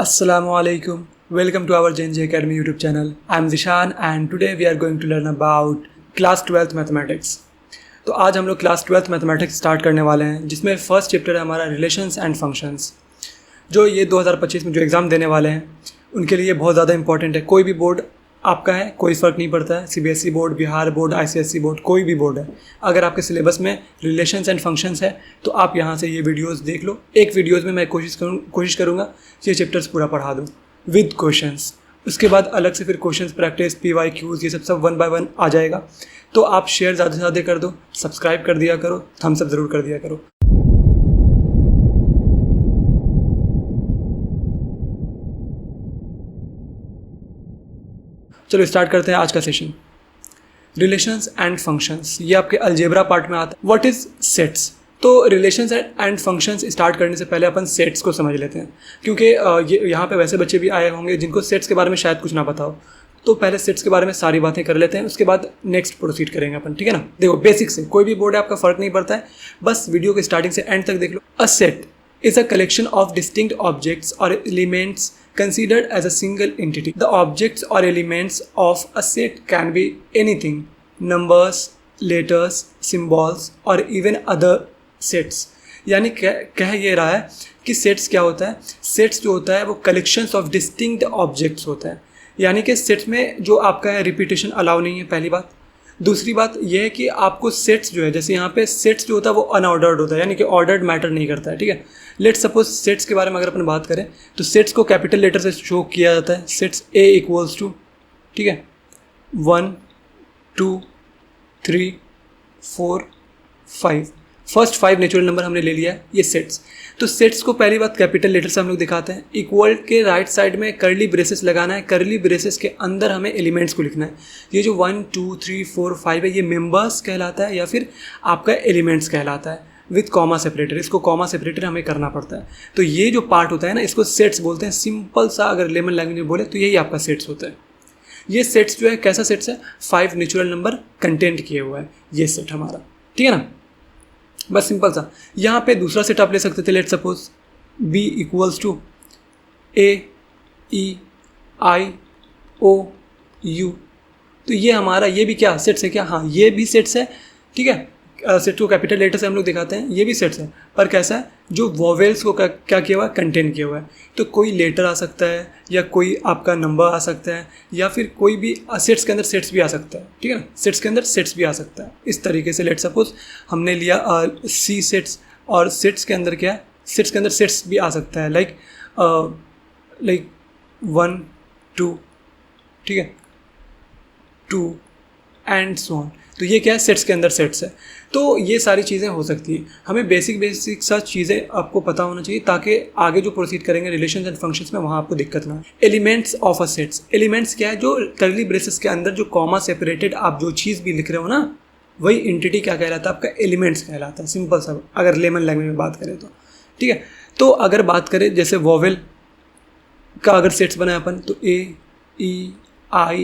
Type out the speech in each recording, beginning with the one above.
Assalamualaikum. Welcome to our JNJ Academy YouTube channel. I am Zishan and today we are going to learn about class 12th mathematics. तो आज हम लोग class 12th mathematics start करने वाले हैं जिसमें first chapter है हमारा रिलेशंस एंड फंक्शंस। जो ये 2025 में जो एग्ज़ाम देने वाले हैं उनके लिए बहुत ज़्यादा इंपॉर्टेंट है। कोई भी बोर्ड आपका है, कोई फ़र्क नहीं पड़ता है, CBSE board, Bihar board, ICSE board, कोई भी बोर्ड है। अगर आपके सिलेबस में रिलेशंस एंड फंक्शंस है तो आप यहाँ से ये वीडियोस देख लो। एक वीडियोस में मैं कोशिश करूँगा ये चैप्टर्स पूरा पढ़ा दूँ विद क्वेश्चंस। उसके बाद अलग से फिर क्वेश्चंस प्रैक्टिस, PYQs, ये सब 1 by 1 आ जाएगा। तो आप शेयर ज़्यादा से ज़्यादा कर दो, सब्सक्राइब कर दिया करो, थम्स अप ज़रूर कर दिया करो। चलो स्टार्ट करते हैं आज का सेशन। रिलेशंस एंड फंक्शंस, ये आपके अलजेब्रा पार्ट में आता है। What is sets? तो रिलेशंस एंड फंक्शंस स्टार्ट करने से पहले अपन सेट्स को समझ लेते हैं, क्योंकि ये यहाँ पे वैसे बच्चे भी आए होंगे जिनको सेट्स के बारे में शायद कुछ ना पता हो। तो पहले सेट्स के बारे में सारी बातें कर लेते हैं, उसके बाद नेक्स्ट प्रोसीड करेंगे अपन, ठीक है ना। देखो बेसिक से, कोई भी बोर्ड है आपका फ़र्क नहीं पड़ता है, बस वीडियो के स्टार्टिंग से एंड तक देख लो। A set is a collection of distinct objects or elements considered as a single entity. The objects or elements of a set can be anything, numbers, letters, symbols or even other sets. यानी कह ये रहा है कि sets क्या होता है। Sets जो होता है वो कलेक्शंस ऑफ डिस्टिंक्ट ऑब्जेक्ट्स होता है, यानी कि सेट्स में जो आपका है रिपीटेशन अलाउ नहीं है, पहली बात। दूसरी बात यह है कि आपको सेट्स जो है, जैसे यहाँ पे सेट्स जो होता है वो अनऑर्डर्ड होता है, यानी कि ऑर्डर्ड मैटर नहीं करता है, ठीक है। लेट्स सपोज सेट्स के बारे में अगर अपन बात करें तो सेट्स को कैपिटल लेटर से शो किया जाता है। सेट्स A इक्वल्स टू, ठीक है, 1 2 3 4 5, फर्स्ट 5 नेचुरल नंबर हमने ले लिया है, ये सेट्स। तो सेट्स को पहली बात कैपिटल लेटर से हम लोग दिखाते हैं। इक्वल के राइट साइड में करली ब्रेसेस लगाना है, करली ब्रेसेस के अंदर हमें एलिमेंट्स को लिखना है। ये जो 1 2 3 4 5 है ये मेंबर्स कहलाता है या फिर आपका एलिमेंट्स कहलाता है विथ कॉमा सेपरेटर। इसको कॉमा सेपरेटर हमें करना पड़ता है। तो ये जो पार्ट होता है ना, इसको सेट्स बोलते हैं। सिंपल सा अगर लेमन लैंग्वेज में बोले तो यही आपका सेट्स होता है। ये सेट्स जो है कैसा सेट्स है, 5 नेचुरल नंबर कंटेंट किए हुआ है ये सेट हमारा, ठीक है ना। बस सिंपल सा। यहाँ पे दूसरा सेट आप ले सकते थे। Let suppose B equals to A E I O U। तो ये हमारा, ये भी क्या सेट्स है क्या? हाँ, ये भी सेट्स है, ठीक है। सेट को कैपिटल लेटर से हम लोग दिखाते हैं, ये भी सेट्स है, पर कैसा है, जो वोवेल्स को क्या किया हुआ है, कंटेन किया हुआ है। तो कोई लेटर आ सकता है या कोई आपका नंबर आ सकता है या फिर कोई भी सेट्स के अंदर सेट्स भी आ सकता है, ठीक है ना। सेट्स के अंदर सेट्स भी आ सकता है इस तरीके से। लेट सपोज हमने लिया C सेट्स, और सेट्स के अंदर क्या है, सेट्स के अंदर सेट्स भी आ सकता है लाइक 1 2, ठीक है, 2 एंड सो ऑन। तो ये क्या है, सेट्स के अंदर सेट्स है। तो ये सारी चीज़ें हो सकती हैं। हमें बेसिक सा चीज़ें आपको पता होना चाहिए ताकि आगे जो प्रोसीड करेंगे रिलेशंस एंड फंक्शंस में वहाँ आपको दिक्कत ना हो। Elements of a sets, elements क्या है, जो करली ब्रेसेस के अंदर जो कॉमा सेपरेटेड आप जो चीज़ भी लिख रहे हो ना, वही एंटिटी क्या कहलाता है, आपका एलिमेंट्स कहलाता है। सिंपल सा अगर लेमन लैंग्वेज में बात करें तो, ठीक है। तो अगर बात करें जैसे वोवेल का अगर सेट्स बनाए अपन तो A E I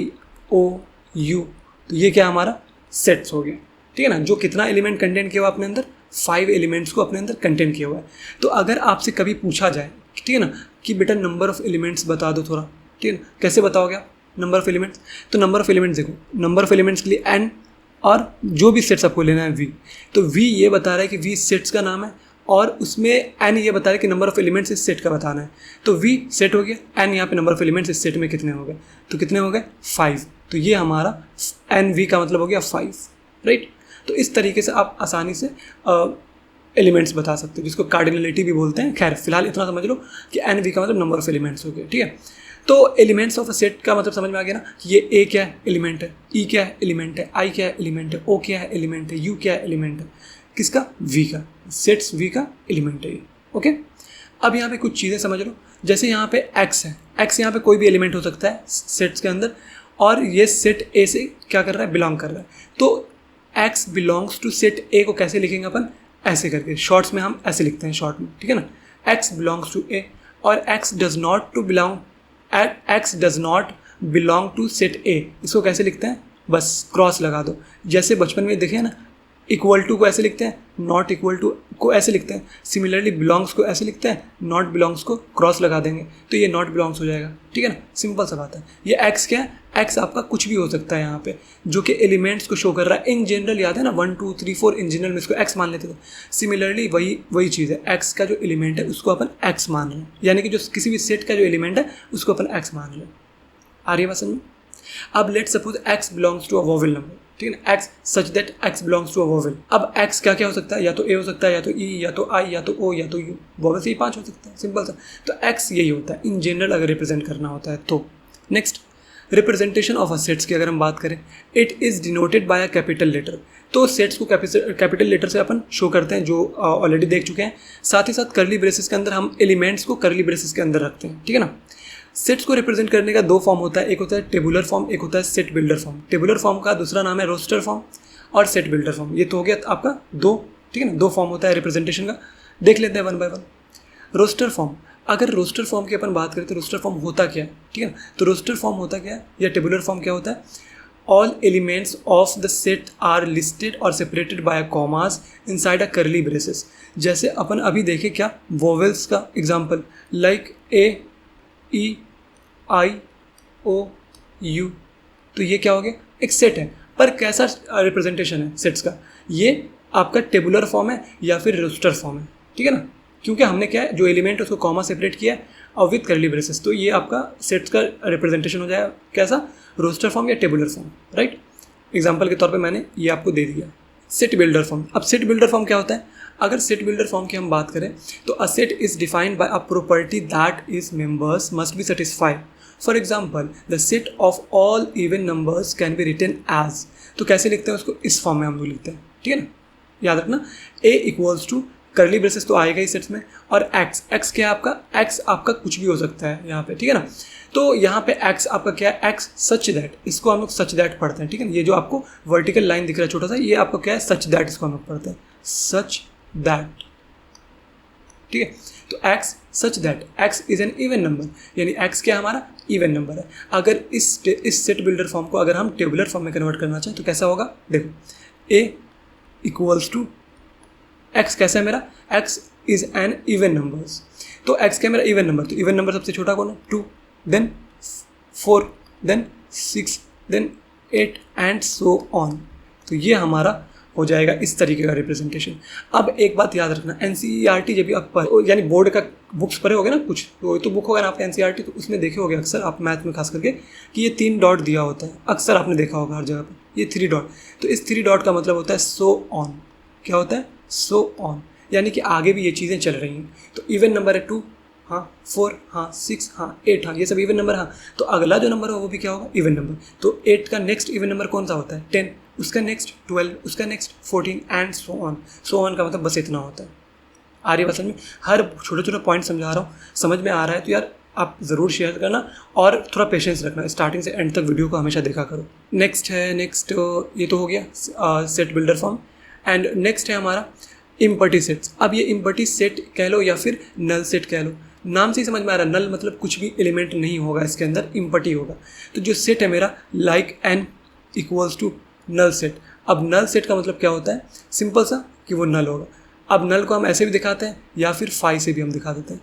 O U, तो ये क्या हमारा सेट्स हो गया, ठीक है ना। जो कितना एलिमेंट कंटेंट किया हुआ अपने अंदर, 5 एलिमेंट्स को अपने अंदर कंटेंट किया हुआ है। तो अगर आपसे कभी पूछा जाए, ठीक है ना, कि बेटा नंबर ऑफ़ एलिमेंट्स बता दो थोड़ा, ठीक है ना, कैसे बताओगे आप नंबर ऑफ़ एलिमेंट्स? तो नंबर ऑफ़ एलिमेंट्स देखो, नंबर ऑफ़ एलिमेंट्स के लिए n, और जो भी सेट्स आपको लेना है V। तो V ये बता रहा है कि V सेट्स का नाम है, और उसमें n ये बता रहा है कि नंबर ऑफ़ एलिमेंट्स इस सेट का बताना है। तो V सेट हो गया, n यहाँ पे नंबर ऑफ़ एलिमेंट्स इस सेट में कितने हो गए, तो कितने हो गए 5। तो ये हमारा NV का मतलब हो गया 5, राइट। तो इस तरीके से आप आसानी से एलिमेंट्स बता सकते हो, जिसको कार्डिनलिटी भी बोलते हैं। खैर फिलहाल इतना समझ लो कि NV का मतलब नंबर ऑफ़ एलिमेंट्स हो गया, ठीक है। तो एलिमेंट्स ऑफ अ सेट का मतलब समझ में आ गया ना कि ये A क्या है, एलिमेंट है, E क्या है, एलिमेंट है, I क्या है, एलिमेंट है, O क्या है, एलिमेंट है, U क्या है, एलिमेंट है, किसका, V का। सेट्स V का एलिमेंट है ये, ओके। अब यहाँ पे कुछ चीज़ें समझ लो, जैसे यहाँ पे X है, X यहाँ पे कोई भी एलिमेंट हो सकता है सेट्स के अंदर, और ये सेट A से क्या कर रहा है, बिलोंग कर रहा है। तो X belongs to set A को कैसे लिखेंगे अपन, ऐसे करके, शॉर्ट्स में हम ऐसे लिखते हैं शॉर्ट में, ठीक है ना। X बिलोंग्स टू A और X does not belong to set A, इसको कैसे लिखते हैं, बस क्रॉस लगा दो। जैसे बचपन में देखे ना, इक्वल टू को ऐसे लिखते हैं, नॉट इक्वल टू को ऐसे लिखते हैं, सिमिलरली बिलोंग्स को ऐसे लिखते हैं, नॉट बिलोंग्स को क्रॉस लगा देंगे तो ये नॉट बिलोंग्स हो जाएगा, ठीक है ना, सिंपल सा बात है। ये एक्स क्या है, एक्स आपका कुछ भी हो सकता है यहाँ पे जो कि एलिमेंट्स को शो कर रहा है। इन जनरल याद है ना 1 2 3 4 इन जनरल में इसको एक्स मान लेते थे। सिमिलरली वही चीज़ है, एक्स का जो एलिमेंट है उसको अपन एक्स मान रहे हैं, यानी कि जो किसी भी सेट का जो एलिमेंट है उसको अपन एक्स मान रहे हैं। आ रही है बात समझ में? अब let suppose x belongs to a vowel number, ठीक है ना, x such that x belongs to a vowel. अब x क्या क्या हो सकता है, या तो a हो सकता है, या तो e, या तो i, या तो o, या तो u, वोवेल से ही 5 हो सकता है, सिंपल सा। तो x यही होता है इन जनरल अगर रिप्रेजेंट करना होता है तो। Next, representation of a sets की अगर हम बात करें, it is denoted by a capital letter. तो सेट्स को कैपिटल लेटर से अपन शो करते हैं, जो ऑलरेडी देख चुके हैं। साथ ही साथ करली ब्रेसेस के अंदर हम एलिमेंट्स को करली ब्रेसेस के अंदर रखते हैं, ठीक है ना। सेट्स को रिप्रेजेंट करने का 2 फॉर्म होता है, एक होता है टेबुलर फॉर्म, एक होता है set builder form. Tabular form का दूसरा नाम है रोस्टर फॉर्म और सेट बिल्डर फॉर्म। ये तो हो गया आपका 2, ठीक है ना, 2 फॉर्म होता है रिप्रेजेंटेशन का। देख लेते हैं 1 बाय 1। रोस्टर फॉर्म, अगर रोस्टर फॉर्म की अपन बात करें तो रोस्टर फॉर्म होता क्या है, ठीक है ना। तो रोस्टर फॉर्म होता क्या है या टेबुलर फॉर्म क्या होता है, all elements of the set are listed और separated by commas inside a curly braces. जैसे अपन अभी देखे क्या, वोवेल्स का example, like A, E, I, O, U. तो ये क्या हो गया, एक सेट है, पर कैसा रिप्रेजेंटेशन है सेट्स का, ये आपका टेबुलर फॉर्म है या फिर रोस्टर फॉर्म है, ठीक है ना, क्योंकि हमने क्या है जो एलिमेंट है उसको कॉमा सेपरेट किया है और विथ करली ब्रेसेस। तो ये आपका सेट्स का रिप्रेजेंटेशन हो जाएगा कैसा, रोस्टर फॉर्म या टेबुलर फॉर्म, राइट। एग्जाम्पल के तौर पे मैंने ये आपको दे दिया। सेट बिल्डर फॉर्म, अब सेट बिल्डर फॉर्म क्या होता है, अगर सेट बिल्डर फॉर्म की हम बात करें तो a set is defined by a property that is members must be satisfied. For example the set of all even numbers can be written as. तो कैसे लिखते हैं उसको, इस फॉर्म में हम लोग लिखते हैं, ठीक है ना, याद रखना। ए इक्वल्स टू करली ब्रेसेस तो आएगा ही सेट्स में, और एक्स, एक्स क्या है आपका, एक्स आपका कुछ भी हो सकता है यहाँ पे, ठीक है ना। तो यहाँ पे एक्स आपका क्या है, एक्स सच दैट, इसको हम लोग सच दैट पढ़ते हैं, ठीक है ना। ये जो आपको वर्टिकल लाइन दिख रहा है छोटा सा, ये आपको क्या है, सच दैट, इसको हम लोग पढ़ते हैं सच दैट, ठीक है। तो x such that x is an even number, यानी x क्या हमारा इवन नंबर है। अगर इस सेट बिल्डर फॉर्म को अगर हम टेबुलर फॉर्म में कन्वर्ट करना चाहें तो कैसा होगा, देखो a इक्वल्स टू x, कैसा है मेरा, x is an even numbers. तो x क्या है मेरा इवन नंबर, तो इवन नंबर सबसे छोटा कौन है, 2, then 4, then 6, then 8 and so on. तो ये हमारा हो जाएगा इस तरीके का रिप्रेजेंटेशन। अब एक बात याद रखना, एनसीईआरटी जब भी आप यानी बोर्ड का बुक्स पढ़े होगे ना कुछ, तो बुक होगा ना आपका एनसीईआरटी, तो उसमें देखे होगे अक्सर आप मैथ में खास करके कि ये 3 डॉट दिया होता है, अक्सर आपने देखा होगा हर जगह पर, ये 3 डॉट। तो इस 3 डॉट का मतलब होता है सो ऑन। क्या होता है, सो ऑन, यानी कि आगे भी ये चीज़ें चल रही हैं। तो इवन नंबर है 2, हाँ 4, हाँ 6, हाँ 8, हाँ ये सब इवन नंबर, हाँ तो अगला जो नंबर हो वो भी क्या होगा, इवन नंबर। तो 8 का नेक्स्ट इवन नंबर कौन सा होता है, 10, उसका नेक्स्ट 12, उसका next 14 and so on. So on का मतलब बस इतना होता है। आ रही है समझ में, हर छोटे छोटे पॉइंट समझा रहा हूँ, समझ में आ रहा है तो यार आप ज़रूर शेयर करना और थोड़ा पेशेंस रखना, स्टार्टिंग से एंड तक वीडियो को हमेशा देखा करो। नेक्स्ट ये तो हो गया set builder form. And next है हमारा इम्पर्टी सेट्स। अब ये इम्पर्टी सेट कह लो या फिर नल सेट कह लो, नाम से ही समझ में आ रहा है, नल मतलब कुछ भी एलिमेंट नहीं होगा इसके अंदर, इम्पर्टी होगा। तो जो सेट है मेरा like N equals to null set. अब नल सेट का मतलब क्या होता है, सिंपल सा कि वो नल होगा। अब नल को हम ऐसे भी दिखाते हैं या फिर फाई से भी हम दिखा देते हैं,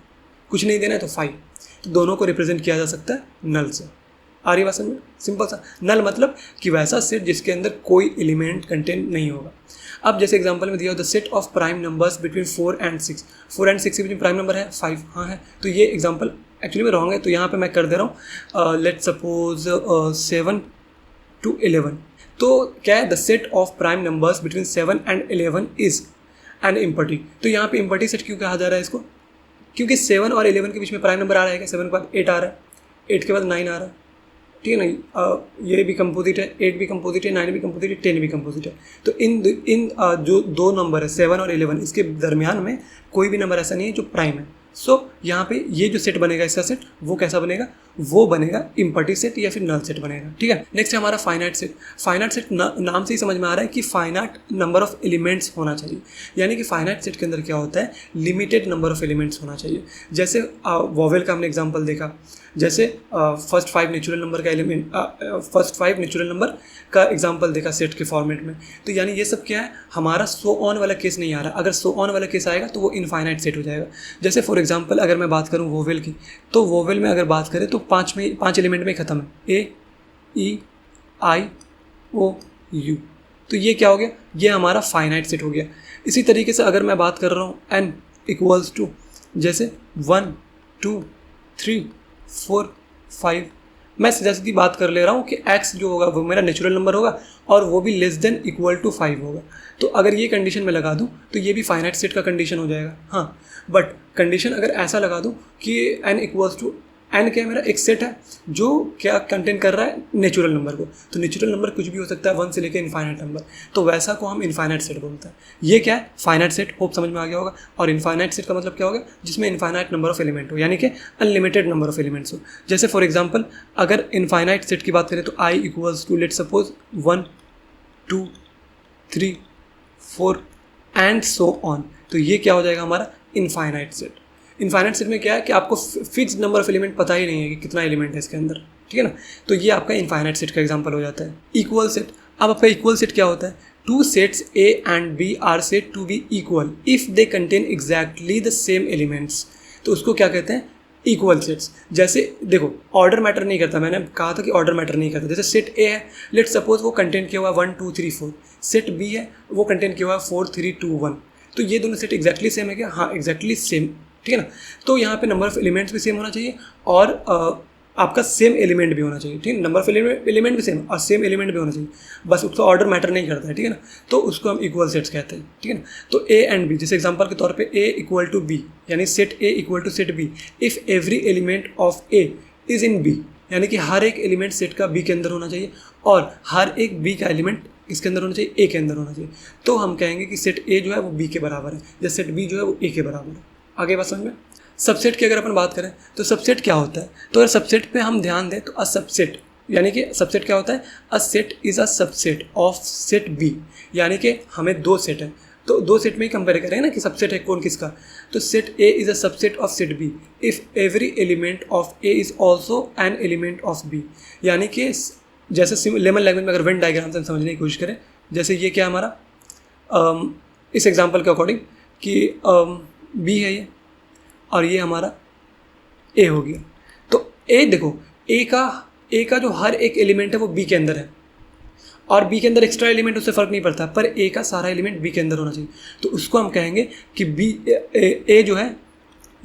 कुछ नहीं देना है तो फाई, तो दोनों को रिप्रेजेंट किया जा सकता है नल से। आ रही बात समझ में, सिंपल सा। नल मतलब कि वैसा सेट जिसके अंदर कोई एलिमेंट कंटेंट नहीं होगा। अब जैसे एग्जांपल में दिया the set of prime numbers between 4 and 6, 4 and 6 के बीच प्राइम नंबर है 5, हाँ है। तो ये एग्जांपल एक्चुअली में रॉन्ग है, तो यहाँ पे मैं कर दे रहा हूँ लेट सपोज 7 to 11। तो क्या है, the set of prime numbers between 7 and 11 is an इम्पर्टी। तो यहाँ पे इम्पर्टी सेट क्यों कहा जा रहा है इसको, क्योंकि 7 और 11 के बीच में प्राइम नंबर आ रहा है क्या, 7 के बाद 8 आ रहा है, 8 के बाद 9 आ रहा है, ठीक है ना। ये भी कंपोजिट है, 8 भी कंपोजिट है, 9 भी कंपोजिट है, 10 भी कंपोजिट है। तो इन जो 2 नंबर है 7 और 11, इसके दरमियान में कोई भी नंबर ऐसा नहीं है जो प्राइम है। सो यहाँ पे ये जो सेट बनेगा इसका सेट, वो कैसा बनेगा, वो बनेगा इम्पर्टी सेट या फिर नल सेट बनेगा, ठीक है। नेक्स्ट है हमारा फाइनाइट सेट। फाइनाइट सेट नाम से ही समझ में आ रहा है कि फाइनाइट नंबर ऑफ एलिमेंट्स होना चाहिए, यानी कि फाइनाइट सेट के अंदर क्या होता है, लिमिटेड नंबर ऑफ एलिमेंट्स होना चाहिए। जैसे वोवेल का हमने एग्जांपल देखा, जैसे फर्स्ट 5 नेचुरल नंबर का एलिमेंट, फर्स्ट 5 नेचुरल नंबर का एग्जांपल देखा सेट के फॉर्मेट में। तो यानी ये सब क्या है, हमारा सो ऑन वाला केस नहीं आ रहा। अगर सो ऑन वाला केस आएगा तो वो इनफाइनाइट सेट हो जाएगा। जैसे फॉर एग्जांपल अगर मैं बात करूँ वोवेल की, तो वोवेल में अगर बात करें तो 5 एलिमेंट में ख़त्म है, ए ई आई ओ यू। तो ये क्या हो गया, ये हमारा फाइनाइट सेट हो गया। इसी तरीके से अगर मैं बात कर रहा हूँ n इक्वल्स टू जैसे 1 2 3 4 5, मैं सीधा सीधी बात कर ले रहा हूँ कि x जो होगा वो मेरा नेचुरल नंबर होगा और वो भी लेस देन इक्वल टू 5 होगा। तो अगर ये कंडीशन मैं लगा दूँ तो ये भी फाइनाइट सेट का कंडीशन हो जाएगा। हाँ, बट कंडीशन अगर ऐसा लगा दूँ कि n इक्वल्स टू, n क्या है, मेरा एक सेट है जो क्या कंटेन कर रहा है नेचुरल नंबर को। तो नेचुरल नंबर कुछ भी हो सकता है 1 से लेकर इनफाइनाइट नंबर, तो वैसा को हम इनफाइनाइट सेट बोलते हैं। ये क्या है, फाइनाइट सेट। होप समझ में आ गया होगा। और इनफाइनाइट सेट का मतलब क्या होगा, जिसमें इनफाइनाइट नंबर ऑफ एलिमेंट हो, यानी कि अनलिमिटेड नंबर ऑफ एलिमेंट्स हो। जैसे फॉर एग्जाम्पल अगर इनफाइनाइट सेट की बात करें तो I equals to let suppose 1 2 3 4 and so on. तो ये क्या हो जाएगा हमारा इनफाइनाइट सेट। इनफाइनाइट सेट में क्या है कि आपको फिक्स्ड नंबर ऑफ एलिमेंट पता ही नहीं है कि कितना एलिमेंट है इसके अंदर, ठीक है ना। तो ये आपका इनफाइनाइट सेट का एग्जांपल हो जाता है। इक्वल सेट, अब आपका इक्वल सेट क्या होता है, 2 sets A and B are said to be equal if they contain exactly the same elements. तो उसको क्या कहते हैं, इक्वल सेट्स। जैसे देखो ऑर्डर मैटर नहीं करता, मैंने कहा था कि ऑर्डर मैटर नहीं करता। जैसे सेट A है, लेट सपोज वो कंटेन किया हुआ 1 2 3 4, सेट B है वो कंटेन किया हुआ 4 3 2 1। तो ये दोनों सेट एग्जैक्टली सेम है क्या, हाँ एग्जैक्टली सेम, ठीक है ना। तो यहाँ पे नंबर ऑफ एलिमेंट्स भी सेम होना चाहिए और आपका सेम एलिमेंट भी होना चाहिए, ठीक है। नंबर ऑफ एलिमेंट भी सेम और सेम एलिमेंट भी होना चाहिए, बस उसका ऑर्डर मैटर नहीं करता है, ठीक है ना। तो उसको हम इक्वल सेट्स कहते हैं, ठीक है ना। तो ए एंड बी, जैसे एग्जांपल के तौर पे ए इक्वल टू बी, यानी set A equal to set B if every element of A is in B, यानी कि हर एक एलिमेंट सेट का बी के अंदर होना चाहिए और हर एक बी का एलिमेंट इसके अंदर होना चाहिए, ए के अंदर होना चाहिए। तो हम कहेंगे कि सेट ए जो है वो बी के बराबर है, या सेट बी जो है वो ए के बराबर है। आगे बात समझ में। सबसेट की अगर अपन बात करें तो सबसेट क्या होता है, तो अगर सबसेट पे हम ध्यान दें तो अ सबसेट, यानी कि सबसेट क्या होता है, a set is a subset of set B, यानी कि हमें 2 सेट है तो 2 सेट में ही कंपेयर करेंगे ना कि सबसेट है कौन किसका। तो set A is a subset of set B if every element of A is also an element of B, यानी कि जैसे लेमन लैंग्वेज में अगर वेन डायग्राम से हम समझने की कोशिश करें, जैसे ये क्या हमारा इस एग्जांपल के अकॉर्डिंग कि बी है ये और ये हमारा ए हो गया। तो ए देखो, ए का जो हर एक एलिमेंट है वो बी के अंदर है और बी के अंदर एक्स्ट्रा एलिमेंट उससे फ़र्क नहीं पड़ता, पर ए का सारा एलिमेंट बी के अंदर होना चाहिए। तो उसको हम कहेंगे कि बी ए जो है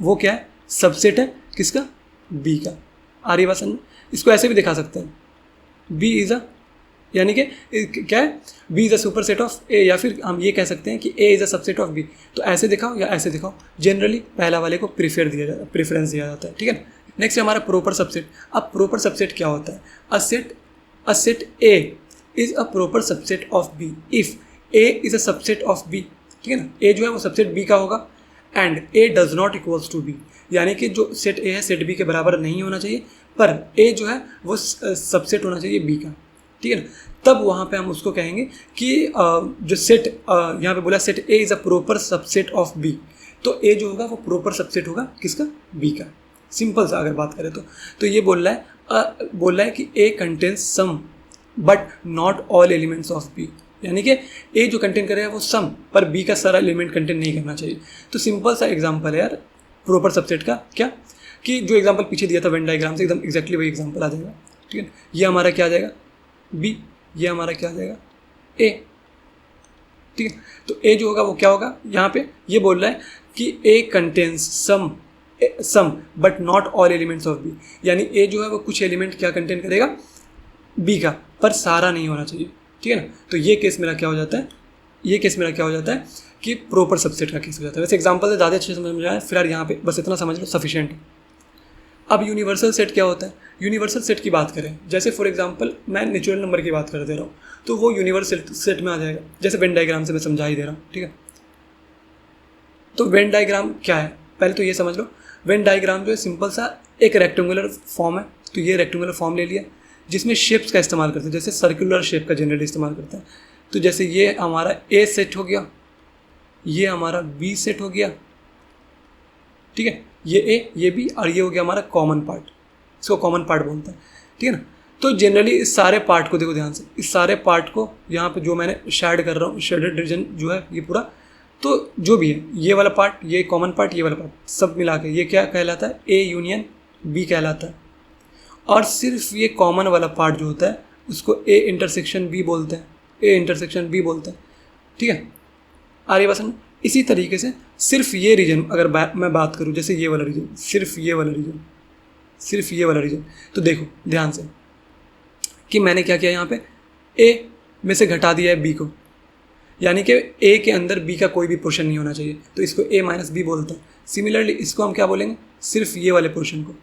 वो क्या है, सबसेट है किसका, बी का। आ रही बात समझ। इसको ऐसे भी दिखा सकते हैं, बी इज़ अ, यानी कि क्या है, B is a super set of A, या फिर हम ये कह सकते हैं कि A is a subset of B. तो ऐसे दिखाओ या ऐसे दिखाओ, जनरली पहला वाले को प्रेफरेंस दिया जाता है, ठीक है। नेक्स्ट है हमारा प्रॉपर सबसेट। अब प्रॉपर सबसेट क्या होता है, a set A is a proper subset of B if A is a subset of B, ठीक है ना। ए जो है वो सबसेट बी का होगा and A does not equals to B, यानी कि जो सेट ए है सेट बी के बराबर नहीं होना चाहिए, पर ए जो है वो सबसेट होना चाहिए बी का, ठीक है ना। तब वहाँ पे हम उसको कहेंगे कि जो सेट यहाँ पे बोला set A is a proper subset of B, तो ए जो होगा वो प्रॉपर सबसेट होगा किसका, बी का। सिंपल सा अगर बात करें तो ये बोल रहा है कि A contains some but not all elements of B, यानी कि ए जो कंटेन करेगा वो सम, पर बी का सारा एलिमेंट कंटेन नहीं करना चाहिए। तो सिंपल सा एग्जांपल है यार प्रॉपर सबसेट का, क्या कि जो एग्जांपल पीछे दिया था वेन डायग्राम से एकदम एग्जैक्टली वही एग्जांपल आ जाएगा, ठीक है। ये हमारा क्या आ जाएगा, बी, ये हमारा क्या आ जाएगा, ए, ठीक है। तो ए जो होगा वो क्या होगा, यहाँ पे ये बोल रहा है कि A contains some but not all elements of B, यानी ए जो है वो कुछ एलिमेंट क्या कंटेन करेगा, बी का, पर सारा नहीं होना चाहिए, ठीक है ना। तो ये केस मेरा क्या हो जाता है, कि प्रॉपर सबसेट का केस हो जाता है। वैसे एग्जांपल से ज़्यादा अच्छे समझ में आया, फिलहाल यहाँ पे बस इतना समझ लो सफिशिएंट है। अब यूनिवर्सल सेट क्या होता है, यूनिवर्सल सेट की बात करें, जैसे फॉर एग्जांपल मैं नेचुरल नंबर की बात कर दे रहा हूँ तो वो यूनिवर्सल सेट में आ जाएगा, जैसे वेन डायग्राम से मैं समझा ही दे रहा हूँ, ठीक है। तो वेन डायग्राम क्या है, पहले तो ये समझ लो, वेन डायग्राम जो है सिंपल सा एक रेक्टेंगुलर फॉर्म है। तो ये रेक्टेंगुलर फॉर्म ले लिया जिसमें शेप्स का इस्तेमाल करते हैं, जैसे सर्कुलर शेप का जनरली इस्तेमाल करते हैं। तो जैसे ये हमारा ए सेट हो गया, ये हमारा बी सेट हो गया, ठीक है, ये ए ये बी और ये हो गया हमारा कॉमन पार्ट, इसको कॉमन पार्ट बोलते हैं, ठीक है ना। तो जनरली इस सारे पार्ट को देखो ध्यान से, इस सारे पार्ट को यहाँ पे जो मैंने शेड कर रहा हूँ, शेडेड रीजन जो है ये पूरा, तो जो भी है ये वाला पार्ट, ये कॉमन पार्ट, ये वाला पार्ट, सब मिला के ये क्या कहलाता है, ए यूनियन बी कहलाता है। और सिर्फ ये कॉमन वाला पार्ट जो होता है उसको ए इंटरसेक्शन बी बोलते हैं, ए इंटरसेक्शन बी बोलते हैं, ठीक है। आ रही बात समझ। इसी तरीके से सिर्फ ये रीजन अगर मैं बात करूँ, जैसे ये वाला रीजन, सिर्फ ये वाला रीजन, सिर्फ ये वाला रीजन, तो देखो ध्यान से कि मैंने क्या किया, यहाँ पे ए में से घटा दिया है बी को, यानी कि ए के अंदर बी का कोई भी पोर्शन नहीं होना चाहिए, तो इसको ए माइनस बी बोलते हैं। सिमिलरली इसको हम क्या बोलेंगे, सिर्फ ये वाले पोर्शन को,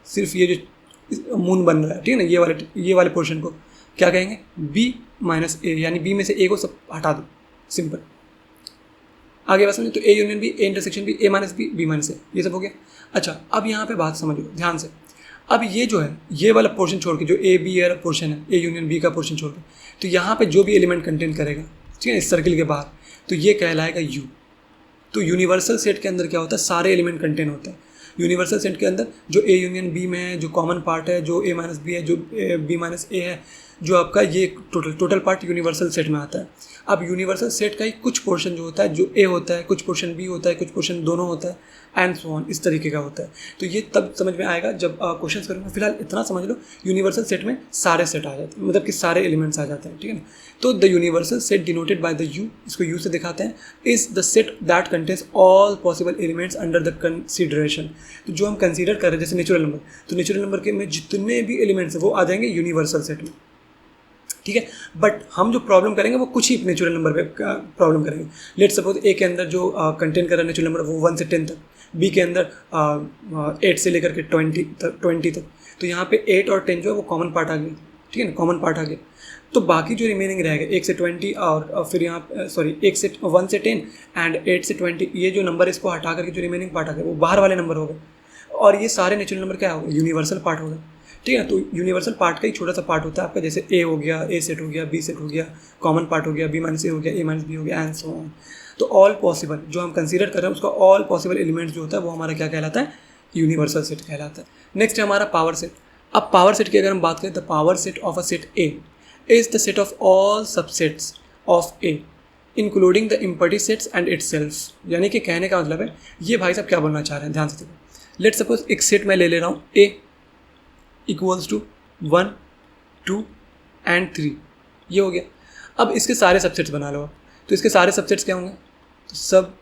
सिर्फ ये जो मून बन रहा है, ठीक है ना, ये वाले पोर्शन को क्या कहेंगे, बी माइनस ए, यानी बी में से ए को सब हटा दो, सिंपल। आगे बात समझो, तो A union B, A intersection B, A minus B, B minus A, ये सब हो गया। अच्छा, अब यहाँ पे बात समझ लो ध्यान से। अब ये जो है, ये वाला पोर्शन छोड़ के, जो ए बी वाला पोर्शन है, ए यूनियन बी का पोर्शन छोड़ के, तो यहाँ पे जो भी एलिमेंट कंटेन करेगा, ठीक है, इस सर्किल के बाहर, तो ये कहलाएगा यू। तो यूनिवर्सल सेट के अंदर क्या होता है, सारे एलिमेंट कंटेन होते हैं। यूनिवर्सल सेट के अंदर जो ए यूनियन बी में है, जो कॉमन पार्ट है, जो ए माइनस बी है, जो बी माइनस ए है, जो आपका ये टोटल पार्ट यूनिवर्सल सेट में आता है। अब यूनिवर्सल सेट का ही कुछ पोर्शन जो होता है, जो ए होता है, कुछ पोर्शन बी होता है, कुछ पोर्शन दोनों होता है, एंड सो ऑन, इस तरीके का होता है। तो ये तब समझ में आएगा जब क्वेश्चन करूँगा। फिलहाल इतना समझ लो, यूनिवर्सल सेट में सारे सेट आ जाते हैं, मतलब कि सारे एलिमेंट्स आ जाते हैं, ठीक है ना। तो the universal set denoted by the you, इसको यू से दिखाते हैं, is the set that contains all possible elements under the consideration. तो जो हम कंसीडर कर रहे हैं, जैसे नेचुरल नंबर, तो नेचुरल नंबर के में जितने भी एलिमेंट्स हैं वो आ जाएंगे यूनिवर्सल सेट में, ठीक है। बट हम जो प्रॉब्लम करेंगे वो कुछ ही नेचुरल नंबर पे प्रॉब्लम करेंगे। लेट सपोज ए के अंदर जो कंटेन कर रहा है नेचुरल नंबर वो 1 से 10 तक, बी के अंदर 8 से लेकर के 20 तक, तो यहाँ पे 8 और 10 जो है वो कॉमन पार्ट आ गया, ठीक है ना, कॉमन पार्ट आ गया। तो बाकी जो रिमेनिंग रहेगा 1 से 20 और फिर यहाँ 1 से 10 एंड 8 से 20, ये जो नंबर इसको हटा करके जो रिमेनिंग पार्ट आ गया वो बाहर वाले नंबर हो गए, और ये सारे नेचुरल नंबर क्या होगा, यूनिवर्सल पार्ट होगा, ठीक है। तो यूनिवर्सल पार्ट का ही छोटा सा पार्ट होता है आपका, जैसे ए हो गया, ए सेट हो गया, बी सेट हो गया, कॉमन पार्ट हो गया, बी माइनस ए हो गया, ए माइनस बी हो गया, एंड सो ऑन। तो ऑल पॉसिबल जो हम कंसीडर कर रहे हैं उसका ऑल पॉसिबल एलिमेंट्स जो होता है वो हमारा क्या कहलाता है, यूनिवर्सल सेट कहलाता है। नेक्स्ट है हमारा पावर सेट। अब पावर सेट की अगर हम बात करें, the power set of a set A is the set of all subsets of A including the इम्पर्टी sets and it self. यानी कि कहने का मतलब है, ये भाई साहब क्या बोलना चाह रहे हैं, ध्यान से देखो। लेट सपोज एक सेट मैं ले रहा हूँ, ए इक्वल्स टू 1 2 एंड 3, ये हो गया। अब इसके सारे सबसेट्स बना लो आप, तो इसके सारे सबसेट्स क्या होंगे, तो सब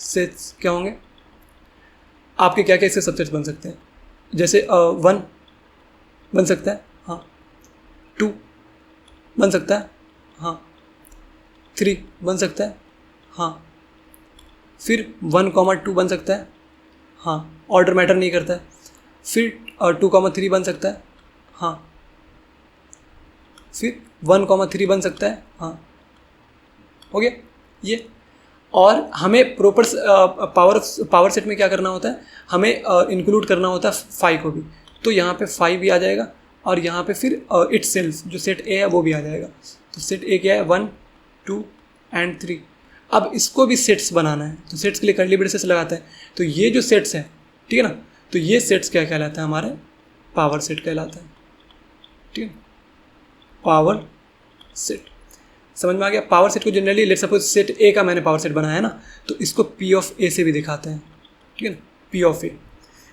सेट्स क्या होंगे आपके, क्या क्या इसके सबसेट्स बन सकते हैं, जैसे 1 बन सकता है, हाँ, 2 बन सकता है, हाँ, 3 बन सकता है, हाँ, फिर 1, 2 बन सकता है, हाँ, ऑर्डर मैटर नहीं करता है, फिर 2, 3 बन सकता है, हाँ, फिर 1, 3 बन सकता है, हाँ, हो गया ये। और हमें प्रॉपर पावर सेट में क्या करना होता है, हमें इंक्लूड करना होता है 5 को भी, तो यहाँ पे 5 भी आ जाएगा, और यहाँ पे फिर इट सेल्फ जो सेट ए है वो भी आ जाएगा। तो सेट ए क्या है, 1 2 एंड 3। अब इसको भी सेट्स बनाना है, तो सेट्स के लिए कर्ली ब्रेसेस लगाता है, तो ये जो सेट्स हैं, ठीक है ना, तो ये सेट्स क्या कहलाता है, हमारे पावर सेट कहलाता है, ठीक है, पावर सेट। समझ में आ गया। पावर सेट को जनरली लेट सपोज सेट ए का मैंने पावर सेट बनाया है ना, तो इसको पी ऑफ ए से भी दिखाते हैं, ठीक है ना, पी ऑफ ए।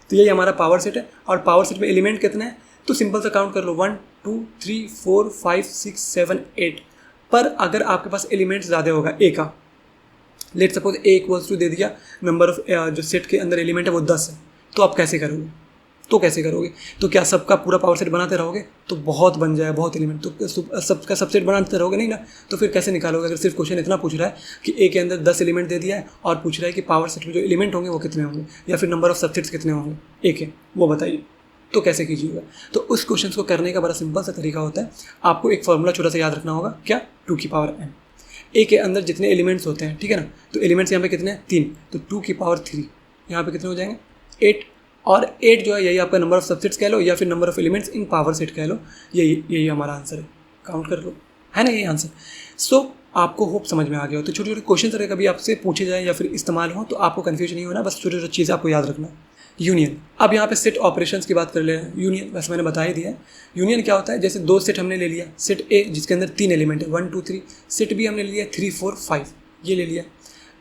तो यही हमारा पावर सेट है। और पावर सेट में एलिमेंट कितने हैं, तो सिंपल सा काउंट कर लो, 1 2 3 4 5 6 7 8। पर अगर आपके पास एलिमेंट ज़्यादा होगा ए का, let suppose A equals to दे दिया नंबर ऑफ जो सेट के अंदर एलिमेंट है वो 10 है, तो आप कैसे करोगे, तो क्या सबका पूरा पावर सेट बनाते रहोगे, तो बहुत बन जाए, बहुत एलिमेंट, तो सबका सबसेट बनाते रहोगे नहीं ना, तो फिर कैसे निकालोगे। अगर सिर्फ क्वेश्चन इतना पूछ रहा है कि ए के अंदर 10 एलिमेंट दे दिया है और पूछ रहा है कि पावर सेट में जो एलिमेंट होंगे वो कितने होंगे, या फिर नंबर ऑफ सबसेट्स कितने होंगे ए के, वो बताइए, तो कैसे कीजिएगा। तो उस क्वेश्चन को करने का बड़ा सिंपल सा तरीका होता है, आपको एक फॉर्मूला छोटा सा याद रखना होगा, क्या, 2 की पावर n। ए के अंदर जितने एलिमेंट्स होते हैं, ठीक है ना, तो एलिमेंट्स यहाँ पे कितने हैं, 3, तो 2 की पावर 3 यहाँ पे कितने हो जाएंगे, 8। और 8 जो है यही आपका नंबर ऑफ सबसेट्स कह लो, या फिर number of elements in power set कह लो, यही हमारा आंसर है, काउंट कर लो, है ना, यही आंसर। सो आपको होप समझ में आ गया हो। तो छोटे छोटे क्वेश्चन अगर कभी आपसे पूछे जाए या फिर इस्तेमाल हो तो आपको कन्फ्यूजन नहीं होना, बस छोटी छोटी चीज़ें आपको याद रखना। यूनियन। अब यहाँ पे सेट ऑपरेशंस की बात कर ले रहे हैं। यूनियन वैसे मैंने बता ही दिया है। यूनियन क्या होता है, जैसे दो सेट हमने ले लिया, सेट ए जिसके अंदर 3 एलिमेंट है 1 2 3, सेट बी हमने ले लिया 3 4 5, ये ले लिया।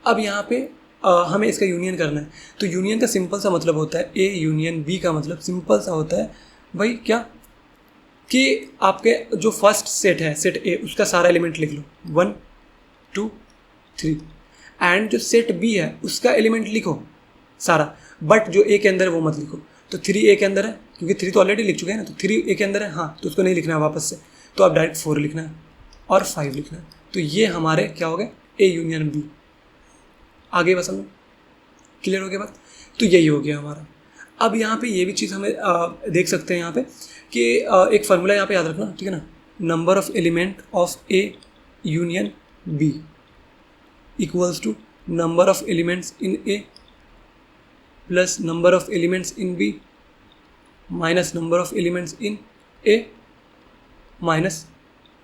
अब यहाँ पे हमें इसका यूनियन करना है। तो यूनियन का सिंपल सा मतलब होता है ए यूनियन बी का मतलब सिंपल सा होता है भाई क्या, कि आपके जो फर्स्ट सेट है सेट ए उसका सारा एलिमेंट लिख लो 1 2 3, एंड जो सेट बी है उसका एलिमेंट लिखो सारा, बट जो ए के अंदर है वो मत लिखो। तो 3 ए के अंदर है, क्योंकि 3 तो ऑलरेडी लिख चुके हैं ना, तो 3 ए के अंदर है, हाँ तो उसको नहीं लिखना है वापस से, तो आप डायरेक्ट 4 लिखना है और 5 लिखना है। तो ये हमारे क्या हो गए, ए यूनियन बी। आगे बस हम क्लियर हो गया बात। तो यही हो गया हमारा। अब यहाँ पे ये भी चीज़ हमें देख सकते हैं यहाँ पे कि एक फार्मूला यहाँ पे याद रखना, ठीक है ना, number of element of A union B equals to number of elements in A plus number of elements in B minus number of elements in A minus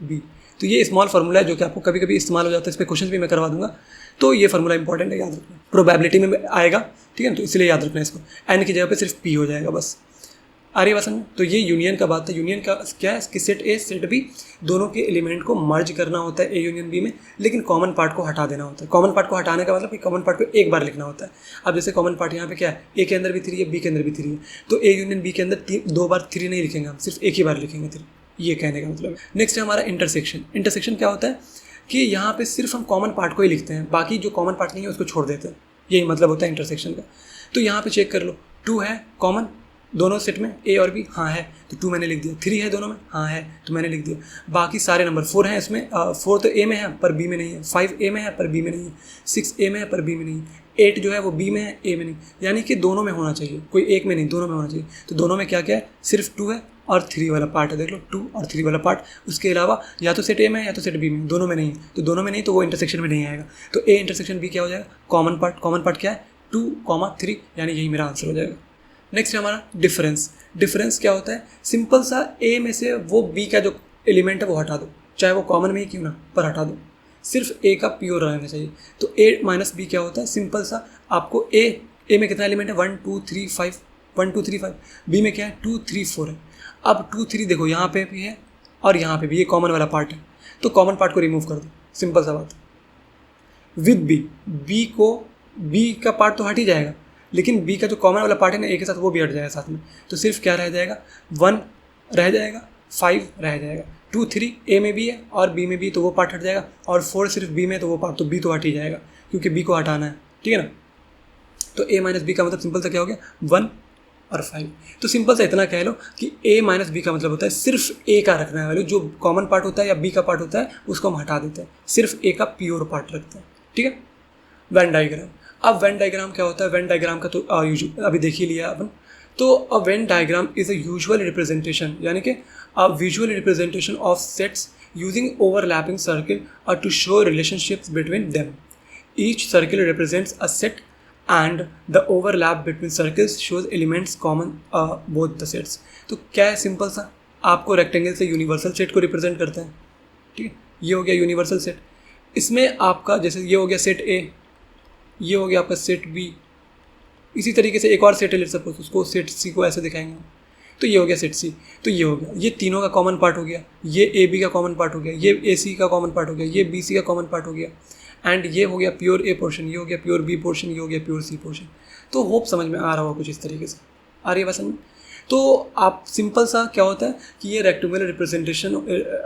B. तो ये स्मॉल फार्मूला है जो कि आपको कभी कभी इस्तेमाल हो जाता है, इस पर क्वेश्चन भी मैं करवा दूंगा। तो ये फार्मूला इंपॉर्टेंट है, याद रखना, प्रोबेबिलिटी में आएगा, ठीक है ना, तो इसलिए याद रखना इसको। एन की जगह पे सिर्फ पी हो जाएगा बस। आ रही है बात समझ में। तो ये यूनियन का बात है। यूनियन का क्या है कि सेट ए सेट बी दोनों के एलिमेंट को मर्ज करना होता है ए यूनियन बी में, लेकिन कॉमन पार्ट को हटा देना होता है। कॉमन पार्ट को हटाने का मतलब कि कॉमन पार्ट को एक बार लिखना होता है। अब जैसे कॉमन पार्ट यहाँ पे क्या है, ए के अंदर भी 3 है, बी के अंदर भी 3 है, तो ए यूनियन बी के अंदर 2 बार 3 नहीं लिखेंगे हम, सिर्फ एक ही बार लिखेंगे 3, ये कहने का मतलब है। नेक्स्ट है हमारा इंटरसेक्शन। इंटरसेक्शन क्या होता है कि यहाँ पे सिर्फ हम कॉमन पार्ट को ही लिखते हैं, बाकी जो कॉमन पार्ट नहीं है उसको छोड़ देते हैं, यही मतलब होता है इंटरसेक्शन का। तो यहाँ पे चेक कर लो, 2 है कॉमन दोनों सेट में, ए और बी, हाँ है तो 2 मैंने लिख दिया। 3 है दोनों में, हाँ है तो मैंने लिख दिया। बाकी सारे नंबर 4 हैं इसमें, 4 तो ए में है पर बी में नहीं है, 5 ए में है पर बी में नहीं है, 6 ए में है पर बी में नहीं है, 8 जो है वो बी में है ए में नहीं, यानी कि दोनों में होना चाहिए, कोई एक में नहीं, दोनों में होना चाहिए। तो दोनों में क्या क्या है, सिर्फ 2 है और 3 वाला पार्ट है, देख लो 2 और 3 वाला पार्ट। उसके अलावा या तो सेट ए में है या तो सेट बी में, दोनों में नहीं है। तो दोनों में नहीं तो वो इंटरसेक्शन में नहीं आएगा। तो ए इंटरसेक्शन बी क्या हो जाएगा, कॉमन पार्ट। कॉमन पार्ट क्या है 2, 3, यानी यही मेरा आंसर हो जाएगा। नेक्स्ट है हमारा डिफरेंस। डिफरेंस क्या होता है, सिंपल सा ए में से वो बी का जो एलिमेंट है वो हटा दो, चाहे वो कॉमन में ही क्यों ना, पर हटा दो, सिर्फ ए का प्योर रहना चाहिए। तो ए माइनस बी क्या होता है, सिंपल सा आपको ए में कितना एलिमेंट है 1 2 3 5, 1 2 3 5, बी में क्या है 2 3 4 है। अब 2 3 देखो यहाँ पे भी है और यहाँ पे भी, ये कॉमन वाला पार्ट है, तो कॉमन पार्ट को रिमूव कर दो, सिंपल सा बात। विद बी का पार्ट तो हट ही जाएगा, लेकिन बी का जो कॉमन वाला पार्ट है ना ए के साथ, वो भी हट जाएगा साथ में। तो सिर्फ क्या रह जाएगा, 1 रह जाएगा, 5 रह जाएगा, 2 3 ए में भी है और बी में भी, तो वो पार्ट हट जाएगा, और 4 सिर्फ बी में, तो वो पार्ट तो बी तो हट ही जाएगा क्योंकि बी को हटाना है, ठीक है ना। तो ए माइनस बी का मतलब सिंपल सा क्या हो गया, 1 और 5। तो सिंपल सा इतना कह लो कि ए माइनस बी का मतलब होता है सिर्फ ए का रखना है वैल्यू, जो कॉमन पार्ट होता है या बी का पार्ट होता है उसको हम हटा देते हैं, सिर्फ ए का प्योर पार्ट रखते हैं, ठीक है। Venn diagram. अब वेन डायग्राम क्या होता है, वेन डायग्राम का तो अभी देख ही लिया अपन। तो a Venn diagram is a usual representation, यानी कि a visual representation of sets using overlapping circle to show relationships between them. Each circle represents a set and the overlap between circles shows elements common both the sets। तो क्या है, simple सा आपको rectangle से universal set को represent करते हैं, ठीक है। ये हो गया यूनिवर्सल सेट। इसमें आपका जैसे ये हो गया सेट ए, ये हो गया आपका सेट बी, इसी तरीके से एक और सेट है, लेट्स सपोज उसको सेट सी को ऐसे दिखाएंगे, तो ये हो गया सेट सी। तो ये हो गया, ये तीनों का कॉमन पार्ट हो गया, ये ए बी का कॉमन पार्ट हो गया, ये ए सी का कॉमन पार्ट हो गया, ये बी सी का कॉमन पार्ट हो गया, एंड ये हो गया प्योर ए पोर्शन, ये हो गया प्योर बी पोर्शन, ये हो गया प्योर सी पोर्शन। तो होप समझ में आ रहा होगा कुछ इस तरीके से, आ रही है बात समझ में। तो आप सिंपल सा क्या होता है कि ये रेक्टेंगुलर रिप्रेजेंटेशन,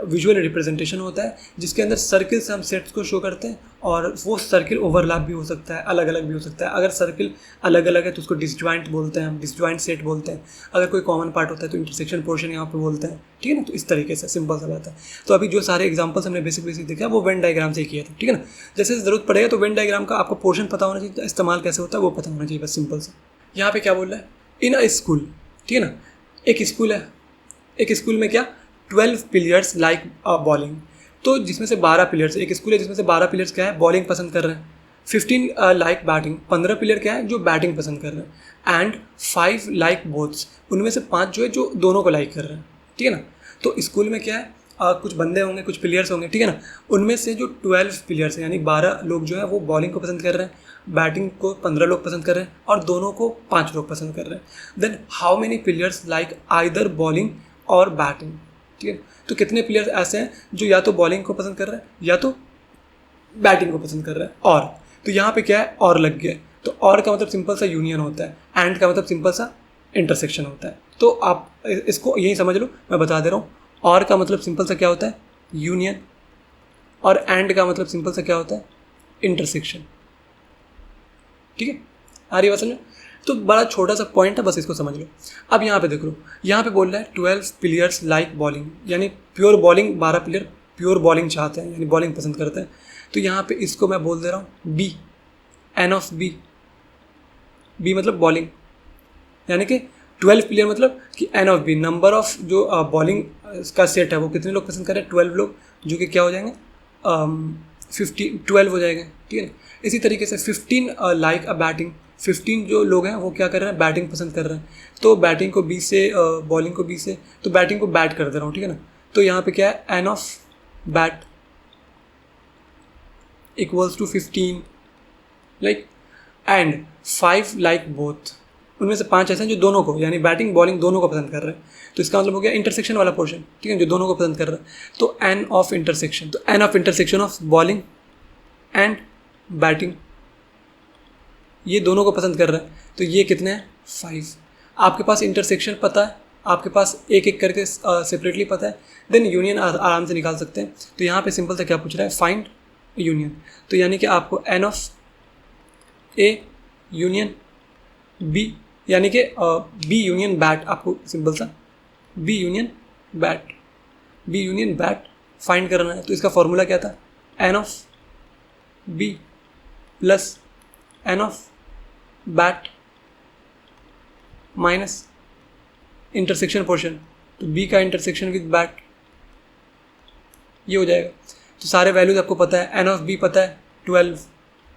विजुअल रिप्रेजेंटेशन होता है जिसके अंदर सर्किल से हम सेट्स को शो करते हैं, और वो सर्किल ओवरलैप भी हो सकता है, अलग अलग भी हो सकता है। अगर सर्किल अलग अलग है तो उसको डिसजॉइंट बोलते हैं, हम डिसजॉइंट सेट बोलते हैं। अगर कोई कॉमन पार्ट होता है तो इंटरसेक्शन पोर्शन यहाँ पे बोलते हैं, ठीक है ना। तो इस तरीके से सिंपल सा बात है। तो अभी जो सारे एग्जाम्पल्स हमने बेसिक देखा वो वेन डायग्राम से ही किया था, ठीक है ना। जैसे ज़रूरत पड़ेगा तो वेन डायग्राम का आपको पोर्शन पता होना चाहिए, इस्तेमाल कैसे होता है वो पता होना चाहिए, बस सिंपल सा। यहाँ पे क्या बोल रहा है, इन अ स्कूल, ठीक है ना, एक स्कूल है, एक स्कूल में क्या 12 प्लेयर्स लाइक बॉलिंग, तो जिसमें से 12 प्लेयर्स, एक स्कूल है जिसमें से 12 प्लेयर्स क्या है, बॉलिंग पसंद कर रहे हैं। 15 लाइक बैटिंग, 15 प्लेयर क्या है जो बैटिंग पसंद कर रहे हैं। एंड 5 लाइक बोथ्स, उनमें से 5 जो है जो दोनों को लाइक कर रहे हैं, ठीक है ना। तो स्कूल में क्या है, कुछ बंदे होंगे, कुछ प्लेयर्स होंगे, ठीक है ना। उनमें से जो 12 प्लेयर्स हैं यानी 12 लोग जो है वो बॉलिंग को पसंद कर रहे हैं, बैटिंग को 15 लोग पसंद कर रहे हैं और दोनों को 5 लोग पसंद कर रहे हैं। Then how many players like either bowling और बैटिंग, ठीक है। तो कितने प्लेयर्स ऐसे हैं जो या तो बॉलिंग को पसंद कर रहे हैं या तो बैटिंग को पसंद कर रहे हैं। और तो यहाँ पे क्या है, और लग गया। तो और का मतलब सिंपल सा यूनियन होता है, एंड का मतलब सिंपल सा इंटरसेक्शन होता है। तो आप इसको यही समझ लो, मैं बता दे रहा हूँ। और का मतलब सिंपल सा क्या होता है, यूनियन, और एंड का मतलब सिंपल सा क्या होता है, इंटरसेक्शन, ठीक है। आ रही बात समझ? तो बड़ा छोटा सा पॉइंट है, बस इसको समझ लो। अब यहाँ पे देख लो, यहाँ पे बोल रहा है 12 प्लेयर्स लाइक बॉलिंग, यानी pure bowling, 12 player pure bowling चाहते हैं, यानी बॉलिंग पसंद करते हैं। तो यहाँ पे इसको मैं बोल दे रहा हूँ B, N of B. B मतलब बॉलिंग, यानी कि 12 प्लेयर मतलब कि N of B, number of जो बॉलिंग का सेट है वो कितने लोग पसंद कर रहे हैं, 12 लोग, जो कि क्या हो जाएंगे 12 हो जाएगा, ठीक है ना। इसी तरीके से 15 लाइक अ बैटिंग, 15 जो लोग हैं वो क्या कर रहे हैं, बैटिंग पसंद कर रहे हैं। तो बैटिंग को बी से, बॉलिंग को बी से, तो बैटिंग को बैट कर दे रहा हूँ, ठीक है ना। तो यहाँ पे क्या है, N of bat equals to 15 like, and 5 like both, उनमें से 5 ऐसे हैं जो दोनों को, यानी बैटिंग बॉलिंग दोनों को पसंद कर रहे हैं। तो इसका मतलब हो गया इंटरसेक्शन वाला पोर्शन, ठीक है, जो दोनों को पसंद कर रहा है। तो एन ऑफ इंटरसेक्शन, तो N of intersection of bowling and batting, ये दोनों को पसंद कर रहा है। तो ये कितने हैं, 5। आपके पास इंटरसेक्शन पता है, आपके पास एक एक करके सेपरेटली पता है, देन यूनियन आराम से निकाल सकते हैं। तो यहाँ पे सिंपल सा क्या पूछ रहा है, फाइंड यूनियन। तो यानी कि आपको N of A union B, यानी कि बी यूनियन बैट, आपको सिंपल सा B union bat, B union bat find करना है। तो इसका फॉर्मूला क्या था, N of B plus N of bat minus intersection portion, तो बी का इंटरसेक्शन विद बैट, ये हो जाएगा। तो सारे वैल्यूज आपको पता है, एन ऑफ बी पता है 12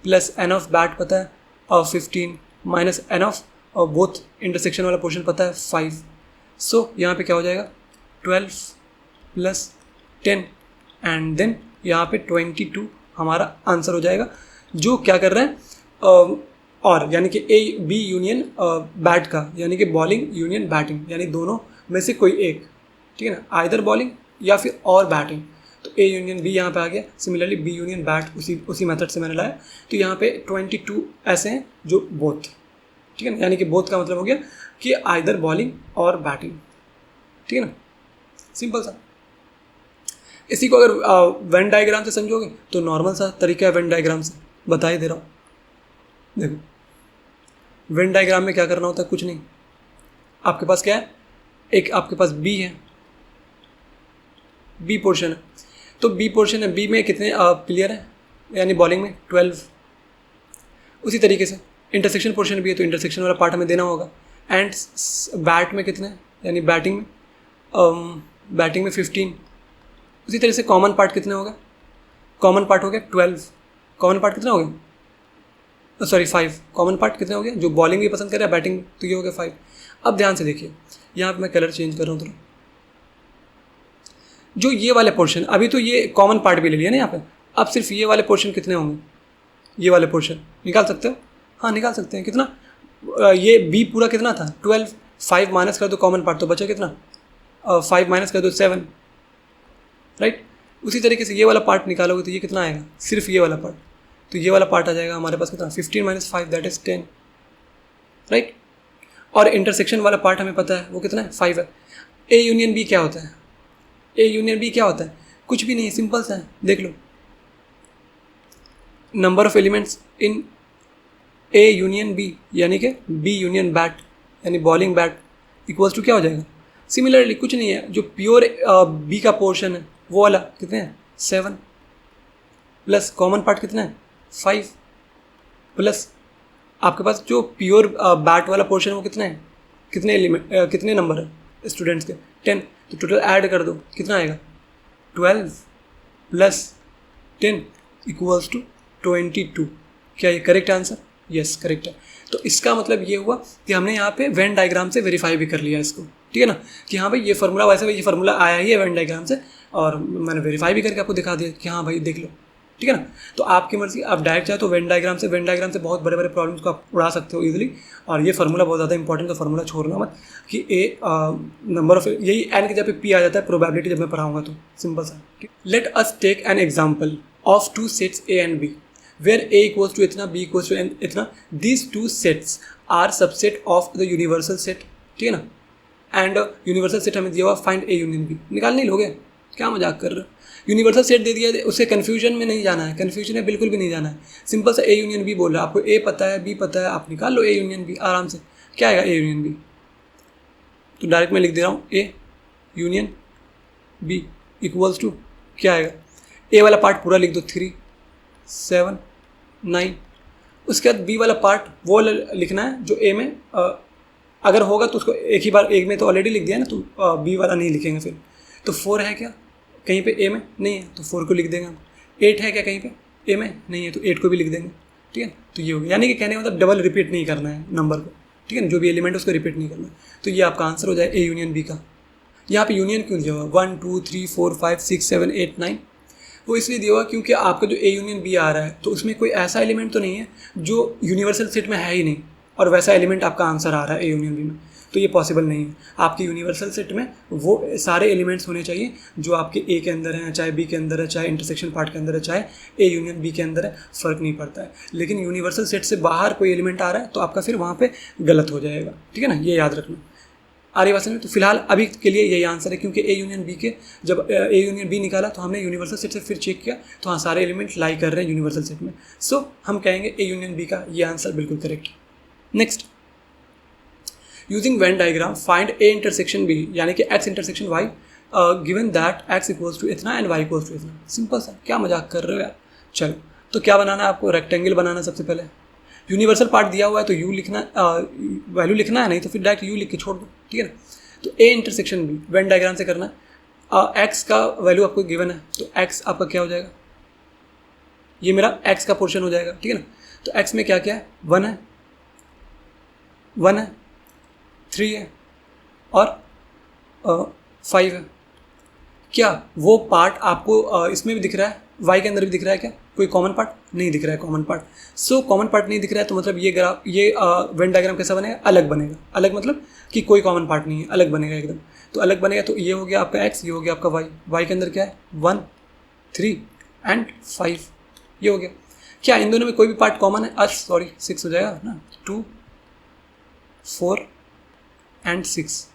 प्लस एन ऑफ बैट पता है और 15 माइनस एन ऑफ और बोथ इंटरसेक्शन वाला पोर्शन पता है 5। सो यहाँ पे क्या हो जाएगा, 12 प्लस 10 एंड देन यहाँ पे 22 हमारा आंसर हो जाएगा, जो क्या कर रहे हैं और यानी कि ए बी यूनियन बैट का, यानी कि बॉलिंग यूनियन बैटिंग, यानी दोनों में से कोई एक, ठीक है ना, आइदर बॉलिंग या फिर और बैटिंग। तो ए यूनियन बी यहाँ पे आ गया। सिमिलरली बी यूनियन बैट उसी मेथड से मैंने लाया। तो यहाँ पे 22 ऐसे हैं जो बोथ, ठीक है ना, यानी कि बोथ का मतलब हो गया कि आइदर बॉलिंग और बैटिंग, ठीक है ना, सिंपल सा। इसी को अगर वेन डायग्राम से समझोगे तो नॉर्मल सा तरीका है वेन डायग्राम से, बता ही दे रहा हूँ। देखो वेन डायग्राम में क्या करना होता है, कुछ नहीं, आपके पास क्या है, एक आपके पास बी है, बी पोर्शन है। तो बी पोर्शन है, बी में कितने प्लेयर हैं, यानी बॉलिंग में 12। उसी तरीके से इंटरसेक्शन पोर्शन भी है, तो इंटरसेक्शन वाला पार्ट हमें देना होगा। एंड बैट में कितने, यानी बैटिंग में 15। उसी तरह से कॉमन पार्ट कितने होगा, कॉमन पार्ट हो गया 12। कॉमन पार्ट कितना हो गया, सॉरी 5। कॉमन पार्ट कितने हो गए, जो बॉलिंग भी पसंद कर रहा है बैटिंग, तो ये हो गया 5। अब ध्यान से देखिए, यहाँ पे मैं कलर चेंज कर रहा हूँ थोड़ा। जो ये वाले पोर्शन, अभी तो ये कॉमन पार्ट भी ले लिया ना यहाँ पे, अब सिर्फ ये वाले पोर्शन कितने होंगे, ये वाले पोर्शन निकाल सकते हो, हाँ निकाल सकते हैं। कितना, ये बी पूरा कितना था 12, 5 माइनस कर दो कॉमन पार्ट, तो बचा कितना, 5 माइनस कर दो 7, राइट। उसी तरीके से ये वाला पार्ट निकालोगे तो ये कितना आएगा, सिर्फ ये वाला पार्ट, तो ये वाला पार्ट आ जाएगा हमारे पास कितना, 15 माइनस 5 दैट इज 10, राइट। और इंटरसेक्शन वाला पार्ट हमें पता है वो कितना है, 5 है। ए यूनियन बी क्या होता है, ए यूनियन बी क्या होता है, कुछ भी नहीं, सिंपल सा है, देख लो। Number of elements in A union B, यानी कि बी यूनियन बैट, यानी बॉलिंग बैट इक्वल्स टू क्या हो जाएगा। सिमिलरली कुछ नहीं है, जो प्योर बी का पोर्शन है वो वाला कितने हैं 7, प्लस कॉमन पार्ट कितना है 5, प्लस आपके पास जो प्योर बैट वाला पोर्शन है वो कितना है, कितने एलिमेंट कितने नंबर है स्टूडेंट्स के 10। तो टोटल ऐड कर दो कितना आएगा 12 प्लस 10 इक्वल्स टू 22। क्या ये करेक्ट आंसर, यस करेक्ट है। तो इसका मतलब ये हुआ कि हमने यहाँ पे वेन डायग्राम से वेरीफाई भी कर लिया इसको, ठीक है ना, कि हाँ भाई ये फार्मूला, वैसे भाई ये फार्मूला आया ही है वेन डायग्राम से, और मैंने वेरीफाई भी करके आपको दिखा दिया कि हाँ भाई देख लो, ठीक है ना। तो आपकी मर्जी, आप डायरेक्ट चाहे तो वेन डायग्राम से बहुत बड़े बड़े प्रॉब्लम्स को आप उड़ा सकते हो इजीली। और ये फार्मूला बहुत ज़्यादा इंपॉर्टेंट है, फार्मूला छोड़ना मत कि ए नंबर ऑफ, यही एन की जगह पे पी आ जाता है प्रोबेबिलिटी जब मैं पढ़ाऊंगा तो, सिंपल सा। Let us take an example of two sets A and B where A equals to इतना, बी इक्वल्स टू इतना, these two sets are subset of the universal set, ठीक है ना। एंड यूनिवर्सल सेट हमें दिया हुआ, find ए union B, निकाल नहीं लोगे, क्या मजाक कर रहे हो। यूनिवर्सल सेट दे दिया, उससे कन्फ्यूजन में नहीं जाना है, कन्फ्यूजन में बिल्कुल भी नहीं जाना है। सिंपल सा ए यूनियन बी बोल रहा है, आपको ए पता है बी पता है, आप निकाल लो ए यूनियन बी आराम से। क्या आएगा ए यूनियन बी, तो डायरेक्ट मैं लिख दे रहा हूँ A union B equals to क्या आएगा, ए वाला पार्ट पूरा लिख दो 3 7 9, उसके बाद बी वाला पार्ट वो लिखना है जो ए में अगर होगा तो उसको एक ही बार, एक में तो ऑलरेडी लिख दिया ना, तो बी वाला नहीं लिखेंगे फिर। तो 4 है क्या कहीं पे ए में, नहीं है तो 4 को लिख देंगे हम। 8 है क्या कहीं पे ए में, नहीं है तो 8 को भी लिख देंगे, ठीक है। तो ये हो गया, यानी कि कहने का मतलब डबल रिपीट नहीं करना है नंबर को, ठीक है ना, जो भी एलिमेंट है उसको रिपीट नहीं करना है। तो ये आपका आंसर हो जाए ए यूनियन बी का। यहाँ पे यूनियन क्यों दिया हुआ 1 2 3 4 5 6 7 8 9, वो इसलिए दिया हुआ क्योंकि आपका जो ए यूनियन बी आ रहा है तो उसमें कोई ऐसा एलिमेंट तो नहीं है जो यूनिवर्सल सेट में है ही नहीं, और वैसा एलिमेंट आपका आंसर आ रहा है ए यूनियन बी में, तो ये पॉसिबल नहीं है। आपके यूनिवर्सल सेट में वो सारे एलिमेंट्स होने चाहिए जो आपके ए के अंदर हैं, चाहे बी के अंदर है, चाहे इंटरसेक्शन पार्ट के अंदर है, चाहे ए यूनियन बी के अंदर है, फ़र्क नहीं पड़ता है। लेकिन यूनिवर्सल सेट से बाहर कोई एलिमेंट आ रहा है तो आपका फिर वहाँ पे गलत हो जाएगा, ठीक है ना, ये याद रखना। आ रही बात समझ में। तो फिलहाल अभी के लिए यही आंसर है, क्योंकि ए यूनियन बी के जब ए यूनियन बी निकाला तो हमने यूनिवर्सल सेट से फिर चेक किया तो हाँ सारे एलिमेंट लाई कर रहे हैं यूनिवर्सल सेट में। सो हम कहेंगे ए यूनियन बी का ये आंसर बिल्कुल correct. Next, using Venn diagram find A intersection B, यानी कि X intersection Y given that X equals to इतना एंड वाई इक्वल्स टू इतना। सिंपल सा, क्या मजाक कर रहे हो यार। चलो तो क्या बनाना है आपको, रेक्टेंगल बनाना है। सबसे पहले यूनिवर्सल पार्ट दिया हुआ है तो यू लिखना, वैल्यू लिखना है, नहीं तो फिर डायरेक्ट यू लिख के छोड़ दो, ठीक है ना। तो A intersection B Venn diagram से करना है। एक्स का वैल्यू आपको गिवन है तो एक्स आपका क्या हो जाएगा, ये मेरा एक्स का पोर्शन हो जाएगा, ठीक है ना। तो एक्स में क्या क्या है, 1 है 3 है और 5 है। क्या वो पार्ट आपको इसमें भी दिख रहा है, वाई के अंदर भी दिख रहा है क्या, कोई कॉमन पार्ट नहीं दिख रहा है, common part. So common part नहीं दिख रहा है तो मतलब ये ग्राफ, ये वेन डायग्राम कैसा बनेगा, अलग बनेगा। अलग मतलब कि कोई कॉमन पार्ट नहीं है, अलग बनेगा एकदम। तो अलग बनेगा तो ये हो गया आपका एक्स, ये हो गया आपका वाई। वाई के अंदर क्या है 1 3 एंड 5, ये हो गया। क्या इन दोनों में कोई भी पार्ट कॉमन है, 6 हो जाएगा ना, 2 4 एंड 6,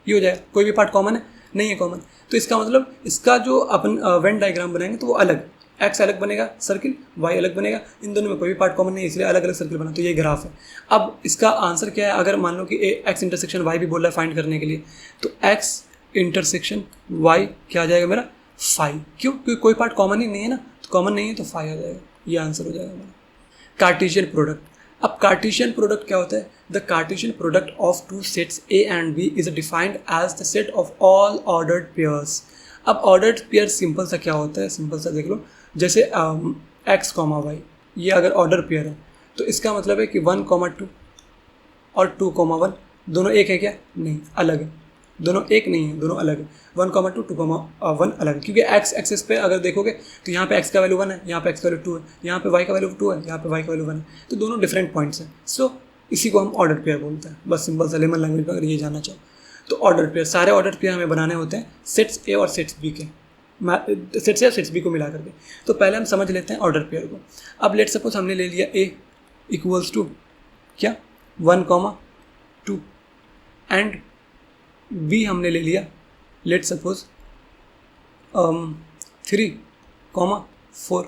ये हो जाएगा। कोई भी पार्ट कॉमन है, नहीं है कॉमन। तो इसका मतलब इसका जो अपन वेन डायग्राम बनाएंगे तो वो अलग, एक्स अलग बनेगा सर्किल, वाई अलग बनेगा, इन दोनों में कोई भी पार्ट कॉमन नहीं है इसलिए अलग अलग सर्किल बना। तो ये ग्राफ है। अब इसका आंसर क्या है, अगर मान लो कि एक्स इंटरसेक्शन वाई भी बोल रहा है फाइंड करने के लिए, तो एक्स इंटरसेक्शन वाई क्या आ जाएगा मेरा 5। क्यों, क्योंकि कोई पार्ट कॉमन ही नहीं है ना, तो कॉमन नहीं है तो 5 आ जाएगा, ये आंसर हो जाएगा मेरा। Cartesian product. अब कार्टेशियन प्रोडक्ट क्या होता है, the Cartesian product of two sets A and B is defined as the set of all ordered pairs. अब ऑर्डर्ड पेयर सिंपल सा क्या होता है, सिंपल सा देख लो, जैसे एक्स कॉमा वाई, ये अगर ऑर्डर पेयर है तो इसका मतलब है कि 1,2 और 2,1 दोनों एक है क्या, नहीं, अलग है। दोनों एक नहीं है, दोनों अलग है। 1,2 2,1 अलग है, क्योंकि एक्स एक्सेस पे अगर देखोगे तो यहाँ पे एक्स का वैल्यू 1 है, यहाँ पे एक्स का वैल्यू 2 है, यहाँ पे वाई का वैल्यू 2 है, यहाँ पे वाई का वैल्यू 1 है। तो दोनों डिफरेंट पॉइंट्स हैं। सो इसी को हम ऑर्डर पेयर बोलते हैं। बस सिंपल सा लेमन लैंग्वेज में अगर ये जानना चाहो तो ऑर्डर पेयर, सारे ऑर्डर पेयर हमें बनाने होते हैं सेट्स ए और सेट्स बी के, सेट्स ए और सेट्स बी को मिला करके। तो पहले हम समझ लेते हैं ऑर्डर पेयर को। अब लेट सपोज हमने ले लिया ए इक्वल्स टू क्या 1,2 एंड बी हमने ले लिया लेट सपोज 3,4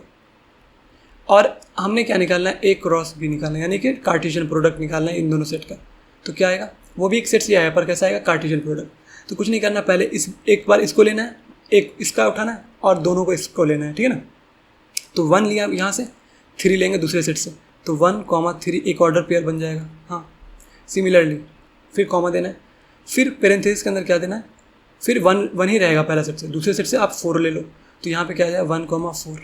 और हमने क्या निकालना है, ए क्रॉस बी निकालना है, यानी कि कार्टेशियन प्रोडक्ट निकालना है इन दोनों सेट का। तो क्या आएगा, वो भी एक सेट से आया पर कैसा आएगा, कार्टेशियन प्रोडक्ट। तो कुछ नहीं करना, पहले इस एक बार इसको लेना है, एक इसका उठाना है और दोनों को इसको लेना है, ठीक है ना। तो 1 लिया यहाँ से, 3 लेंगे दूसरे सेट से, तो 1,3 एक ऑर्डर पेयर बन जाएगा। हाँ, सिमिलरली फिर कॉमा देना है, फिर पेरेंथेसिस के अंदर क्या देना है, फिर 1 ही रहेगा पहला सेट से, दूसरे सेट से आप 4 ले लो तो यहाँ पे क्या आ जाएगा 1,4।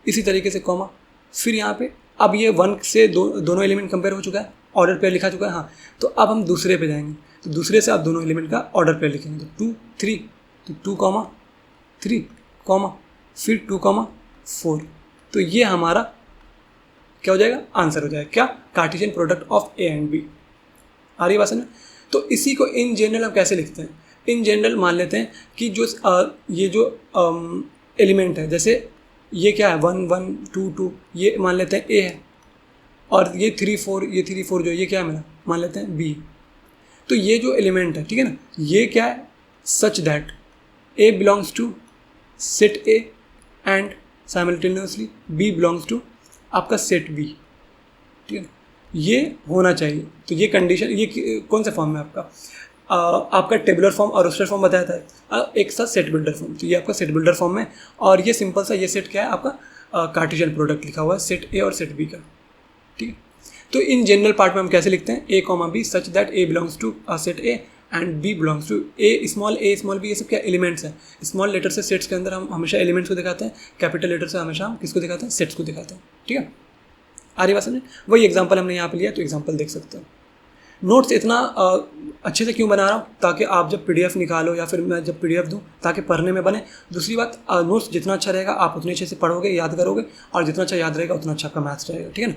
इसी तरीके से कॉमा, फिर यहाँ पे अब ये 1 से दोनों एलिमेंट कंपेयर हो चुका है, ऑर्डर पेयर लिखा चुका है। हाँ, तो अब हम दूसरे पे जाएंगे, तो दूसरे से आप दोनों एलिमेंट का ऑर्डर पेयर लिखेंगे। तो 2 3, तो 2,3, फिर 2,4, तो ये हमारा क्या हो जाएगा, आंसर हो जाएगा क्या, Cartesian product of A and B. आ रही बात समझ। तो इसी को इन जनरल हम कैसे लिखते हैं, इन जनरल मान लेते हैं कि जो ये जो एलिमेंट है, जैसे ये क्या है 1 1 2 2, ये मान लेते हैं ए है, और ये 3 4, ये 3 4 जो ये क्या है मेरा, मान लेते हैं बी। तो ये जो एलिमेंट है, ठीक है ना, ये क्या है, such that A belongs to set A and simultaneously B belongs to आपका सेट बी, ठीक है ना, ये होना चाहिए। तो ये कंडीशन, ये कौन से फॉर्म में आपका आपका टेबुलर फॉर्म और रोस्टर फॉर्म बताया था, एक साथ सेट बिल्डर फॉर्म। तो ये आपका सेट बिल्डर फॉर्म में, और ये सिंपल सा ये सेट क्या है आपका, कार्टेशियन प्रोडक्ट लिखा हुआ है सेट ए और सेट बी का, ठीक है। तो इन जनरल पार्ट में हम कैसे लिखते हैं, A comma B such that A belongs to set A and B belongs to A small B, ये सब क्या एलिमेंट्स हैं। स्मॉल लेटर से सेट्स के अंदर हम हमेशा एलिमेंट्स को दिखाते हैं, कैपिटल लेटर से हमेशा हम किसको दिखाते हैं, सेट्स को दिखाते हैं, ठीक है। आ रही बात समझे। वही एग्जांपल हमने यहाँ पे लिया, तो एग्जांपल देख सकते हैं। नोट्स इतना अच्छे से क्यों बना रहा हूँ, ताकि आप जब पीडीएफ निकालो या फिर मैं जब पीडीएफ दूँ ताकि पढ़ने में बने। दूसरी बात, नोट्स जितना अच्छा रहेगा आप उतने अच्छे से पढ़ोगे, याद करोगे, और जितना अच्छा याद रहेगा उतना अच्छा आपका मैथ्स रहेगा, ठीक है ना।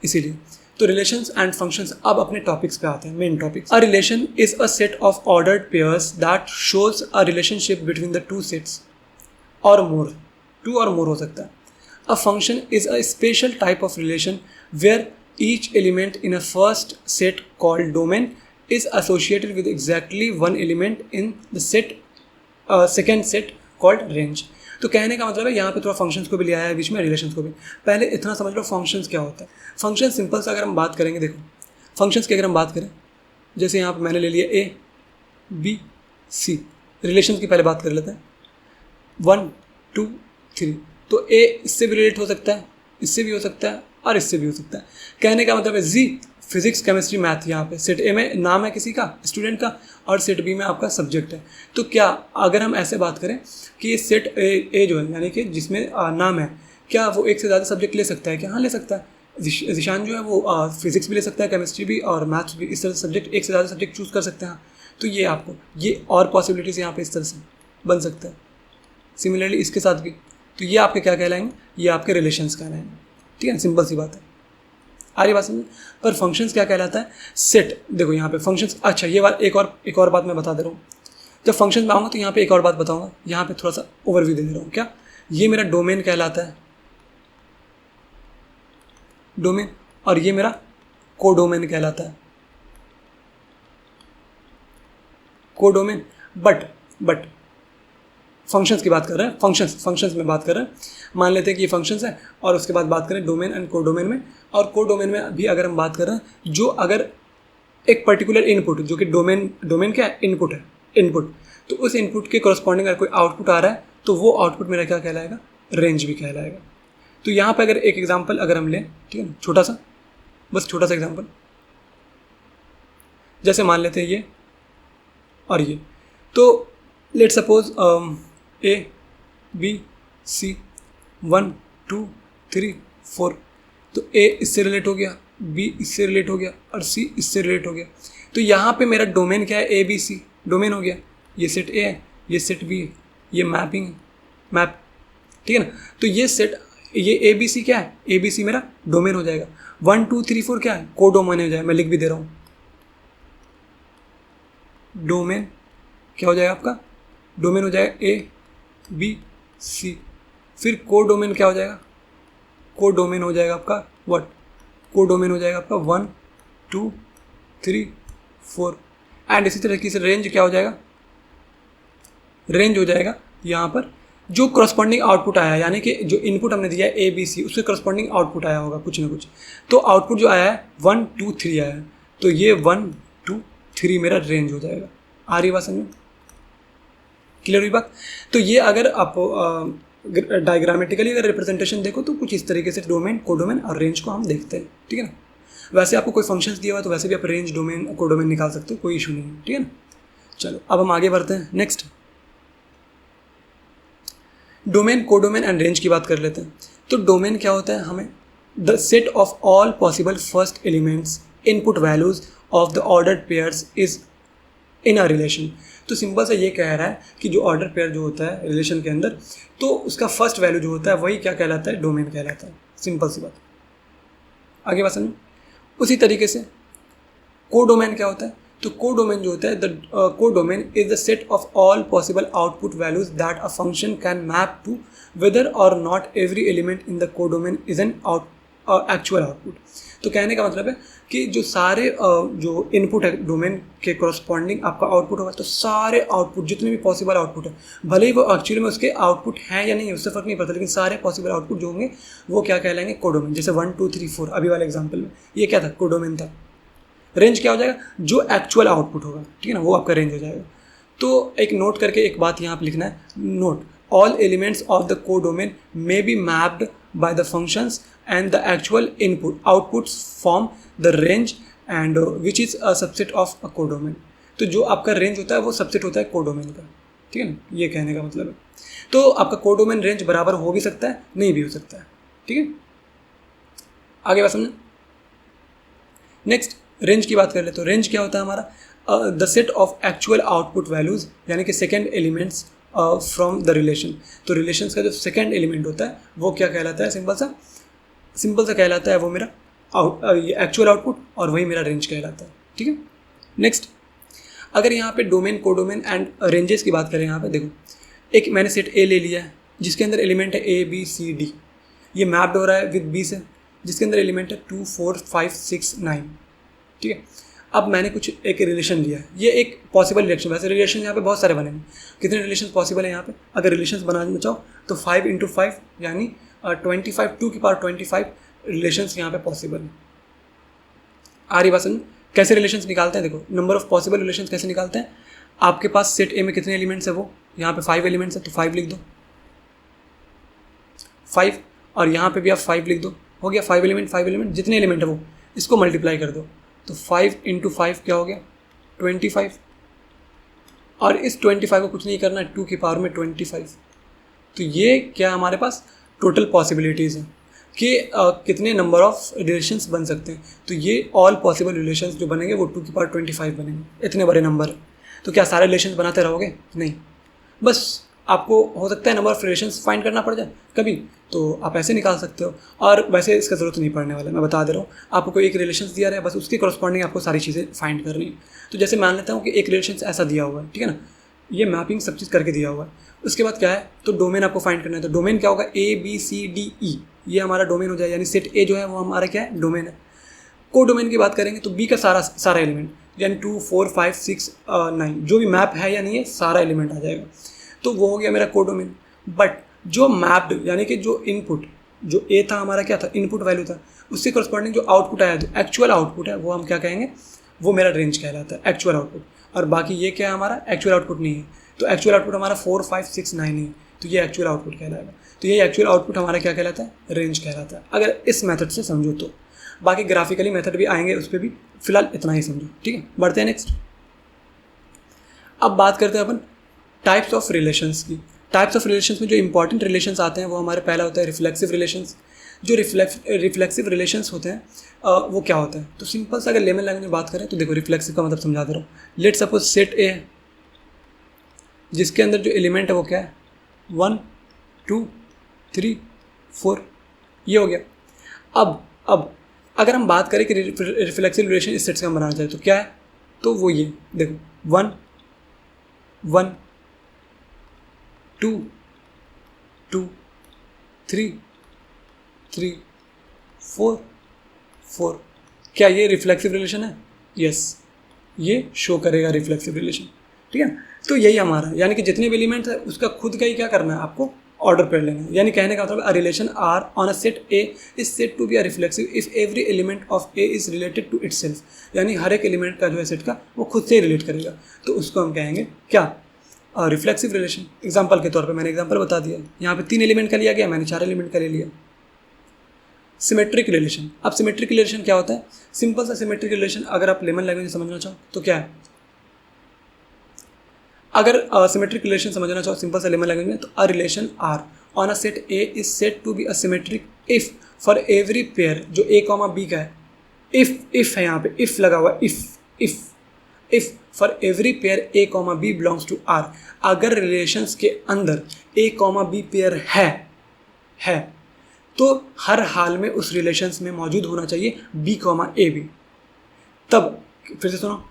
इसीलिए तो रिलेशंस एंड फंक्शंस, अब अपने टॉपिक्स पे आते हैं, main topics. A relation is a set of ordered pairs that shows a relationship between the two sets और मोर, टू और मोर हो सकता है। A function is a special type of relation where each element in a first set called domain is associated with exactly one element in the second set called range। तो कहने का मतलब है यहाँ पे थोड़ा फंक्शंस को भी ले आया है बीच में, रिलेशंस को भी। पहले इतना समझ लो फंक्शंस क्या होता है। फंक्शन सिंपल सा अगर हम बात करेंगे, देखो फंक्शंस की अगर हम बात करें, जैसे यहाँ पे मैंने ले लिया ए बी सी, रिलेशन की पहले बात कर लेते हैं, 1 2 3। तो ए इससे भी रिलेट हो सकता है, इससे भी हो सकता है, और इससे भी हो सकता है। कहने का मतलब है जी फिजिक्स केमिस्ट्री मैथ, यहाँ पे सेट ए में नाम है किसी का, स्टूडेंट का, और सेट बी में आपका सब्जेक्ट है। तो क्या अगर हम ऐसे बात करें कि ये सेट ए जो है, यानी कि जिसमें नाम है, क्या वो एक से ज़्यादा सब्जेक्ट ले सकता है क्या? हाँ ले सकता है। जिशान जो है वो फिजिक्स भी ले सकता है, केमिस्ट्री भी और मैथ्स भी, इस तरह से सब्जेक्ट एक से ज़्यादा सब्जेक्ट चूज़ कर सकते हैं। तो ये आपको ये और पॉसिबिलिटीज़ यहाँ पे इस तरह से बन सकता है। सिमिलरली इसके साथ भी, तो ये आपके क्या कहलाएंगे, ये आपके रिलेशंस कहलाएंगे, ठीक है, सिंपल सी बात है। आ रही बात समझ। पर फंक्शंस क्या कहलाता है, सेट। देखो यहाँ पे फंक्शंस, अच्छा ये बात एक और बात मैं बता दे रहा हूँ। जब फंक्शन में आऊँगा तो यहाँ पे एक और बात बताऊँगा, यहाँ पे थोड़ा सा ओवरव्यू दे दे रहा हूँ। क्या ये मेरा डोमेन कहलाता है, डोमेन, और ये मेरा कोडोमेन कहलाता है, कोडोमेन। बट फंक्शंस की बात कर रहे हैं, फंक्शंस में बात कर रहे हैं। मान लेते हैं कि ये फंक्शंस है, और उसके बाद बात करें डोमेन एंड कोडोमेन में। और कोडोमेन में भी अगर हम बात कर रहे हैं, जो अगर एक पर्टिकुलर इनपुट, जो कि डोमेन क्या है, इनपुट है, इनपुट, तो उस इनपुट के कॉरस्पॉन्डिंग अगर कोई आउटपुट आ रहा है तो वो आउटपुट मेरा क्या कहलाएगा, रेंज भी कहलाएगा। तो यहाँ पर अगर एक एग्जाम्पल अगर हम लें, ठीक है ना, छोटा सा, बस छोटा सा एग्जाम्पल, जैसे मान लेते हैं ये और ये, तो let suppose A B C 1 2 3 4। तो ए इससे रिलेट हो गया, बी इससे रिलेट हो गया, और सी इससे रिलेट हो गया। तो यहाँ पे मेरा डोमेन क्या है, ए बी सी डोमेन हो गया। ये सेट ए है, ये सेट बी है, ये मैपिंग है, मैप, ठीक है ना। तो ये सेट, ये ए बी सी क्या है, ए बी सी मेरा डोमेन हो जाएगा। 1 2 3 4 क्या है, कोडोमेन हो जाएगा। मैं लिख भी दे रहा हूँ, डोमेन क्या हो जाएगा आपका, डोमेन हो जाएगा ए बी सी। फिर कोडोमेन क्या हो जाएगा, कोडोमेन हो जाएगा आपका व्हाट, कोडोमेन हो जाएगा आपका 1 2 3 4। एंड इसी तरीके से रेंज क्या हो जाएगा, रेंज हो जाएगा यहाँ पर जो करस्पॉन्डिंग आउटपुट आया है, यानी कि जो इनपुट हमने दिया है ए बी सी, उसके करस्पॉन्डिंग आउटपुट आया होगा कुछ ना कुछ। तो आउटपुट जो आया है 1 2 3 आया है, तो ये 1 2 3 मेरा रेंज हो जाएगा। आ रही बात समझ, क्लियर हुई बात। तो ये अगर आप डायग्रामेटिकली अगर रिप्रेजेंटेशन देखो तो कुछ इस तरीके से डोमेन, कोडोमेन और रेंज को हम देखते हैं, ठीक है ना। वैसे आपको कोई फंक्शंस दिया हुआ तो वैसे भी आप रेंज, डोमेन, कोडोमेन निकाल सकते हो, कोई इशू नहीं है, ठीक है ना। चलो अब हम आगे बढ़ते हैं, next domain, codomain and range की बात कर लेते हैं। तो डोमेन क्या होता है, हमें the set of all possible first elements input values of the ordered pairs is in a relation. तो सिंपल सा ये कह रहा है कि जो ऑर्डर पेयर जो होता है रिलेशन के अंदर, तो उसका फर्स्ट वैल्यू जो होता है वही क्या कहलाता है, डोमेन कहलाता है। सिंपल सी बात। आगे बात समझ। उसी तरीके से कोडोमेन क्या होता है, तो कोडोमेन जो होता है, the codomain is the set of all possible output values that a function can map to whether or not every element in the codomain is an actual output. तो कहने का मतलब है कि जो सारे जो इनपुट है डोमेन के कॉरस्पॉन्डिंग आपका आउटपुट होगा, तो सारे आउटपुट जितने भी पॉसिबल आउटपुट है, भले ही वो एक्चुअली में उसके आउटपुट हैं या नहीं उससे फर्क नहीं पड़ता, लेकिन सारे पॉसिबल आउटपुट जो होंगे वो क्या कहलाएंगे, कोडोमेन। जैसे 1 2 3 4 अभी वाले एग्जाम्पल में ये क्या था, कोडोमेन था। रेंज क्या हो जाएगा, जो एक्चुअल आउटपुट होगा, ठीक है ना, वो आपका रेंज हो जाएगा। तो एक नोट करके एक बात यहाँ पे लिखना है, note all elements of the codomain may be mapped by the functions and the actual input outputs form the range and which is a subset of a codomain. तो जो आपका रेंज होता है वो सबसेट होता है कोडोमेन का, ठीक है ना, ये कहने का मतलब है। तो आपका कोडोमेन रेंज बराबर हो भी सकता है, नहीं भी हो सकता है, ठीक है। आगे बात समझना। नेक्स्ट रेंज की बात कर ले, तो रेंज क्या होता है हमारा, the set of actual output values, यानी कि second elements from the relation. तो रिलेशन का जो सेकेंड एलिमेंट होता है वो क्या कहलाता है, सिंपल सा कहलाता है वो मेरा एक्चुअल आउटपुट, और वही मेरा रेंज कहलाता है, ठीक है। नेक्स्ट, अगर यहाँ पे डोमेन कोडोमेन एंड रेंजेस की बात करें, यहाँ पे देखो एक मैंने सेट ए ले लिया है जिसके अंदर एलिमेंट है ए बी सी डी, ये मैप्ड हो रहा है विद बी से जिसके अंदर एलिमेंट है 2 4 5 6 9, ठीक है। अब मैंने कुछ एक रिलेशन लिया है, ये एक पॉसिबल रिलेशन, वैसे रिलेशन यहाँ पे बहुत सारे बनेंगे। कितने रिलेशन पॉसिबल है यहाँ पे, अगर रिलेशन बनाना चाहो तो 5 × 5 यानी 25 2 की पावर 25 रिलेशंस यहाँ पे पॉसिबल है। आ रही बात समझ। कैसे रिलेशंस निकालते हैं, देखो नंबर ऑफ पॉसिबल रिलेशंस कैसे निकालते हैं। आपके पास सेट ए में कितने एलिमेंट्स है, वो यहाँ पे 5 एलिमेंट्स है, तो 5 लिख दो 5, और यहाँ पे भी आप 5 लिख दो, हो गया 5 एलिमेंट जितने एलिमेंट है वो, इसको मल्टीप्लाई कर दो, तो 5 × 5 क्या हो गया 25, और इस 25 को कुछ नहीं करना है, 2 की पावर में 25। तो ये क्या हमारे पास टोटल पॉसिबिलिटीज़ हैं कि कितने नंबर ऑफ रिलेशंस बन सकते हैं। तो ये ऑल पॉसिबल रिलेशंस जो बनेंगे वो 2 की पावर 25 बनेंगे, इतने बड़े नंबर है। तो क्या सारे रिलेशंस बनाते रहोगे, नहीं, बस आपको हो सकता है नंबर ऑफ रिलेशंस फाइंड करना पड़ जाए कभी, तो आप ऐसे निकाल सकते हो। और वैसे इसका ज़रूरत नहीं पड़ने वाला, मैं बता दे रहा हूँ। आपको कोई एक रिलेशंस दिया रहा है, बस उसके कॉरस्पॉन्डिंग आपको सारी चीज़ें फाइंड करनी है। तो जैसे मान लेता हूँ कि एक रिलेशंस ऐसा दिया हुआ है, ठीक है ना, ये मैपिंग सब चीज़ करके दिया हुआ है। उसके बाद क्या है, तो डोमेन आपको फाइंड करना है। तो डोमेन क्या होगा, ए बी सी डी ई, ये हमारा डोमेन हो जाए, यानी सेट ए जो है वो हमारा क्या है, डोमेन है। को डोमेन की बात करेंगे तो बी का सारा एलिमेंट, यानी 2 4 5 6 9 जो भी मैप है या नहीं है, सारा एलिमेंट आ जाएगा। तो वो हो गया मेरा कोडोमेन। बट जो मैप्ड यानी कि जो इनपुट, जो ए था हमारा क्या था, इनपुट वैल्यू था, उससे करस्पॉन्डिंग जो आउटपुट आया, जो एक्चुअल आउटपुट है, वो हम क्या कहेंगे, वो मेरा रेंज कहलाता है, एक्चुअल आउटपुट। और बाकी ये क्या है, हमारा एक्चुअल आउटपुट नहीं है। तो एक्चुअल आउटपुट हमारा 4 5 6 9 है, तो ये एक्चुअल आउटपुट कहलाएगा। तो ये एक्चुअल आउटपुट हमारा क्या कहलाता है, रेंज कहलाता है, अगर इस मेथड से समझो तो। बाकी ग्राफिकली मेथड भी आएंगे, उस पर भी फिलहाल इतना ही समझो, ठीक है। बढ़ते हैं नेक्स्ट। अब बात करते हैं अपन टाइप्स ऑफ रिलेशंस की। टाइप्स ऑफ रिलेशंस में जो इंपॉर्टेंट रिलेशंस आते हैं वो हमारे पहला होता है रिफ्लेक्सिव रिलेशंस। जो रिफ्लेक्सिव रिलेशंस होते हैं वो क्या होता है, तो सिंपल सा अगर लेमन लैंग्वेज में बात करें तो देखो रिफ्लेक्सिव का मतलब समझा दे रहा हूँ। लेट सपोज सेट ए है जिसके अंदर जो एलिमेंट है वो क्या है, 1 2 3 4, ये हो गया। अब अगर हम बात करें कि रिफ्लेक्सिव रिलेशन इस सेट से हम बनाना चाहें तो क्या है, तो वो ये देखो 1 1 2 2 3 3 4 4, क्या ये रिफ्लेक्सिव रिलेशन है, यस, ये शो करेगा रिफ्लेक्सिव रिलेशन, ठीक है। तो यही हमारा, यानी कि जितने भी एलिमेंट है उसका खुद का ही क्या करना है, आपको ऑर्डर पेयर लेना है। यानी कहने का मतलब a relation R on a set A is said to be a reflexive if every element of A is related to itself, यानी हर एक एलिमेंट का जो है सेट का वो खुद से ही रिलेट करेगा, तो उसको हम कहेंगे क्या, रिफ्लेक्सिव रिलेशन। एग्जाम्पल के तौर पे मैंने एग्जाम्पल बता दिया, यहाँ पे 3 एलिमेंट का लिया गया, मैंने 4 एलिमेंट का ले लिया। Symmetric relation. अब सिमेट्रिक रिलेशन क्या होता है, सिंपल सा सिमेट्रिक रिलेशन अगर आप लेमन लैंग्वेज में समझना चाहो तो क्या है, अगर सिमेट्रिक रिलेशन समझना चाहो सिंपल सा लेमन लैंग्वेज में, तो a relation R on a set A is said to be a symmetric if for every pair जो ए कॉमा बी का है, इफ है यहाँ पे इफ लगा हुआ है, if for every pair A comma B belongs to R, अगर रिलेशंस के अंदर ए कॉमा बी पेयर है तो हर हाल में उस रिलेशंस में मौजूद होना चाहिए बी कॉमा ए भी। तब फिर से सुनो,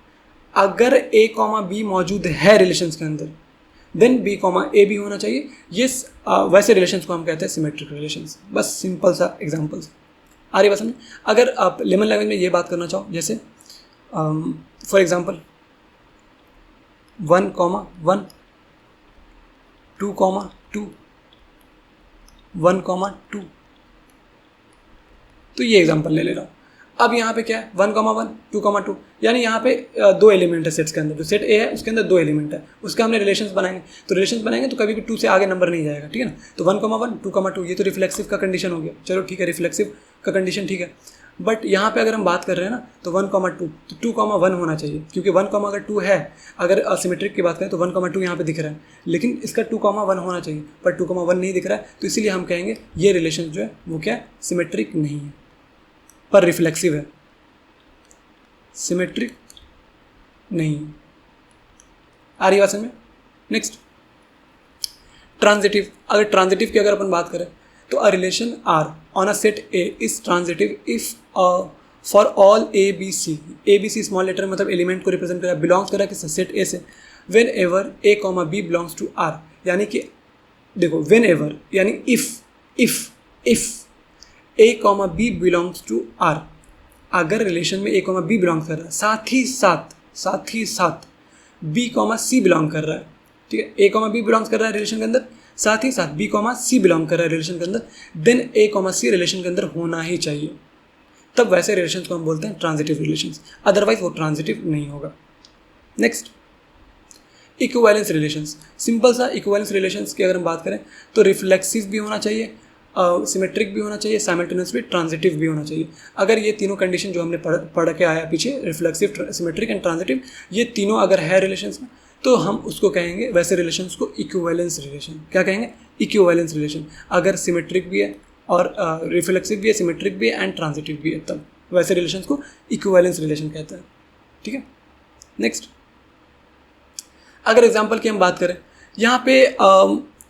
अगर ए कॉमा बी मौजूद है रिलेशंस के अंदर देन बी कॉमा ए भी होना चाहिए। ये वैसे रिलेशंस को हम कहते हैं सिमेट्रिक रिलेशंस। बस सिंपल सा एग्जांपल्स आ रही बात समझ। अगर आप लेमन लैंग्वेज में ये बात करना चाहो, जैसे फॉर एग्जांपल 1,1 2,2 1,2, तो ये एग्जांपल ले रहा हूँ। अब यहाँ पे क्या है 1,1 2,2, यानी यहाँ पे दो एलिमेंट है सेट्स के अंदर। जो सेट ए है उसके अंदर दो एलिमेंट है, उसके हमने रिलेशंस बनाएंगे। तो रिलेशंस बनाएंगे तो कभी भी 2 से आगे नंबर नहीं जाएगा, ठीक है ना। तो 1,1 2,2 ये तो रिफ्लेक्सिव का कंडीशन हो गया। चलो ठीक है, रिफ्लेक्सिव का कंडीशन ठीक है। बट यहाँ पे अगर हम बात कर रहे हैं ना तो 1,2 तो 2,1 होना चाहिए, क्योंकि 1,2 है। अगर सिमेट्रिक की बात करें तो 1,2 यहाँ पे दिख रहा है, लेकिन इसका 2,1 होना चाहिए, पर 2,1 नहीं दिख रहा है। तो इसीलिए हम कहेंगे ये रिलेशन जो है वो क्या है, सिमेट्रिक नहीं है पर रिफ्लेक्सिव है, सिमेट्रिक नहीं। आ रही बात समझ में। Next transitive. अगर ट्रांजिटिव की अगर अपन बात करें तो a relation R on a set A is transitive if for all A B C small letter मतलब एलिमेंट को रिप्रेजेंट कर रहा है, बिलोंग्स कर रहा है किस सेट ए से, whenever A comma B belongs to R. यानी कि देखो वेन एवर यानी if A comma B belongs to R, अगर रिलेशन में ए कॉमा बी बिलोंग कर रहा है, साथ ही साथ बी कॉमा सी बिलोंग कर रहा है, ठीक है। ए कॉमा बी बिलोंग कर रहा है रिलेशन के अंदर, साथ ही साथ बी कॉमा सी बिलोंग कर रहा है रिलेशन के अंदर, देन ए कॉमा सी रिलेशन के अंदर होना ही चाहिए। तब वैसे रिलेशन को हम बोलते हैं ट्रांजिटिव रिलेशंस, अदरवाइज वो ट्रांजिटिव नहीं होगा। Next equivalence relations. सिंपल सा इक्विवेलेंस रिलेशंस की अगर हम बात करें तो रिफ्लेक्सिव भी होना चाहिए, सिमेट्रिक भी होना चाहिए, साइमल्टेनियसली ट्रांजिटिव भी होना चाहिए। अगर ये तीनों कंडीशन जो हमने पढ़ के आया पीछे, रिफ्लेक्सिव, सिमेट्रिक एंड ट्रांजिटिव, ये तीनों अगर है रिलेशंस में तो हम उसको कहेंगे वैसे रिलेशंस को इक्विवेलेंस रिलेशन। क्या कहेंगे? Equivalence relation. अगर सिमेट्रिक भी है और रिफ्लेक्सिव भी है, सिमेट्रिक भी है एंड ट्रांजिटिव भी है, तब वैसे रिलेशंस को इक्विवेलेंस रिलेशन कहते हैं, ठीक है। नेक्स्ट अगर एग्जाम्पल की हम बात करें, यहाँ पे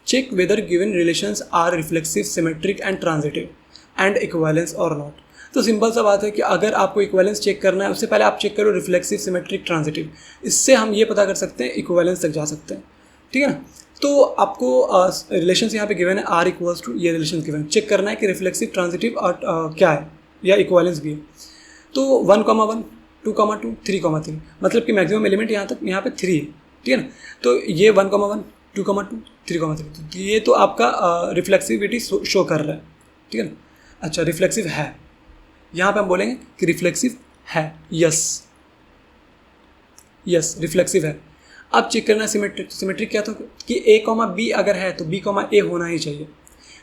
check whether given relations are reflexive, symmetric and transitive and equivalence और नॉट। तो सिंपल सा बात है कि अगर आपको इक्विवेलेंस चेक करना है उससे पहले आप चेक करो रिफ्लेक्सिव, सिमेट्रिक, ट्रांजिटिव। इससे हम ये पता कर सकते हैं इक्विवेलेंस तक जा सकते हैं, ठीक है ना। तो आपको रिलेशंस यहाँ पे गिवन है आर इक्वल्स टू, ये रिलेशन गिवन, चेक करना है कि रिफ्लेक्सिव, ट्रांजिटिव और क्या है या इक्विवेलेंस भी है। तो 1,1 2,2 3,3 मतलब कि मैक्सिमम एलिमेंट यहाँ पे 3 है, ठीक है ना। तो ये 1,1 2,2 3,3, तो ये तो आपका रिफ्लेक्सिविटी शो कर रहा है, ठीक है ना। अच्छा रिफ्लेक्सिव है, यहाँ पे हम बोलेंगे कि रिफ्लेक्सिव है, यस रिफ्लेक्सिव है। अब चेक करना सिमेट्रिक। सिमेट्रिक क्या था कि ए कॉमा बी अगर है तो बी कॉमा ए होना ही चाहिए।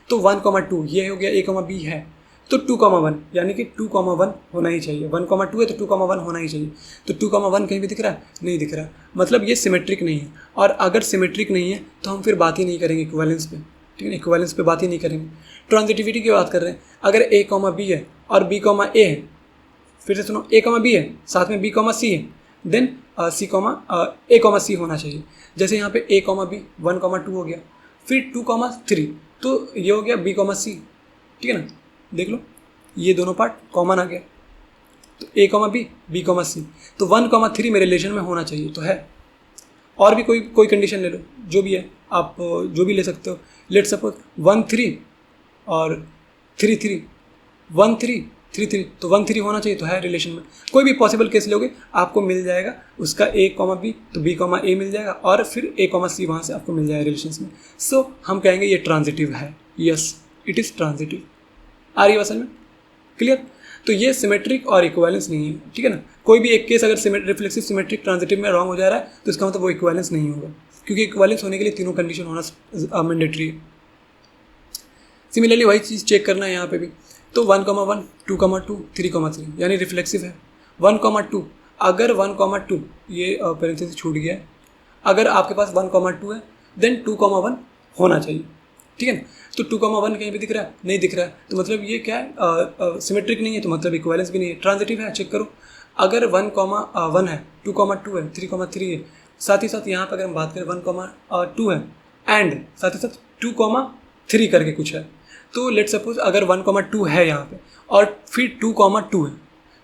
तो 1,2 ये हो गया, ए कॉमा बी है तो 2,1 यानी कि 2,1 होना ही चाहिए। 1,2 है तो 2,1 होना ही चाहिए। तो 2,1 कहीं भी दिख रहा है? नहीं दिख रहा, मतलब ये सिमेट्रिक नहीं है। और अगर सिमेट्रिक नहीं है तो हम फिर बात ही नहीं करेंगे इक्विवेलेंस पे, ठीक है। इक्विवेलेंस पे बात ही नहीं करेंगे। ट्रांजिटिविटी की बात कर रहे हैं, अगर ए कॉमा बी है और बी कॉमा ए है, फिर से सुनो, ए कॉमा बी है साथ में बी कॉमा सी है, देन सी कॉमा ए कॉमा सी होना चाहिए। जैसे यहाँ पे ए कॉमा बी 1,2 हो गया, फिर 2,3 तो ये हो गया बी कॉमा सी, ठीक है ना। देख लो ये दोनों पार्ट कॉमन आ गया, तो ए कॉमा बी, बी कॉमा सी, तो 1,3 मेरे रिलेशन में होना चाहिए, तो है। और भी कोई कंडीशन ले लो, जो भी है आप जो भी ले सकते हो। लेट सपोज 1,3 और 3,3 1,3 3,3, तो 1,3 होना चाहिए, तो है रिलेशन में। कोई भी पॉसिबल केस लोगे आपको मिल जाएगा उसका ए कॉमा बी तो बी कॉमा ए मिल जाएगा, और फिर ए कॉमा सी वहाँ से आपको मिल जाएगा रिलेशन में। सो हम कहेंगे ये ट्रांजिटिव है, यस इट इज़ ट्रांजिटिव। आ रही है समझ में? क्लियर? तो ये सिमेट्रिक और इक्विवेलेंस नहीं है, ठीक है ना। कोई भी एक केस अगर रिफ्लेक्सिव, सिमेट्रिक, ट्रांजिटिव में रॉन्ग हो जा रहा है तो इसका मतलब वो इक्विवेलेंस नहीं होगा, क्योंकि इक्विवेलेंस होने के लिए तीनों कंडीशन होना मैंडेटरी है। सिमिलरली वही चीज़ चेक करना है यहाँ पे भी। तो 1,1 2,2 3,3 यानी रिफ्लेक्सिव है। 1,2 अगर 1,2 ये पैरेंथेसिस छूट गया है, अगर आपके पास 1,2 है देन 2,1 होना चाहिए, ठीक है ना। तो 2,1 कहीं भी दिख रहा है? नहीं दिख रहा है, तो मतलब ये क्या है, सिमेट्रिक नहीं है, तो मतलब इक्विवेलेंस भी नहीं है, ट्रांजिटिव है। चेक करो अगर 1,1 है, 2,2 है, 3,3 है, साथ ही साथ यहाँ पर अगर हम बात करें 1,2 है एंड साथ ही साथ 2,3 करके कुछ है, तो लेट सपोज अगर 1,2 है यहाँ पे और फिर 2,2 है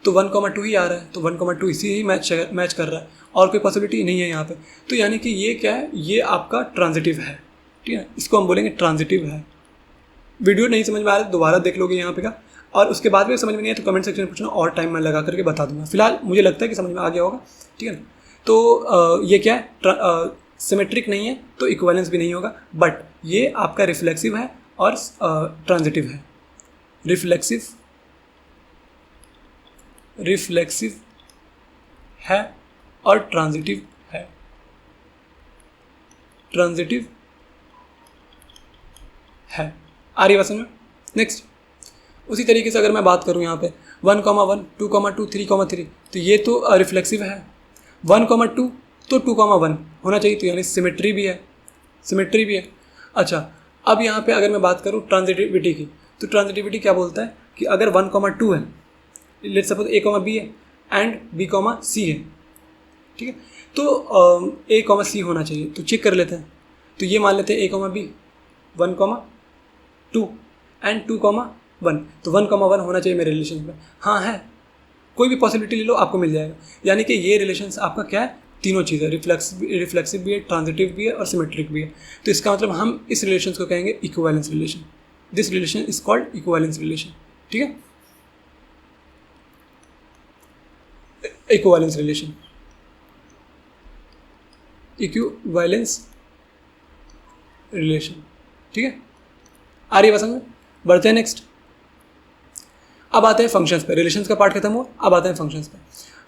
तो 1,2 ही आ रहा है, तो 1,2 इसी ही मैच कर रहा है और कोई पॉसिबिलिटी नहीं है यहाँ पे। तो यानी कि ये क्या है, ये आपका ट्रांजिटिव है, ठीक है, इसको हम बोलेंगे ट्रांजिटिव है। वीडियो नहीं समझ में आ रहा है दोबारा देख लोगे यहाँ पे का, और उसके बाद भी समझ में नहीं है तो कमेंट सेक्शन में पूछना और टाइम मैं लगा करके बता दूंगा। फिलहाल मुझे लगता है कि समझ में आ गया होगा, ठीक है ना। तो ये क्या है, सिमेट्रिक नहीं है तो इक्विवेलेंस भी नहीं होगा, बट ये आपका रिफ्लेक्सिव है और ट्रांजिटिव है। रिफ्लेक्सिव है और ट्रांजिटिव है। आ रही बात समझ में। नेक्स्ट उसी तरीके से अगर मैं बात करूँ यहाँ पे 1,1, 2,2, 3,3, तो ये तो रिफ्लेक्सिव है। 1,2 तो 2,1 होना चाहिए, तो यानी सिमेट्री भी है। अच्छा, अब यहाँ पे अगर मैं बात करूँ ट्रांजिटिविटी की, तो ट्रांजिटिविटी क्या बोलता है कि अगर 1,2 है, लेट सपोज A, B है एंड B, C है, ठीक है, तो A, C होना चाहिए। तो चेक कर लेते हैं, तो ये मान लेते हैं A, B 1,2 एंड 2,1, तो 1,1 होना चाहिए मेरे रिलेशन में। हाँ है, कोई भी पॉसिबिलिटी ले लो आपको मिल जाएगा। यानी कि ये रिलेशन आपका क्या है, तीनों चीज़ें, रिफ्लेक्सिव भी है, ट्रांजिटिव भी है और सिमेट्रिक भी है। तो इसका मतलब हम इस रिलेशन को कहेंगे equivalence relation. This relation is called equivalence relation, ठीक है, इक्विवेलेंस रिलेशन, ठीक है। आ रही है समझ में। बढ़ते हैं नेक्स्ट। अब आते हैं फंक्शंस पे। रिलेशंस का पार्ट खत्म हुआ, अब आते हैं फंक्शंस पे।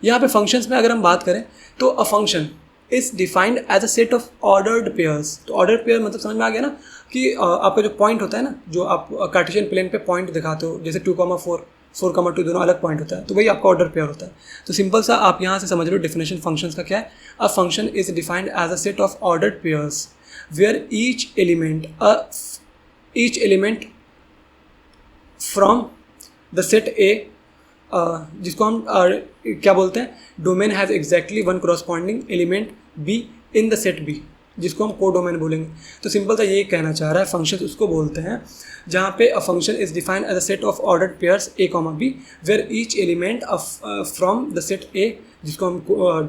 यहाँ पे फंक्शंस में अगर हम बात करें तो a function is defined as a set of ordered pairs. तो ऑर्डर्ड पेयर मतलब समझ में आ गया ना कि आपका जो पॉइंट होता है ना, जो आप कार्टेशियन प्लेन पे पॉइंट दिखाते हो, जैसे 2,4, 4,2 दोनों अलग पॉइंट होता है, तो वही आपका ऑर्डर पेयर होता है। तो सिंपल सा आप यहाँ से समझ रहे हो डेफिनेशन फंक्शंस का क्या है। A function is defined as a set of ordered pairs where each element from the set A, जिसको हम क्या बोलते हैं, domain has exactly one corresponding element B in the set B, जिसको हम को डोमेन बोलेंगे। तो सिंपल सा ये कहना चाह रहा है, फंक्शन उसको बोलते हैं जहाँ पे a function is defined as a set of ordered pairs A, B where each element from the set A, जिसको हम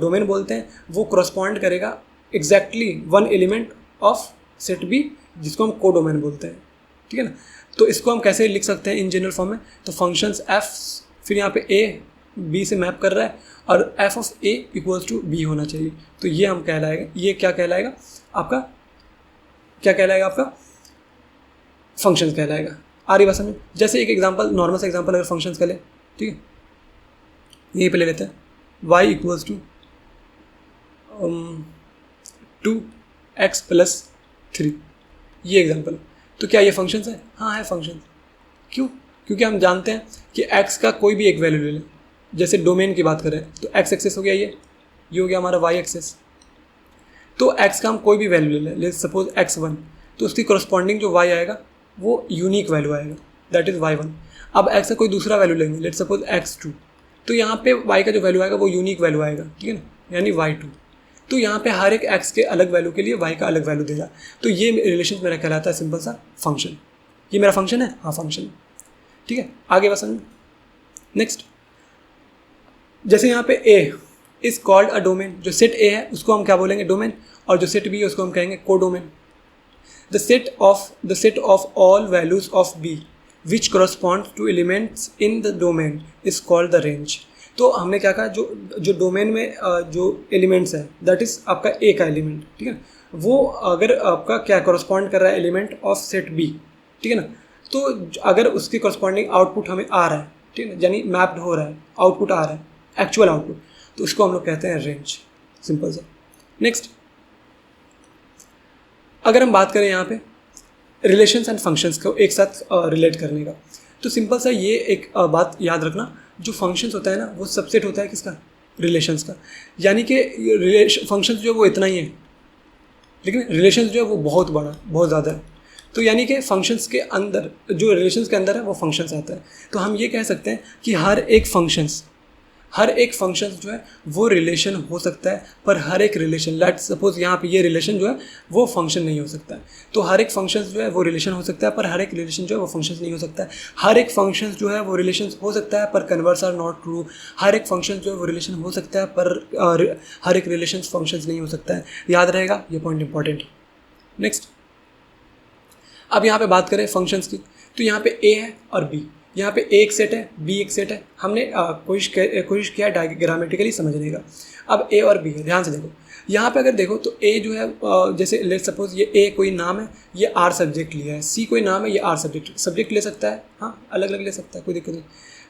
डोमेन बोलते हैं, वो करस्पॉन्ड करेगा exactly one element of set B, जिसको हम को डोमेन बोलते हैं, ठीक है ना। तो इसको हम कैसे लिख सकते हैं इन जनरल फॉर्म में, तो फंक्शंस f, फिर यहाँ पे a b से मैप कर रहा है और f of a equals to b होना चाहिए। तो ये हम कहलाएगा, ये क्या कहलाएगा आपका फंक्शंस कहलाएगा। आ रही बात समझ। जैसे एक एग्जांपल, नॉर्मल सा एग्जांपल अगर फंक्शंस का ले, ठीक है, यहीं पे ले लेते हैं y इक्वल्स टू 2x + 3, ये एग्जांपल। तो क्या ये फंक्शंस है? हाँ है फंक्शन। क्यों? क्योंकि हम जानते हैं कि x का कोई भी एक वैल्यू ले लें, जैसे डोमेन की बात करें तो x एक्सेस हो गया, ये हो गया हमारा y एक्सेस। तो x का हम कोई भी वैल्यू ले लें, सपोज x1, तो उसकी करस्पॉन्डिंग जो y आएगा वो यूनिक वैल्यू आएगा, दैट इज़ y1। अब x का कोई दूसरा वैल्यू लेंगे, लेट सपोज x2, तो यहाँ पे y का जो वैल्यू आएगा वो यूनिक वैल्यू आएगा, ठीक है ना, यानी y2। तो यहाँ पे हर एक x के अलग वैल्यू के लिए y का अलग वैल्यू देगा। तो ये रिलेशन मेरा कहलाता है सिंपल सा फंक्शन। ये मेरा फंक्शन है, हाँ फंक्शन है, ठीक है। आगे बस नेक्स्ट, जैसे यहाँ पे a is called a domain, जो सेट a है उसको हम क्या बोलेंगे, डोमेन, और जो सेट b है उसको हम कहेंगे को domain. The set of all values of b which correspond two elements in the domain is called the range. तो हमने क्या कहा, जो डोमेन में जो एलिमेंट्स है दैट इज़ आपका ए का एलिमेंट, ठीक है ना, वो अगर आपका क्या करस्पॉन्ड कर रहा है एलिमेंट ऑफ सेट बी, ठीक है ना, तो अगर उसके करस्पॉन्डिंग आउटपुट हमें आ रहा है, ठीक है ना, यानी मैप्ड हो रहा है, आउटपुट आ रहा है, एक्चुअल आउटपुट, तो उसको हम लोग कहते हैं रेंज, सिंपल सा। नेक्स्ट, अगर हम बात करें यहाँ पे रिलेशंस एंड फंक्शंस को एक साथ रिलेट करने का, तो सिंपल सा ये एक बात याद रखना, जो फंक्शंस होता है ना वो सबसेट होता है किसका, रिलेशंस का। यानी कि फंक्शंस जो है वो इतना ही है, लेकिन रिलेशंस जो है वो बहुत बड़ा, बहुत ज़्यादा है। तो यानी कि फंक्शंस के अंदर, जो रिलेशंस के अंदर है वो फंक्शंस आता है। तो हम ये कह सकते हैं कि हर एक फंक्शंस हर एक फंक्शन जो है वो रिलेशन हो सकता है, पर हर एक रिलेशन, लेट्स सपोज यहाँ पे ये रिलेशन जो है वो फंक्शन नहीं हो सकता है। तो हर एक फंक्शन जो है वो रिलेशन हो सकता है, पर हर एक रिलेशन जो है वो फंक्शन नहीं हो सकता है। हर एक फंक्शन जो है वो रिलेशन हो सकता है, पर कन्वर्स आर नॉट ट्रू। हर एक फंक्शन जो है वो रिलेशन हो सकता है, पर हर एक रिलेशन फंक्शन नहीं हो सकता है। याद रहेगा, ये पॉइंट इंपॉर्टेंट। नेक्स्ट, अब यहाँ पे बात करें फंक्शंस की, तो यहाँ पे ए है और बी, यहाँ पे ए एक सेट है, बी एक सेट है। हमने कोशिश किया डायग्रामेटिकली समझने का। अब ए और बी है, ध्यान से देखो। यहाँ पे अगर देखो तो ए जो है जैसे लेट सपोज ये ए कोई नाम है, ये आर सब्जेक्ट लिया है, सी कोई नाम है, ये आर सब्जेक्ट ले सकता है, हाँ अलग अलग ले सकता है, कोई दिक्कत नहीं।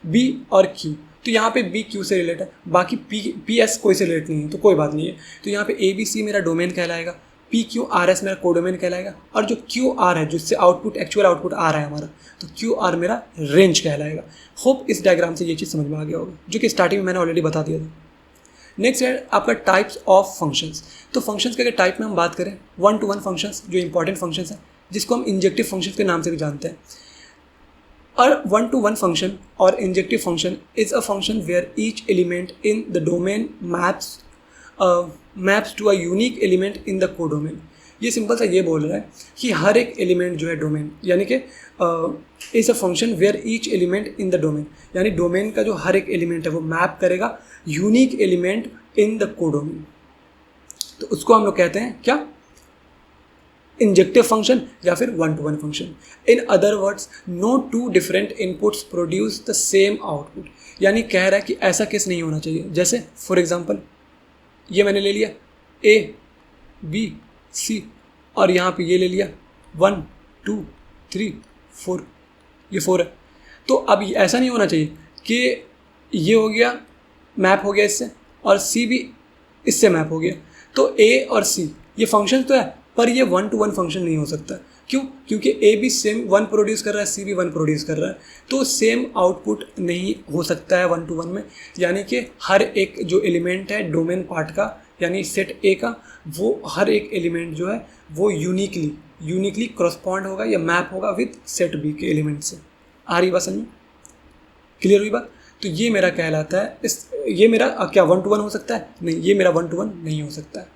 बी और क्यू, तो यहाँ पे बी क्यू से रिलेट है, बाकी पी एस कोई से रिलेट नहीं है, तो कोई बात नहीं है। तो यहाँ पे ए बी सी मेरा डोमेन कहलाएगा, पी क्यू आर एस मेरा कोडोमेन कहलाएगा, और जो क्यू आर है जिससे आउटपुट एक्चुअल आउटपुट आ रहा है हमारा, तो क्यू आर मेरा रेंज कहलाएगा। होप इस डायग्राम से ये चीज़ समझ में आ गया होगा, जो कि स्टार्टिंग में मैंने ऑलरेडी बता दिया था। नेक्स्ट है आपका टाइप्स ऑफ फंक्शंस। तो फंक्शंस के अगर टाइप में हम बात करें, 1-to-1 फंक्शंस जो इंपॉर्टेंट फंक्शंस हैं, जिसको हम इंजेक्टिव फंक्शंस के नाम से भी जानते हैं। और 1-to-1 function or injective function is a function where each element in the domain maps to a unique element in the codomain। ये सिंपल सा ये बोल रहा है कि हर एक एलिमेंट जो है डोमेन, यानी कि is a function where each element in the domain, यानी डोमेन का जो हर एक एलिमेंट है वो मैप करेगा unique element in the codomain. तो उसको हम लोग कहते हैं क्या, इंजेक्टिव फंक्शन या फिर 1-to-1 function. In other words, no two different inputs produce the same output. यानी कह रहा है कि ऐसा केस नहीं होना चाहिए। जैसे फॉर एग्जांपल ये मैंने ले लिया ए बी सी, और यहाँ पे ये ले लिया 1 2 3 4, ये 4 है। तो अब ऐसा नहीं होना चाहिए कि ये हो गया मैप हो गया इससे, और सी भी इससे मैप हो गया। तो ए और सी ये फंक्शन तो है, पर ये 1-to-1 फंक्शन नहीं हो सकता। क्यों? क्योंकि ए भी सेम 1 प्रोड्यूस कर रहा है, सी भी 1 प्रोड्यूस कर रहा है, तो सेम आउटपुट नहीं हो सकता है 1-to-1 में। यानी कि हर एक जो एलिमेंट है डोमेन पार्ट का, यानी सेट ए का, वो हर एक एलिमेंट जो है वो यूनिकली करस्पॉन्ड होगा या मैप होगा विद सेट बी के एलिमेंट से। आ रही बात समझ में? क्लियर हुई बात? तो ये मेरा कहलाता है ये मेरा क्या 1-to-1 हो सकता है? नहीं, ये मेरा 1-to-1 नहीं हो सकता है।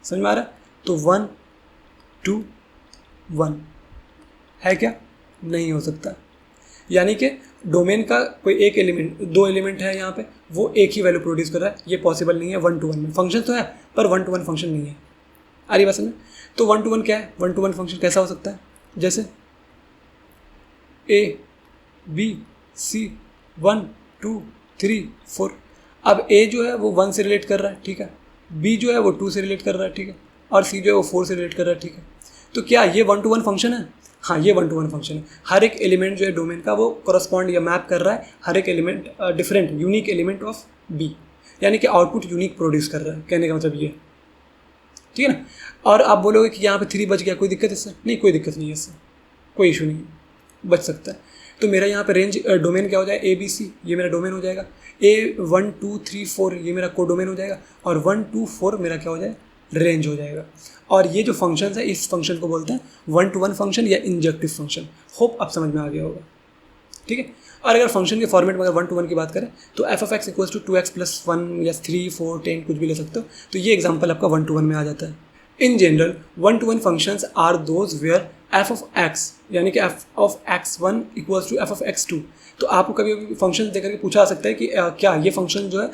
समझ में आ रहा है? तो 1-to-1 है क्या? नहीं हो सकता। यानी कि डोमेन का कोई एक एलिमेंट, 2 एलिमेंट है यहाँ पे, वो एक ही वैल्यू प्रोड्यूस कर रहा है, ये पॉसिबल नहीं है 1-to-1 में। फंक्शन तो है पर 1-to-1 फंक्शन नहीं है। आ रही बात समझ? तो 1-to-1 क्या है? 1-to-1 फंक्शन कैसा हो सकता है? जैसे ए बी सी 1 2 3 4। अब ए जो है वो 1 से रिलेट कर रहा है, ठीक है, बी जो है वो 2 से रिलेट कर रहा है, ठीक है, और सी जो है वो 4 से रिलेट कर रहा है, ठीक है। तो क्या ये 1-to-1 फंक्शन है? हाँ, ये 1-to-1 फंक्शन है। हर एक एलिमेंट जो है डोमेन का वो करस्पॉन्ड या मैप कर रहा है हर एक element, different unique element of B, यानी कि आउटपुट यूनिक प्रोड्यूस कर रहा है। कहने का मतलब ये, ठीक है ना। और आप बोलोगे कि यहाँ पे 3 बच गया, कोई दिक्कत है इससे? नहीं, कोई दिक्कत नहीं है इससे, कोई इशू नहीं है, बच सकता है। तो मेरा यहाँ पे रेंज डोमेन क्या हो जाएगा? ए बी सी, ये मेरा डोमेन हो जाएगा। ए 1 2 3 4 ये मेरा को डोमेन हो जाएगा, और 1 2 4 मेरा क्या हो जाएगा? रेंज हो जाएगा। और ये जो फंक्शन है, इस फंक्शन को बोलते हैं 1-to-1 फंक्शन या इंजेक्टिव फंक्शन। होप अब समझ में आ गया होगा, ठीक है। और अगर फंक्शन के फॉर्मेट में अगर 1-to-1 की बात करें तो f(x) = 2x + 1 या 3 4 10 कुछ भी ले सकते हो। तो ये एग्जाम्पल आपका 1-to-1 में आ जाता है। In general 1-to-1 functions are those where f(x) यानी कि f(x1) = f(x2)। तो आपको कभी कभी फंक्शन देकर के पूछा जा सकता है कि क्या ये फंक्शन जो है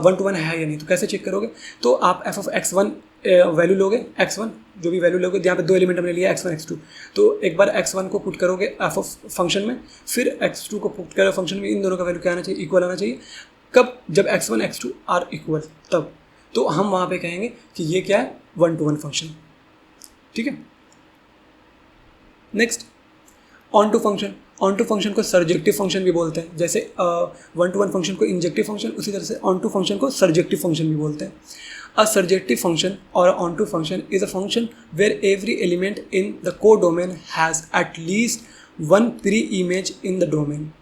1-to-1 है या नहीं। तो कैसे चेक करोगे? तो आप f(x1) वैल्यू लोगे, x1 जो भी वैल्यू लोगे, यहाँ पे 2 एलिमेंट हमने लिया x1 x2, तो एक बार x1 को पुट करोगे फंक्शन में, फिर x2 को पुट करोगे फंक्शन में। इन दोनों का वैल्यू क्या आना चाहिए? इक्वल आना चाहिए। कब? जब x1 x2 आर इक्वल, तब। तो हम वहाँ पे कहेंगे कि ये क्या है? 1-to-1 फंक्शन, ठीक है। Next, onto function. Onto function को सर्जेक्टिव फंक्शन भी बोलते हैं। जैसे 1-to-1 फंक्शन को इंजेक्टिव फंक्शन, उसी तरह से ऑन टू फंक्शन को सर्जेक्टिव फंक्शन भी बोलते हैं। A surjective function or onto function is a function where every element in the codomain has at least one pre-image in the domain.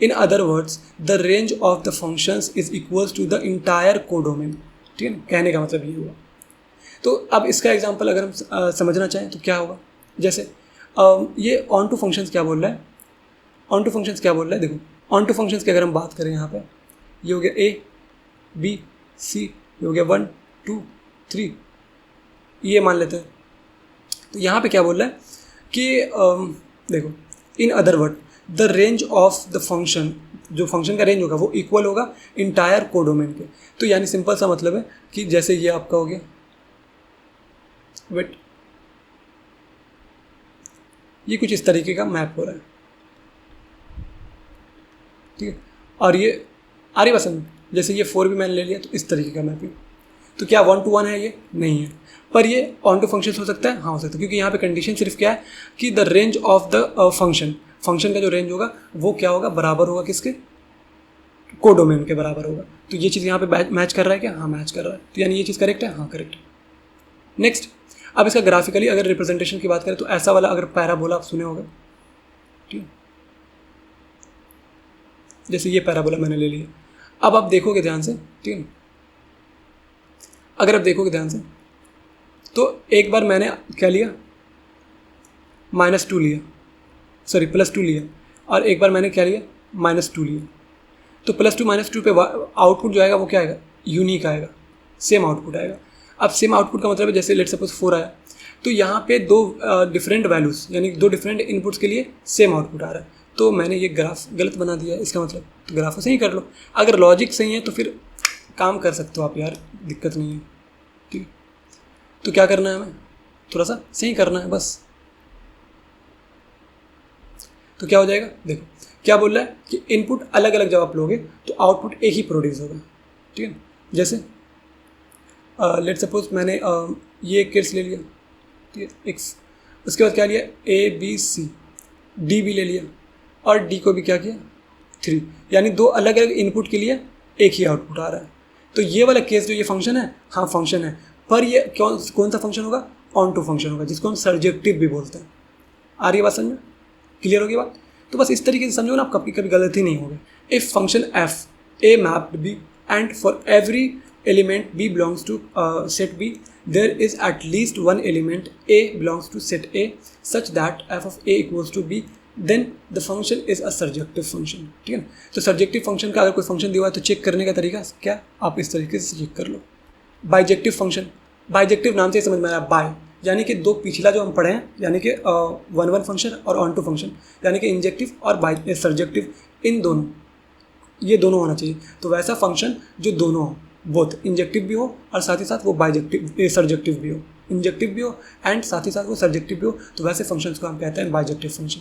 In other words, the range of the functions is equals to the entire codomain. ठीक है ना? कहने का मतलब ये हुआ। तो अब इसका एग्जांपल अगर हम समझना चाहें तो क्या होगा? जैसे ये ऑन टू फंक्शंस क्या बोल रहा है? ऑन टू फंक्शंस क्या बोल रहा है? देखो, ऑन टू फंक्शंस की अगर हम बात करें यहाँ पे, ये हो गया ए बी सी, ये हो गया 1 2 3, ये मान लेते हैं। तो यहाँ पे क्या बोल रहा है कि देखो, in other word the range of the function, जो फंक्शन का रेंज होगा वो इक्वल होगा इंटायर कोडोमेन के। तो यानी सिंपल सा मतलब है कि जैसे ये आपका हो गया, वेट, ये कुछ इस तरीके का मैप हो रहा है, ठीक है, और ये आ रही पसंद, जैसे ये 4 भी मैंने ले लिया तो इस तरीके का मैपिंग। तो क्या 1 to 1 है? ये नहीं है, पर ये ऑन टू फंक्शन हो सकता है, हाँ हो सकता है, क्योंकि यहाँ पे कंडीशन सिर्फ क्या है कि the range of the function, function का जो रेंज होगा वो क्या होगा, बराबर होगा किसके, कोडोमेन के बराबर होगा। तो ये चीज़ यहाँ पे मैच कर रहा है क्या? हाँ मैच कर रहा है, तो यानी ये चीज़ करेक्ट है, हाँ करेक्ट है। नेक्स्ट, अब इसका ग्राफिकली अगर रिप्रेजेंटेशन की बात करें तो ऐसा वाला अगर पैराबोला आप सुने होगा, ठीक है, जैसे ये पैराबोला मैंने ले लिया। अब आप देखोगे ध्यान से, ठीक है, अगर आप देखोगे ध्यान से तो एक बार मैंने क्या लिया, -2 लिया, सॉरी +2 लिया, और एक बार मैंने क्या लिया, -2 लिया। तो +2 -2 पे आउटपुट जो आएगा वो क्या आएगा, यूनिक आएगा, सेम आउटपुट आएगा। अब सेम आउटपुट का मतलब है जैसे लेट सपोज 4 आया, तो यहाँ पे 2 डिफरेंट वैल्यूज़ यानी 2 डिफरेंट इनपुट्स के लिए सेम आउटपुट आ रहा है। तो मैंने ये ग्राफ गलत बना दिया है, इसका मतलब तो ग्राफ को सही कर लो। अगर लॉजिक सही है तो फिर काम कर सकते हो आप यार, दिक्कत नहीं है, ठीक है। तो क्या करना है, हमें थोड़ा सा सही करना है बस। तो क्या हो जाएगा, देखो क्या बोल रहा है कि इनपुट अलग अलग जब आप लोगे तो आउटपुट एक ही प्रोड्यूस होगा, ठीक है। जैसे लेट सपोज मैंने ये एक केस ले लिया, ठीक है, x, उसके बाद क्या लिया, A B C, D भी ले लिया, और D को भी क्या किया 3, यानी 2 अलग अलग इनपुट के लिए एक ही आउटपुट आ रहा है। तो ये वाला केस जो ये फंक्शन है, हाँ फंक्शन है, पर ये कौन सा फंक्शन होगा, ऑन टू फंक्शन होगा, जिसको हम सर्जेक्टिव भी बोलते हैं। आ रही है बात समझ में, क्लियर होगी बात? तो बस इस तरीके से समझो ना, आप कभी कभी गलती नहीं होगी। If function f a mapped b and for every element b belongs to set b, there is at least one element a belongs to set a such that f of a equals to b, then the function is a surjective function, ठीक है ना। तो surjective function का अगर कोई function दिया हुआ है तो चेक करने का तरीका क्या, आप इस तरीके से चेक कर लो। बाइजेक्टिव फंक्शन, बाइजेक्टिव नाम से ही समझ में आ रहा है, बाय यानी कि 2 पिछला जो हम पढ़े हैं, यानी कि 1 फंक्शन और ऑन टू फंक्शन, यानी कि इंजेक्टिव और सर्जेक्टिव, इन दोनों, ये दोनों होना चाहिए। तो वैसा फंक्शन जो दोनों हो, बोथ इंजेक्टिव भी हो और साथ ही साथ वो बाइजेक्टिव सर्जेक्टिव भी हो, इंजेक्टिव भी हो एंड साथ ही साथ वो सर्जेक्टिव भी हो, तो वैसे फंक्शंस को हम कहते हैं बाइजेक्टिव फंक्शन।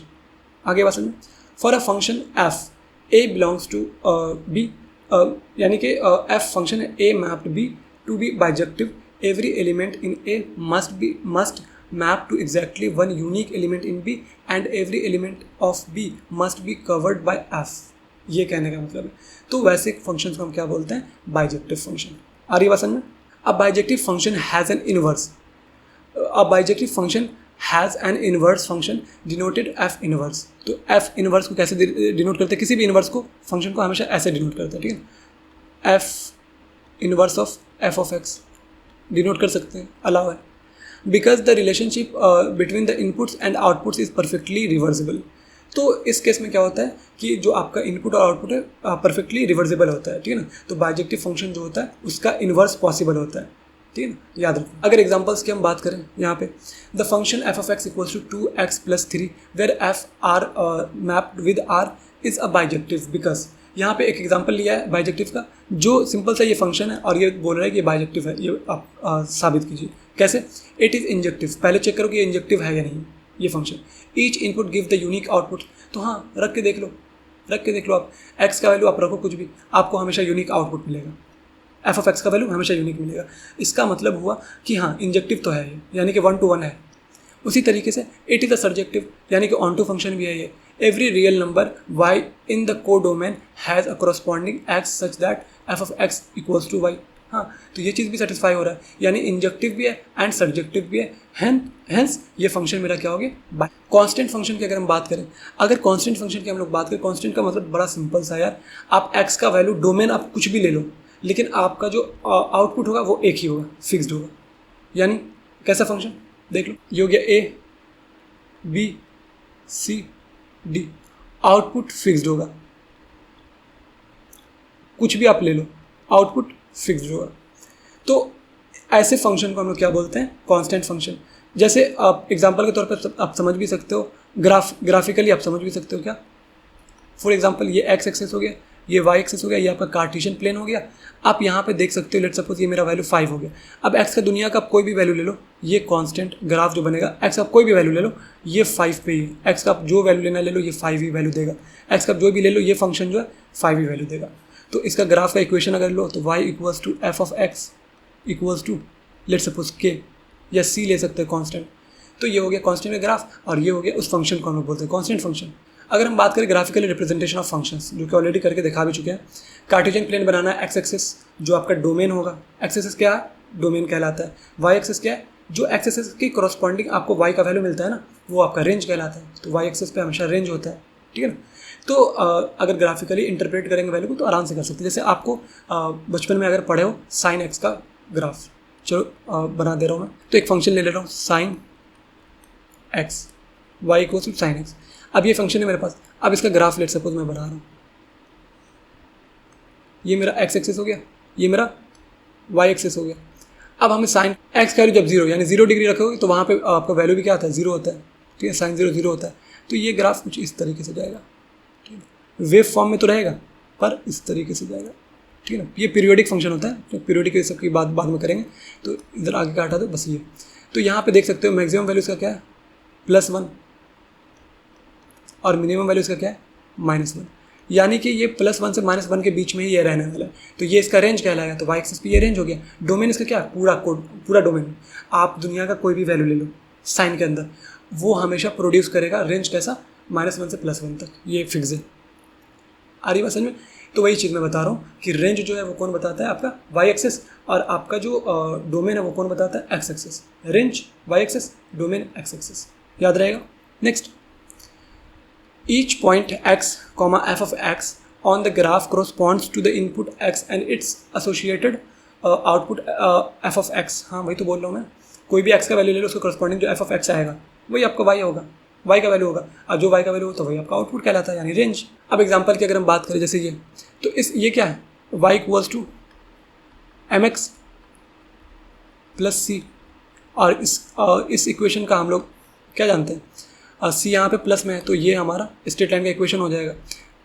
आगे बात समझें। For a function F A belongs to B, यानी कि एफ फंक्शन है A mapped B to B bijective, every element in A must map to exactly one unique element in B and every element of B must be covered by F, ये कहने का मतलब है। तो वैसे functions को हम क्या बोलते हैं, बाइजेक्टिव फंक्शन। आ रही बात समझ में। अब bijective function has an inverse, अब bijective function has an inverse function denoted F inverse. तो एफ इनवर्स को कैसे डिनोट करते हैं, किसी भी इनवर्स को फंक्शन को हमेशा ऐसे डिनोट करते हैं, ठीक है। F inverse of f of x denote कर सकते हैं, अलाउ है, because the relationship between the inputs and outputs is perfectly reversible. तो इस केस में क्या होता है कि जो आपका इनपुट और आउटपुट है परफेक्टली रिवर्सिबल होता है, ठीक है ना। तो बाइजेक्टिव फंक्शन जो होता है उसका इन्वर्स पॉसिबल होता है, ठीक है ना, याद रखो। अगर एग्जांपल्स की हम बात करें यहाँ पे, the function F of x equals to 2x + 3 where F R mapped with R is a bijective, because यहाँ पे एक एग्जांपल लिया है बाइजेक्टिव का, जो सिंपल सा ये फंक्शन है और ये बोल रहा है कि ये बाइजेक्टिव है, ये आप साबित कीजिए कैसे। इट इज़ इंजेक्टिव, पहले चेक करो कि ये इंजेक्टिव है या नहीं ये function. Each input give the unique output, तो हाँ रख के देख लो, आप एक्स का वैल्यू आप रखो कुछ भी, आपको हमेशा यूनिक आउटपुट मिलेगा, एफ ऑफ एक्स का वैल्यू हमेशा यूनिक मिलेगा। इसका मतलब हुआ कि हाँ इंजेक्टिव तो है ये, यानी कि 1 to 1 है। उसी तरीके से इट इज़ अ सर्जेक्टिव, यानी कि ऑन टू फंक्शन भी है ये। Every real number y in the codomain has a corresponding x such that f of x equals to y। हाँ, तो ये चीज़ भी सेटिस्फाई हो रहा है, यानी इंजेक्टिव भी है एंड सर्जेक्टिव भी है, हेंस ये फंक्शन मेरा क्या हो गया, बाय। कॉन्स्टेंट फंक्शन की अगर हम बात करें, अगर कॉन्स्टेंट फंक्शन की हम लोग बात करें, कॉन्स्टेंट का मतलब बड़ा सिंपल सा यार, आप x का वैल्यू डोमेन आप कुछ भी ले लो, लेकिन आपका जो आउटपुट होगा वो एक ही होगा, फिक्स्ड होगा। यानी कैसा फंक्शन देख लो, ये हो गया A B C D, output fixed होगा, कुछ भी आप ले लो आउटपुट फिक्स्ड होगा। तो ऐसे फंक्शन को हम लोग क्या बोलते हैं, कांस्टेंट फंक्शन। जैसे आप एग्जांपल के तौर पर आप समझ भी सकते हो, ग्राफिकली आप समझ भी सकते हो क्या। फॉर एग्जांपल ये एक्स एक्सेस हो गया, ये वाई एक्सेस हो गया, ये आपका कार्टेशियन प्लेन हो गया। आप यहाँ पे देख सकते हो, लेट सपोज ये मेरा वैल्यू 5 हो गया। अब एक्स का दुनिया का आप कोई भी वैल्यू ले लो, ये कांस्टेंट ग्राफ जो बनेगा, एक्स का कोई भी वैल्यू ले लो, ये 5 पे ही है। एक्स का आप जो वैल्यू लेना ले लो, ये 5 ही वैल्यू देगा। एक्स का जो भी ले लो, ये फंक्शन जो है 5 ही वैल्यू देगा। तो इसका ग्राफ का इक्वेशन अगर लो तो y equals to F of x equals to let suppose K या सी ले सकते हैं कांस्टेंट। तो ये हो गया कांस्टेंट का ग्राफ, और ये हो गया उस फंक्शन को हम लोग बोलते हैं कांस्टेंट फंक्शन। अगर हम बात करें ग्राफिकली रिप्रेजेंटेशन ऑफ फंक्शंस, जो कि ऑलरेडी करके दिखा भी चुके हैं, कार्टेशियन प्लेन बनाना है, एक्स एक्सिस जो आपका डोमेन होगा, एक्स एक्सिस क्या है, डोमेन कहलाता है। वाई एक्सिस क्या है, जो एक्स एक्सिस की करस्पॉन्डिंग आपको वाई का वैल्यू मिलता है ना, वो आपका रेंज कहलाता है। तो वाई एक्सिस पे हमेशा रेंज होता है, ठीक है ना। तो अगर ग्राफिकली इंटरप्रेट करेंगे वैल्यू को तो आराम से कर सकते हैं। जैसे आपको बचपन में अगर पढ़े हो साइन एक्स का ग्राफ, चलो बना दे रहा हूँ मैं। तो एक फंक्शन ले रहा हूँ sine X, Y equals to sine X. अब ये फंक्शन है मेरे पास, अब इसका ग्राफ लेट सपोज मैं बना रहा हूँ। ये मेरा एक्स एक्सिस हो गया, ये मेरा वाई एक्सिस हो गया। अब हमें साइन एक्स का वैल्यू जब 0 यानी 0 डिग्री रखोगे तो वहाँ पे आपका वैल्यू भी क्या आता है, 0 होता है, ठीक है। साइन 0 0 होता है। तो ये ग्राफ कुछ इस तरीके से जाएगा, ठीक है। वेव फॉर्म में तो रहेगा पर इस तरीके से जाएगा, ठीक है ना। ये पीरियोडिक फंक्शन होता है, तो पीरियोडिक सबकी बात बाद में करेंगे। तो इधर आगे का हटा दो बस ये। तो यहाँ पे देख सकते हो मैक्सिमम वैल्यू इसका क्या है, +1, और मिनिमम वैल्यू इसका क्या है, -1। यानी कि ये +1 से -1 के बीच में ही ये रहने वाला है। तो ये इसका रेंज कहलाएगा। तो वाई एक्सिस पे ये रेंज हो गया। डोमेन इसका क्या है, पूरा कोड, पूरा डोमेन। आप दुनिया का कोई भी वैल्यू ले लो साइन के अंदर, वो हमेशा प्रोड्यूस करेगा रेंज कैसा, -1 से +1 तक, ये फिक्स है। आ रही बात समझ में। तो वही चीज़ मैं बता रहा हूँ कि रेंज जो है वो कौन बताता है, आपका वाई एक्सिस, और आपका जो डोमेन है वो कौन बताता है, X axis. Range Y axis, domain X axis, याद रहेगा। Next, each point x, f of x on the graph corresponds to the input x and its associated output f of x। हाँ वही तो बोल रहा हूँ मैं। कोई भी x का वैल्यू ले लो, उसको corresponding जो f of x आएगा वही आपका y होगा, y का वैल्यू होगा, और जो y का वैल्यू हो तो वही आपका आउटपुट कहलाता है, यानी रेंज। अब एग्जांपल की अगर हम बात करें, जैसे ये, तो ये क्या है, y equals to mx plus c, और इस इक्वेशन का हम लोग क्या जानते हैं, सी यहाँ पे प्लस में है, तो ये हमारा स्ट्रेट लाइन का इक्वेशन हो जाएगा।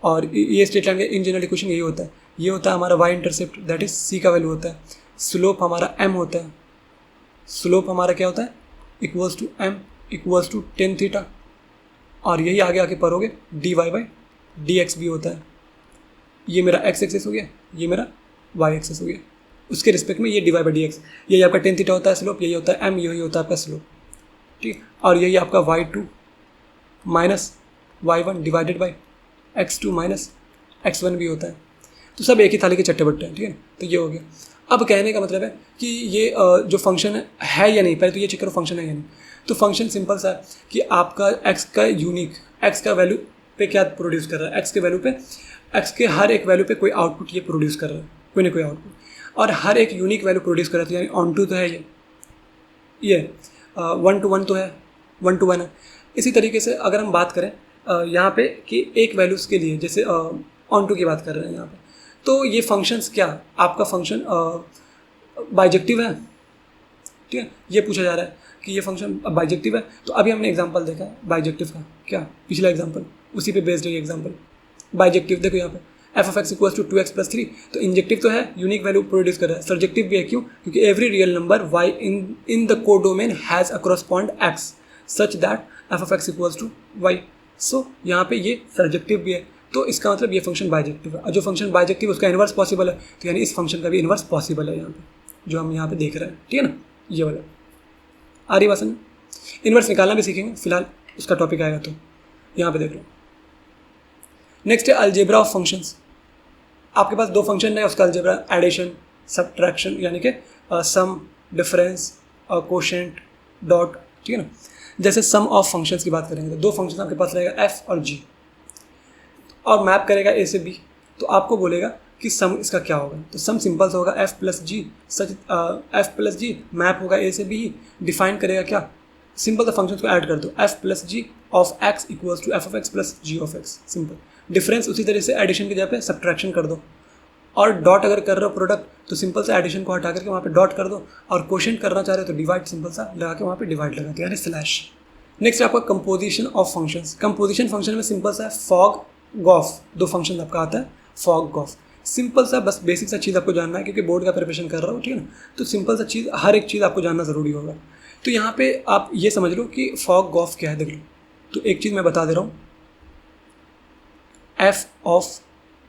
और ये स्ट्रेट लाइन का इन जनरल इक्वेशन यही होता है। ये होता है हमारा Y intercept, that is C का वैल्यू होता है। स्लोप हमारा एम होता है। स्लोप हमारा क्या होता है, equals to M equals to tan theta, और यही आगे आके पढ़ोगे D Y by D X भी होता है। ये मेरा एक्स एक्सेस हो गया, ये मेरा वाई एक्सेस हो गया। उसके रिस्पेक्ट में ये d Y by D x, यही आपका टेन थीटा होता है स्लोप, यही होता है एम, यही होता है आपका स्लोप, ठीक। और यही आपका y2 minus y1 divided by x2 minus x1 भी होता है। तो सब एक ही थाली के चट्टे बट्टे हैं, ठीक है। तो ये हो गया। अब कहने का मतलब है कि ये जो फंक्शन है या नहीं, पहले तो ये चेक करो फंक्शन है या नहीं। तो फंक्शन सिंपल सा है कि आपका x का यूनिक, x का वैल्यू पे क्या प्रोड्यूस कर रहा है, x के वैल्यू पे, x के हर एक वैल्यू पे कोई आउटपुट ये प्रोड्यूस कर रहा है, कोई ना कोई आउटपुट, और हर एक यूनिक वैल्यू प्रोड्यूस कर रहा है। यानी ऑन टू तो है ये 1 to 1 तो है, 1 to 1 है। इसी तरीके से अगर हम बात करें यहाँ पे कि एक वैल्यूज़ के लिए, जैसे ऑन टू की बात कर रहे हैं यहाँ पे, तो ये फंक्शंस क्या, आपका फंक्शन बाइजेक्टिव है, ठीक है। ये पूछा जा रहा है कि ये फंक्शन बाइजेक्टिव है। तो अभी हमने एग्जांपल देखा है बाइजेक्टिव का, क्या पिछला एग्जांपल, उसी पे बेस्ड है ये एग्जांपल। बाइजेक्टिव देखो यहाँ पे f of x equals to 2x + 3, तो इंजेक्टिव तो है, यूनिक वैल्यू प्रोड्यूस कर रहा है। सब्जेक्टिव भी है, क्यों, क्योंकि every real number Y in the codomain has a correspond X such that F of x equals to Y. So यहाँ पे ये सब्जेक्टिव भी है, तो इसका मतलब ये फंक्शन बाइजेक्टिव है। और जो फंक्शन बाइजेक्टिव उसका इन्वर्स पॉसिबल है, तो यानी इस फंक्शन का भी इन्वर्स पॉसिबल है यहाँ पे, जो हम यहाँ पे देख रहे हैं, ठीक है ना, ये वाला। आ रही बात समझ। इन्वर्स निकालना भी सीखेंगे, फिलहाल उसका टॉपिक आएगा तो यहाँ पे देख लो। नेक्स्ट है अलजेब्रा ऑफ फंक्शंस। आपके पास दो फंक्शन है, उसका अलजेब्रा एडिशन सब्ट्रैक्शन, यानी कि सम, डिफरेंस और कोशेंट, डॉट, ठीक है ना। जैसे सम ऑफ फंक्शंस की बात करेंगे तो दो फंक्शन आपके पास रहेगा एफ और जी, और मैप करेगा ए से बी, तो आपको बोलेगा कि सम इसका क्या होगा। तो सम सिंपल सा होगा एफ प्लस जी, सच एफ प्लस जी मैप होगा ए से बी, डिफाइन करेगा क्या, सिंपल सा फंक्शन को ऐड कर दो, f plus g of x equals to F of x plus g of x, simple. Difference उसी तरह से एडिशन की जगह पे सब्ट्रैक्शन कर दो, और डॉट अगर कर रहे हो प्रोडक्ट तो सिंपल सा एडिशन को हटा करके वहाँ पे डॉट कर दो, और क्वोशिएंट करना चाह रहे हो तो डिवाइड सिंपल सा लगा के वहाँ पे डिवाइड लगा दो, यानी स्लैश। नेक्स्ट आपका composition of functions. Composition function में सिंपल सा है फॉग गॉफ, दो फंक्शन आपका आता है फॉग गॉफ। सिंपल सा बस बेसिक सा चीज़ आपको जानना है क्योंकि बोर्ड का प्रिपरेशन कर रहा हो, ठीक है ना, तो सिंपल सा चीज़ हर एक चीज़ आपको जानना ज़रूरी होगा। तो यहाँ पे आप ये समझ लो कि फॉग गॉफ क्या है, देख लो। तो एक चीज़ मैं बता दे रहा हूँ, एफ ऑफ,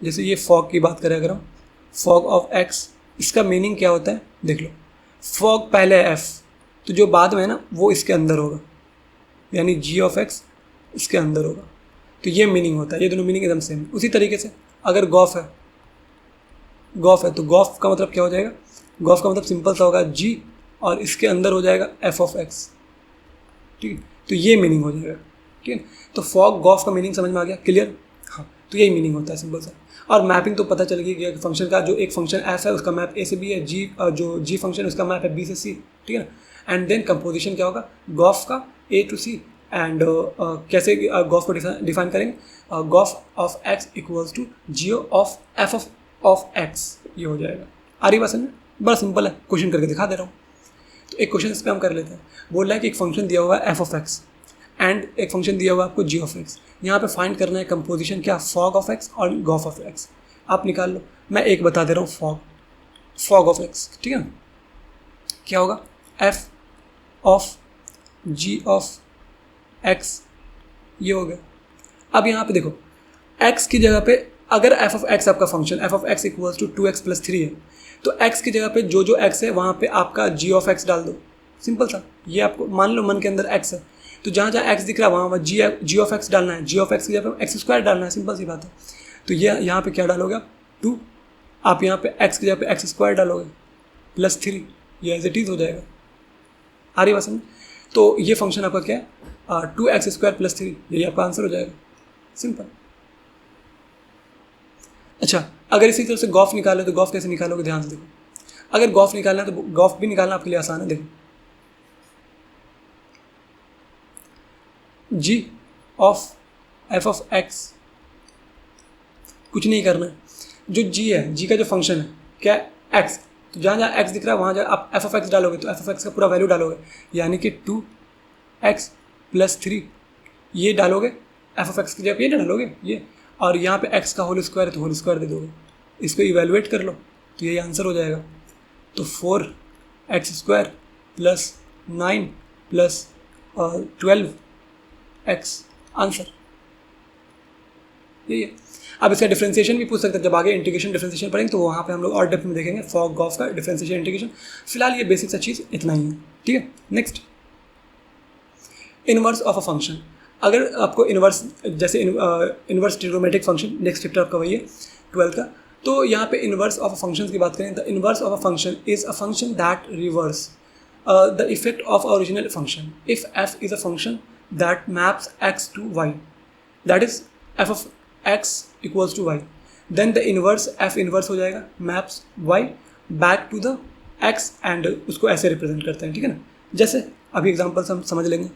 जैसे ये फॉग की बात करें अगर हम, फॉग ऑफ एक्स, इसका मीनिंग क्या होता है देख लो। फॉग पहले है एफ, तो जो बाद में है ना वो इसके अंदर होगा, यानी जी ऑफ एक्स इसके अंदर होगा, तो ये मीनिंग होता है। ये दोनों मीनिंग एकदम सेम। उसी तरीके से अगर गॉफ है, गॉफ है तो गॉफ का मतलब क्या हो जाएगा, गॉफ का मतलब सिंपल सा होगा जी और इसके अंदर हो जाएगा एफ ऑफ एक्स, ठीक है, तो ये मीनिंग हो जाएगा, ठीक है। तो फॉग गॉफ का मीनिंग समझ में आ गया, क्लियर? हाँ, तो यही मीनिंग होता है सिंपल सा। और मैपिंग तो पता चल गई कि फंक्शन का जो एक फंक्शन एफ है उसका मैप ए से बी है, जी जो जी फंक्शन उसका मैप है बी से सी, ठीक है ना। एंड देन कंपोजिशन क्या होगा, गॉफ का ए टू सी, एंड कैसे गॉफ को डिफाइन करेंगे, gof of x equals to g o of f of x, ये हो जाएगा। आ रही बात समझ में? बड़ा सिंपल है, क्वेश्चन करके दिखा दे रहा हूँ। तो एक क्वेश्चन इस पर हम कर लेते हैं। बोल रहा है कि एक फंक्शन दिया हुआ है एफ ऑफ एक्स एंड एक फंक्शन दिया हुआ है आपको जी ऑफ एक्स। यहाँ पे फाइंड करना है कंपोजिशन क्या, फॉग ऑफ एक्स और गॉफ ऑफ एक्स। आप निकाल लो, मैं एक बता दे रहा हूँ, फॉग ऑफ एक्स, ठीक है ना। क्या होगा, f of g of x, ये हो गया। अब यहाँ पे देखो, एक्स की जगह पे अगर एफ ऑफ एक्स आपका function F of x equals to 2x + 3 है, तो एक्स की जगह पे जो एक्स है वहाँ पे आपका जी ऑफ एक्स डाल दो, सिंपल सा। ये आपको मान लो मन के अंदर एक्स है, तो जहाँ जहाँ एक्स दिख रहा है वहाँ जी ऑफ एक्स डालना है, जी ऑफ एक्स की जगह पे एक्स स्क्वायर डालना है, सिंपल सी बात है। तो ये यहाँ पे क्या डालोगे आप, 2, आप यहाँ पे एक्स की जगह पे एक्स स्क्वायर डालोगे +3, ये एज इट इज़ हो जाएगा। आ रही बात समझ? तो ये फंक्शन आपका क्या है, 2x² + 3, यही आपका आंसर हो जाएगा, सिंपल। अच्छा, अगर इसी तरह से गॉफ निकाले तो गॉफ कैसे निकालोगे, ध्यान से देखो। अगर गॉफ निकालना है तो गॉफ भी निकालना आपके लिए आसान है। देखो, जी ऑफ एफ ऑफ एक्स, कुछ नहीं करना है, जो जी है, जी का जो फंक्शन है क्या है, एक्स, तो जहाँ जहाँ एक्स दिख रहा है वहाँ जहाँ आप एफ ऑफ एक्स डालोगे तो एफ ऑफ एक्स का पूरा वैल्यू डालोगे, यानी कि 2x + 3 ये डालोगे, एफ ऑफ एक्स की जगह ये डालोगे ये, और यहाँ पे x का होल स्क्वायर है तो होल स्क्वायर दे दोगे, इसको इवेलुएट कर लो तो यही आंसर हो जाएगा। तो 4x² + 9 + 12x, आंसर यही है। अब इसका डिफरेंशिएशन भी पूछ सकते हैं, जब आगे इंटीग्रेशन डिफरेंशिएशन पढ़ेंगे तो वहाँ पे हम लोग और डेप्थ में देखेंगे फॉग गॉफ का डिफरेंशिएशन इंटीग्रेशन। फिलहाल ये बेसिक सा चीज़ इतना ही है, ठीक है। Next, inverse of a function. अगर आपको इनवर्स, जैसे inverse trigonometric function, next chapter आपका वही है 12 का, तो यहाँ पे इनवर्स ऑफ अ फंक्शन की बात करें, the inverse of a function is a function that reverse the effect of original function if f is a function that maps x to y, that is f of x equals to y, then the inverse f inverse हो जाएगा maps y back to the x, and उसको ऐसे represent करते हैं, ठीक है ना। जैसे अभी एग्जाम्पल्स हम समझ लेंगे।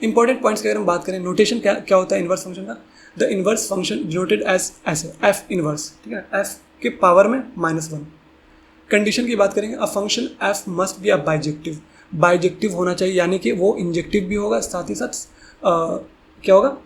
इंपॉर्टेंट पॉइंट्स की अगर हम बात करें, नोटेशन क्या होता है इनवर्स फंक्शन का, the inverse function denoted as ऐसे एफ इनवर्स, ठीक है, एफ के पावर में -1। कंडीशन की बात करेंगे, अ function F must be a bijective, bijective होना चाहिए, यानी कि वो इंजेक्टिव भी होगा, साथ ही साथ क्या होगा,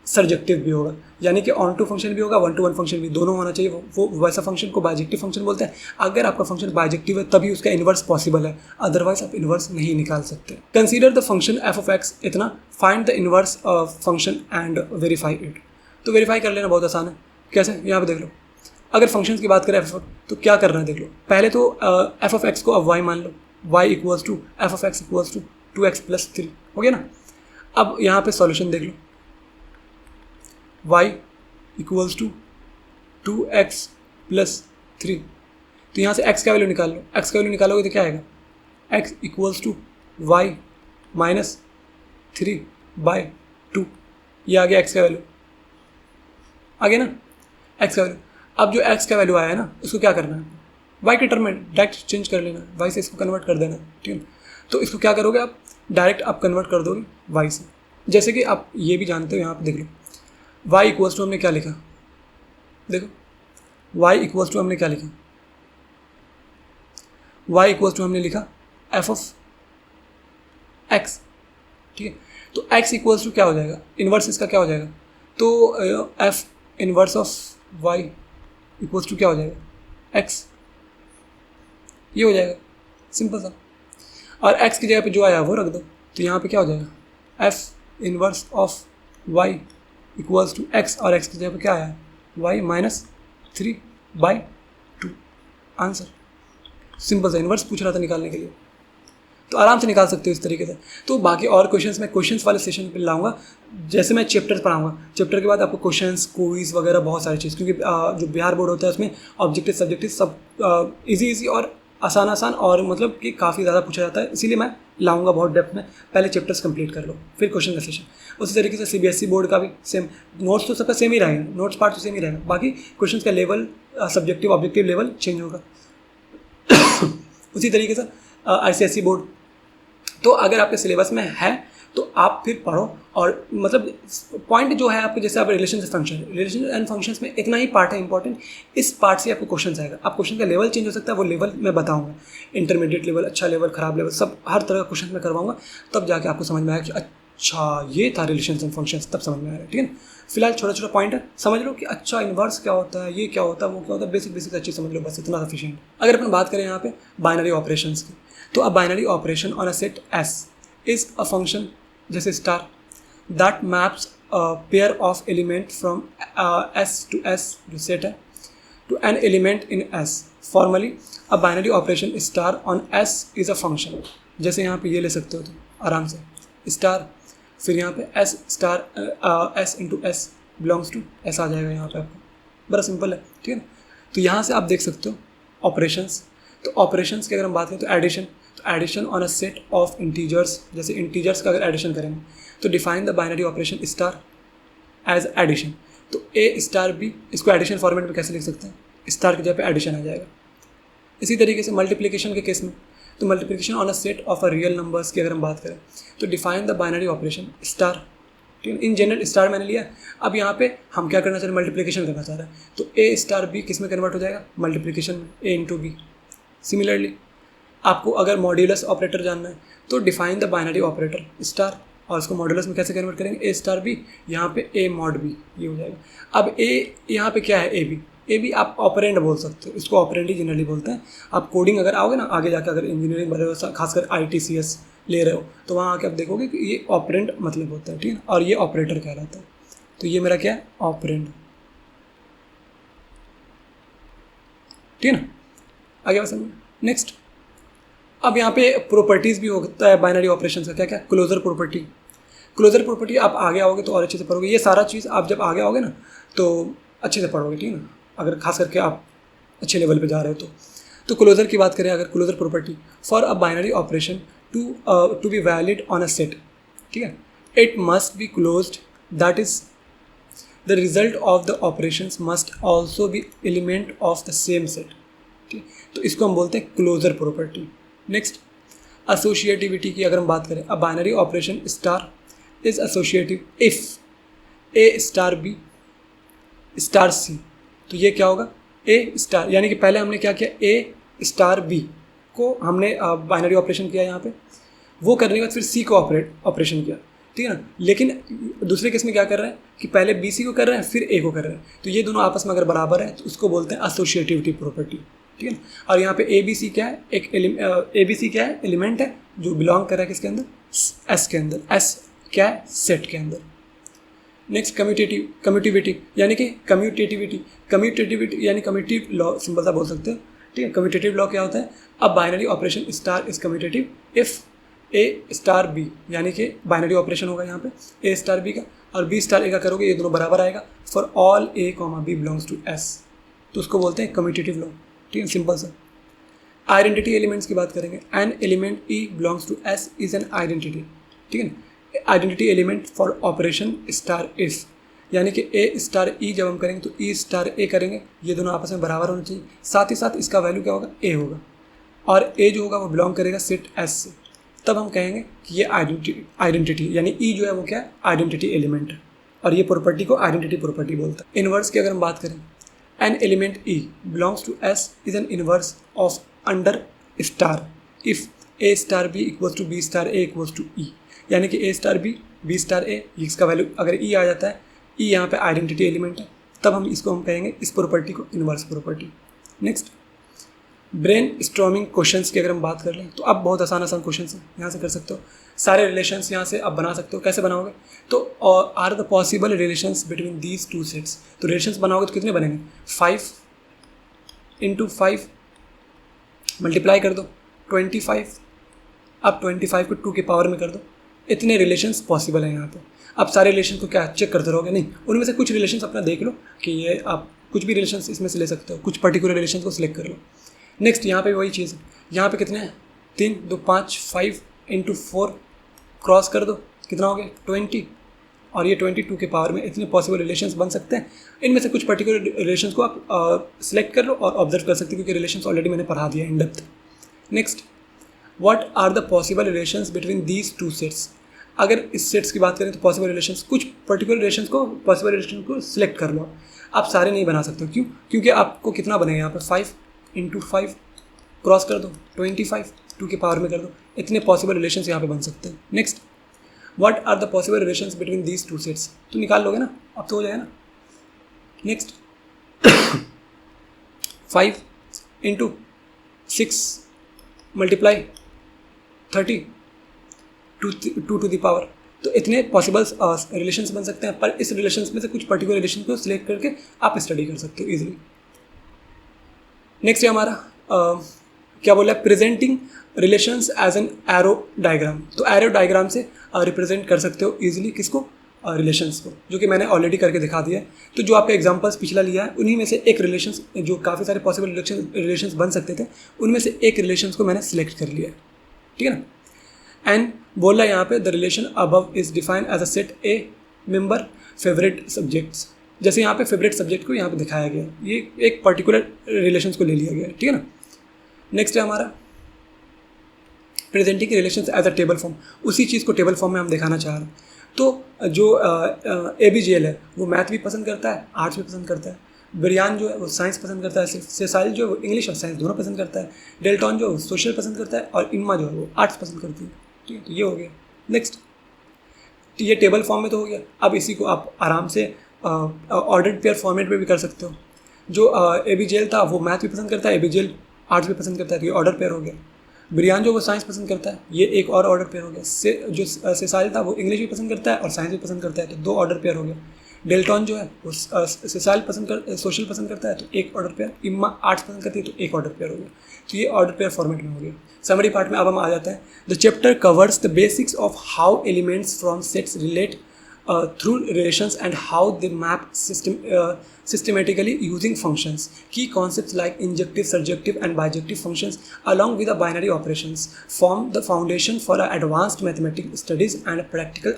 सर्जेक्टिव भी होगा, यानी कि ऑन टू फंक्शन भी होगा, 1-to-1 फंक्शन भी, दोनों होना चाहिए। वो वैसा फंक्शन को बाइजेक्टिव फंक्शन बोलते हैं। अगर आपका फंक्शन बाइजेक्टिव है तभी उसका इनवर्स पॉसिबल है, अदरवाइज आप इनवर्स नहीं निकाल सकते। Consider the function F of X, इतना, find the inverse function and verify it. तो वेरीफाई कर लेना बहुत आसान है, कैसे, यहाँ पे देख लो। अगर फंक्शन की बात करें एफ तो क्या करना है देख लो। पहले तो एफ ऑफ एक्स को अब वाई मान लो, Y equals to F of x equals to 2x + 3, हो गया ना। अब यहाँ पे सॉल्यूशन देख लो, y इक्वल्स टू 2x + 3, तो यहाँ से x का वैल्यू निकाल लो। x का वैल्यू निकालोगे तो क्या आएगा, x इक्वल्स टू y - 3/2, ये आ गया x का वैल्यू, आ गया ना x का वैल्यू। अब जो x का वैल्यू आया है ना, उसको क्या करना है, y के टर्म में डायरेक्ट चेंज कर लेना, y से इसको कन्वर्ट कर देना, ठीक है। तो इसको क्या करोगे आप, डायरेक्ट आप कन्वर्ट कर दोगे y से। जैसे कि आप ये भी जानते हो, यहाँ पे देख लो, y इक्वल्स टू हमने क्या लिखा, देखो y इक्वल्स टू हमने क्या लिखा, y इक्वल्स टू हमने लिखा f ऑफ x, ठीक है। तो x इक्वल्स टू क्या हो जाएगा, इन्वर्स इसका क्या हो जाएगा, तो f inverse of y equals to क्या हो जाएगा, x, ये हो जाएगा, सिंपल सा। और x की जगह पे जो आया वो रख दो, तो यहाँ पे क्या हो जाएगा, f inverse of y equals to x, और x की जगह पे क्या आया, y माइनस 3/2, आंसर। सिंपल सा, इन्वर्स पूछ रहा था निकालने के लिए, तो आराम से निकाल सकते हो इस तरीके से। तो बाकी और क्वेश्चंस मैं क्वेश्चंस वाले सेशन पे लाऊंगा, जैसे मैं चैप्टर पढ़ाऊंगा, चैप्टर के बाद आपको क्वेश्चंस, क्विज वगैरह बहुत सारी चीज़, क्योंकि जो बिहार बोर्ड होता है उसमें ऑब्जेक्टिव सब्जेक्टिव सब इजी और आसान और मतलब कि काफ़ी ज़्यादा पूछा जाता है, इसीलिए मैं लाऊंगा बहुत डेप्थ में। पहले चैप्टर्स कंप्लीट कर लो, फिर क्वेश्चन का सेशन। उसी तरीके से सीबीएसई बोर्ड का भी सेम, नोट्स तो सबका सेम ही रहेगा, नोट्स पार्ट तो सेम ही रहेगा, बाकी क्वेश्चन का level, subjective objective level change होगा। उसी तरीके से आईसीएसई बोर्ड, तो अगर आपके सिलेबस में है तो आप फिर पढ़ो, और मतलब पॉइंट जो है आपके, जैसे आप रिलेशन एंड फंक्शंस में इतना ही पार्ट है इंपॉर्टेंट, इस पार्ट से आपको क्वेश्चन आएगा। आप क्वेश्चन का लेवल चेंज हो सकता है, वो लेवल मैं बताऊंगा, इंटरमीडिएट लेवल, अच्छा लेवल, खराब लेवल, सब हर तरह का क्वेश्चन मैं करवाऊंगा, तब जाके आपको समझ में आएगा कि अच्छा ये था रिलेशन एंड फंक्शंस, तब समझ में आएगा, ठीक है। फिलहाल छोटा छोटा पॉइंट है, समझ लो कि अच्छा इन्वर्स क्या होता है, ये क्या होता है, वो क्या होता है, बेसिक अच्छी समझ लो, बस इतना सफिशिएंट। अगर अपन बात करें यहाँ पे बाइनरी ऑपरेशंस की, तो a binary operation on a set S is a function, जैसे star, that maps pair of element from S to S जो सेट है, to an element in S। Formally a binary operation star on S is a function. जैसे यहाँ पे ये ले सकते हो तुम आराम से, स्टार, फिर यहाँ पे S star S into S belongs to S आ जाएगा यहाँ पे आपको, बड़ा सिंपल है, ठीक है ना। तो यहाँ से आप देख सकते हो ऑपरेशंस। तो ऑपरेशंस की अगर हम बात करें तो addition on a set of integers, जैसे इंटीजर्स का अगर एडिशन करेंगे तो define the binary operation star as addition. तो ए स्टार बी, इसको एडिशन फॉर्मेट में कैसे लिख सकते हैं, स्टार की जगह पे एडिशन आ जाएगा। इसी तरीके से मल्टीप्लिकेशन के केस में, तो multiplication on a set of a real numbers की अगर हम बात करें तो define the binary operation star, ठीक है। इन जनरल स्टार मैंने लिया, अब यहाँ पे हम क्या करना चाह रहे हैं, मल्टीप्लिकेशन करना चाह रहे हैं, तो ए स्टार बी किस में कन्वर्ट हो जाएगा, मल्टीप्लिकेशन में, ए इंटू बी। सिमिलरली आपको अगर मॉड्यूलस ऑपरेटर जानना है तो define the binary operator star, और उसको मॉड्यूलस में कैसे कन्वर्ट करेंगे, ए स्टार बी, यहाँ पे ए मॉड बी, ये हो जाएगा। अब ए यहाँ पे क्या है, ए बी आप ऑपरेंड बोल सकते हो, इसको ऑपरेंड ही जनरली बोलते हैं। आप कोडिंग अगर आओगे ना आगे जाकर, अगर इंजीनियरिंग भरे हो, खासकर ITCS ले रहे हो, तो वहाँ आके आप देखोगे कि ये ऑपरेंड मतलब होता है, ठीक है, और ये ऑपरेटर कहलाता है। तो ये मेरा क्या है, ऑपरेंड, ठीक है ना। आगे बस नेक्स्ट, अब यहाँ पे प्रॉपर्टीज़ भी होता है बाइनरी ऑपरेशन का, क्या क्या, क्लोजर प्रॉपर्टी आप आगे आओगे तो और अच्छे से पढ़ोगे। ये सारा चीज़ आप जब आगे आओगे ना तो अच्छे से पढ़ोगे, ठीक है ना, अगर खास करके आप अच्छे लेवल पे जा रहे हो तो क्लोजर की बात करें, अगर closure property for a binary operation to be valid on a set, ठीक है, it must be closed, that is the result of the operations must also be element of the same set, ठीक। तो इसको हम बोलते हैं closure property. Next, associativity की अगर हम बात करें, a binary operation star is associative if A star B star C. तो ये क्या होगा, ए स्टार, यानी कि पहले हमने क्या किया, ए स्टार बी को हमने बाइनरी ऑपरेशन किया यहाँ पे, वो करने के बाद फिर सी को ऑपरेशन किया, ठीक है ना। लेकिन दूसरे केस में क्या कर रहे हैं कि पहले बी सी को कर रहे हैं फिर ए को कर रहे हैं, तो ये दोनों आपस में अगर बराबर है तो उसको बोलते हैं एसोसिएटिविटी प्रॉपर्टी, ठीक है ना। और यहाँ पे ए बी सी क्या है, एक ए बी सी क्या है, एलिमेंट है जो बिलोंग कर रहा है किसके अंदर, एस के अंदर, एस क्या है, सेट के अंदर। नेक्स्ट, कम्यूटिविटी यानी कि कम्यूटिविटी यानी कम्यूटिव लॉ, सिंपल सा बोल सकते हो, ठीक है। कम्यूटेटिव लॉ क्या होता है, अब binary operation star is commutative if A star b, यानी कि बाइनरी ऑपरेशन होगा यहाँ पे ए स्टार बी का और बी स्टार ए का करोगे, ये दोनों बराबर आएगा, for all a comma B belongs to S, तो उसको बोलते हैं कम्यूटेटिव लॉ, ठीक है, सिंपल सा। आइडेंटिटी एलिमेंट्स की बात करेंगे, an element e belongs to S is an identity, ठीक है ना। Identity element for operation star if, यानी कि ए स्टार ई जब हम करेंगे तो ई स्टार ए करेंगे, ये दोनों आपस में बराबर होना चाहिए, साथ ही साथ इसका वैल्यू क्या होगा, ए होगा, और ए जो होगा वो बिलोंग करेगा सेट एस से, तब हम कहेंगे कि ये आइडेंटिटी यानी ई जो है वो क्या है, आइडेंटिटी एलिमेंट है, और ये प्रॉपर्टी को आइडेंटिटी प्रॉपर्टी बोलता है। इनवर्स की अगर हम बात करें, an element E belongs to S is an inverse of under star if A star B equals to B star A equals to E, यानी कि A star B B star A, इसका value अगर E आ जाता है, E यहाँ पे identity element है, तब हम इसको हम कहेंगे इस प्रॉपर्टी को inverse property. Next, brain storming questions की अगर हम बात कर लें तो अब बहुत आसान क्वेश्चंस हैं, यहाँ से कर सकते हो सारे रिलेशंस, यहाँ से आप बना सकते हो। कैसे बनाओगे? तो are the possible relations between these two sets, तो रिलेशंस बनाओगे तो कितने बनेंगे? 5 × 5 मल्टीप्लाई कर दो 25, अब 25 को 2 के पावर में कर दो, इतने रिलेशंस पॉसिबल हैं यहाँ पे। अब सारे रिलेशन को क्या चेक करते रहोगे? नहीं, उनमें से कुछ रिलेशंस अपना देख लो कि ये आप कुछ भी रिलेशंस इसमें से ले सकते हो, कुछ पर्टिकुलर रिलेशन को सिलेक्ट कर लो। नेक्स्ट, यहाँ पे वही चीज़ है, यहाँ पे कितने हैं? 3 2 5 5 × 4 क्रॉस कर दो, कितना हो गया? 20, और ये 22 के पावर में इतने पॉसिबल रिलेशंस बन सकते हैं। इनमें से कुछ पर्टिकुलर रिलेशंस को आप सिलेक्ट कर लो और ऑब्जर्व कर सकते हो, क्योंकि रिलेशंस ऑलरेडी मैंने पढ़ा दिया in depth. Next, what are the possible relations between these two sets, अगर इस सेट्स की बात करें तो पॉसिबल रिलेशंस, कुछ पर्टिकुलर रिलेशंस को, पॉसिबल रिलेशन को सिलेक्ट कर लो। आप सारे नहीं बना सकते, क्यों? क्योंकि आपको कितना बनेगा यहाँ पर? 5 × 5 क्रॉस कर दो 25, 2 के पावर में कर दो, इतने पॉसिबल रिलेशंस यहाँ पे बन सकते हैं। Next, what are the possible relations between these two sets, तो निकाल लोगे ना, अब तो हो जाएगा ना। Next, 5 × 6 multiply 30 2 to the power, तो इतने पॉसिबल रिलेशंस बन सकते हैं। पर इस रिलेशंस में से कुछ पर्टिकुलर रिलेशन को सिलेक्ट करके आप स्टडी कर सकते हो इजीली। नेक्स्ट है हमारा क्या बोला है? Presenting relations as an arrow diagram, तो एरो डायग्राम से रिप्रेजेंट कर सकते हो इजीली किसको? रिलेशंस को, जो कि मैंने ऑलरेडी करके दिखा दिया है। तो जो आपके एग्जांपल्स पिछला लिया है उन्हीं में से एक रिलेशंस, जो काफ़ी सारे पॉसिबल रिलेशंस बन सकते थे, उनमें से एक रिलेशंस को मैंने सिलेक्ट कर लिया है, ठीक है ना। एंड बोला यहाँ पे the relation above is defined as a set a member favourite subjects, जैसे यहाँ पे फेवरेट सब्जेक्ट को यहाँ पे दिखाया गया, ये एक पर्टिकुलर रिलेशंस को ले लिया गया है, ठीक है ना। नेक्स्ट है हमारा presenting relations as a table form, उसी चीज़ को टेबल फॉर्म में हम दिखाना चाह रहे हैं। तो जो ABGL है वो मैथ भी पसंद करता है, आर्ट्स भी पसंद करता है। बिरियान जो है वो साइंस पसंद करता है, सेसाइल जो है वो इंग्लिश और साइंस दोनों पसंद करता है। डेल्टॉन जो है वो सोशल पसंद करता है, और इम्मा जो है वो आर्ट्स पसंद करती है, ठीक है। तो ये हो गया। नेक्स्ट, ये टेबल फॉर्म में तो हो गया। अब इसी को आप आराम से ऑर्डर्ड पेयर फॉर्मेट में भी कर सकते हो। जो ABGL था वो मैथ भी पसंद करता है, ABGL आर्ट्स भी पसंद करता है, तो ये ऑर्डर पेयर हो गया। बिरियान जो वो साइंस पसंद करता है, ये एक और ऑर्डर पेयर हो गया। जो सेसाइल था वो इंग्लिश भी पसंद करता है और साइंस भी पसंद करता है, तो 2 ऑर्डर पेयर हो गया। डेल्टॉन जो है वो सेसाइल सोशल पसंद करता है, तो 1 ऑर्डर पेयर। इम्मा आर्ट्स पसंद करती है, तो 1 ऑर्डर पेयर हो गया। तो ये ऑर्डर पेयर फॉर्मेट में हो गया। समरी पार्ट में अब हम आ जाते हैं। The chapter covers the basics of how elements from sets relate through relations and how they map systematically using functions. Key concepts like injective, surjective and bijective functions along with the binary operations form the foundation for advanced mathematical studies and practical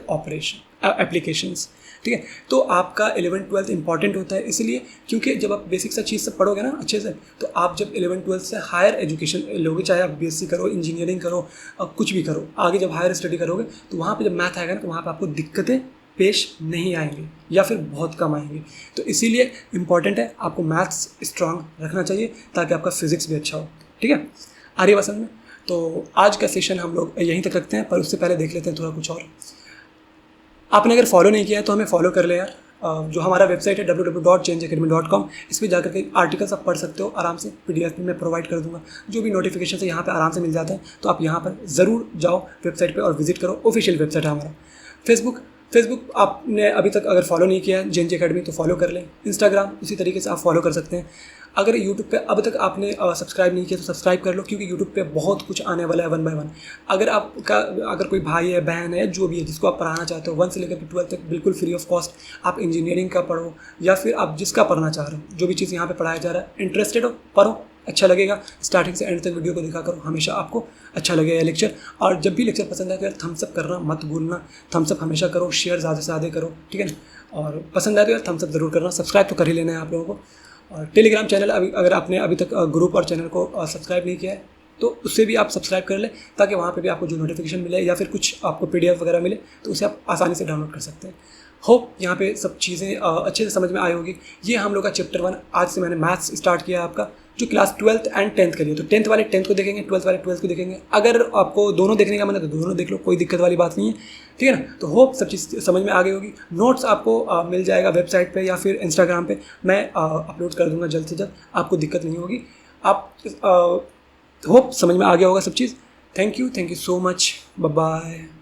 applications. ठीक है। तो आपका 11th 12th important होता है इसलिए क्योंकि जब आप बेसिक सा चीज़ सब पढ़ोगे ना अच्छे से, तो आप जब 11th 12th से हायर एजुकेशन लोगे, चाहे आप BSc करो, इंजीनियरिंग करो, कुछ भी करो, आगे जब हायर स्टडी करोगे तो वहाँ पे जब मैथ आएगा ना तो वहाँ पे आपको दिक्कतें पेश नहीं आएंगे या फिर बहुत कम आएंगे। तो इसीलिए इम्पॉर्टेंट है आपको मैथ्स स्ट्रांग रखना चाहिए ताकि आपका फिजिक्स भी अच्छा हो, ठीक है। आर्य वसन में तो आज का सेशन हम लोग यहीं तक रखते हैं, पर उससे पहले देख लेते हैं थोड़ा कुछ और। आपने अगर फॉलो नहीं किया है तो हमें फॉलो कर ले यार। जो हमारा वेबसाइट है www.changeacademy.com, इस पर जाकर के आर्टिकल्स आप पढ़ सकते हो आराम से, PDF में मैं प्रोवाइड कर दूंगा। जो भी नोटिफिकेशन है यहाँ पे आराम से मिल जाता है, तो आप यहाँ पर ज़रूर जाओ वेबसाइट पे और विजिट करो। ऑफिशियल वेबसाइट है हमारा। फेसबुक आपने अभी तक अगर फॉलो नहीं किया है JNJ अकेडमी तो फॉलो कर लें। इंस्टाग्राम उसी तरीके से आप फॉलो कर सकते हैं। अगर यूट्यूब पे अब तक आपने सब्सक्राइब नहीं किया तो सब्सक्राइब कर लो, क्योंकि यूट्यूब पे बहुत कुछ आने वाला है 1 by 1। अगर कोई भाई है, बहन है, जो भी है जिसको आप पढ़ाना चाहते हो 1 से लेकर 12 तक बिल्कुल फ्री ऑफ कॉस्ट, आप इंजीनियरिंग का पढ़ो या फिर आप जिसका पढ़ना चाह रहे हो, जो भी चीज़ यहाँ पे पढ़ाया जा रहा है, इंटरेस्टेड हो पढ़ो, अच्छा लगेगा। स्टार्टिंग से एंड तक वीडियो को देखा करो, हमेशा आपको अच्छा लगेगा ये लेक्चर। और जब भी लेक्चर पसंद आए तो यार थम्स अप करना मत भूलना, थम्स अप हमेशा करो, शेयर ज़्यादा से ज़्यादा करो, ठीक है ना। और पसंद आए तो यार थम्स अप ज़रूर करना, सब्सक्राइब तो कर ही लेना है आप लोगों को। और टेलीग्राम चैनल अगर आपने अभी तक ग्रुप और चैनल को सब्सक्राइब नहीं किया है तो उससे भी आप सब्सक्राइब कर लें, ताकि वहाँ पे भी आपको जो नोटिफिकेशन मिले या फिर कुछ आपको PDF वगैरह मिले तो उसे आप आसानी से डाउनलोड कर सकते हैं। होप यहाँ पे सब चीज़ें अच्छे से समझ में आई होगी। ये हम लोग का चैप्टर 1, आज से मैंने मैथ्स स्टार्ट किया है आपका, जो क्लास 12th एंड 10th के लिए। तो 10th वाले 10th को देखेंगे, 12th वाले 12th को देखेंगे। अगर आपको दोनों देखने का मन है तो दोनों देख लो, कोई दिक्कत वाली बात नहीं है, ठीक है ना। तो होप सब चीज़ समझ में आ गई होगी। नोट्स आपको मिल जाएगा वेबसाइट पे या फिर इंस्टाग्राम पे, मैं अपलोड कर दूंगा जल्द से जल्द, आपको दिक्कत नहीं होगी। आप होप समझ में आ गया होगा सब चीज़। Thank you so much, bye bye.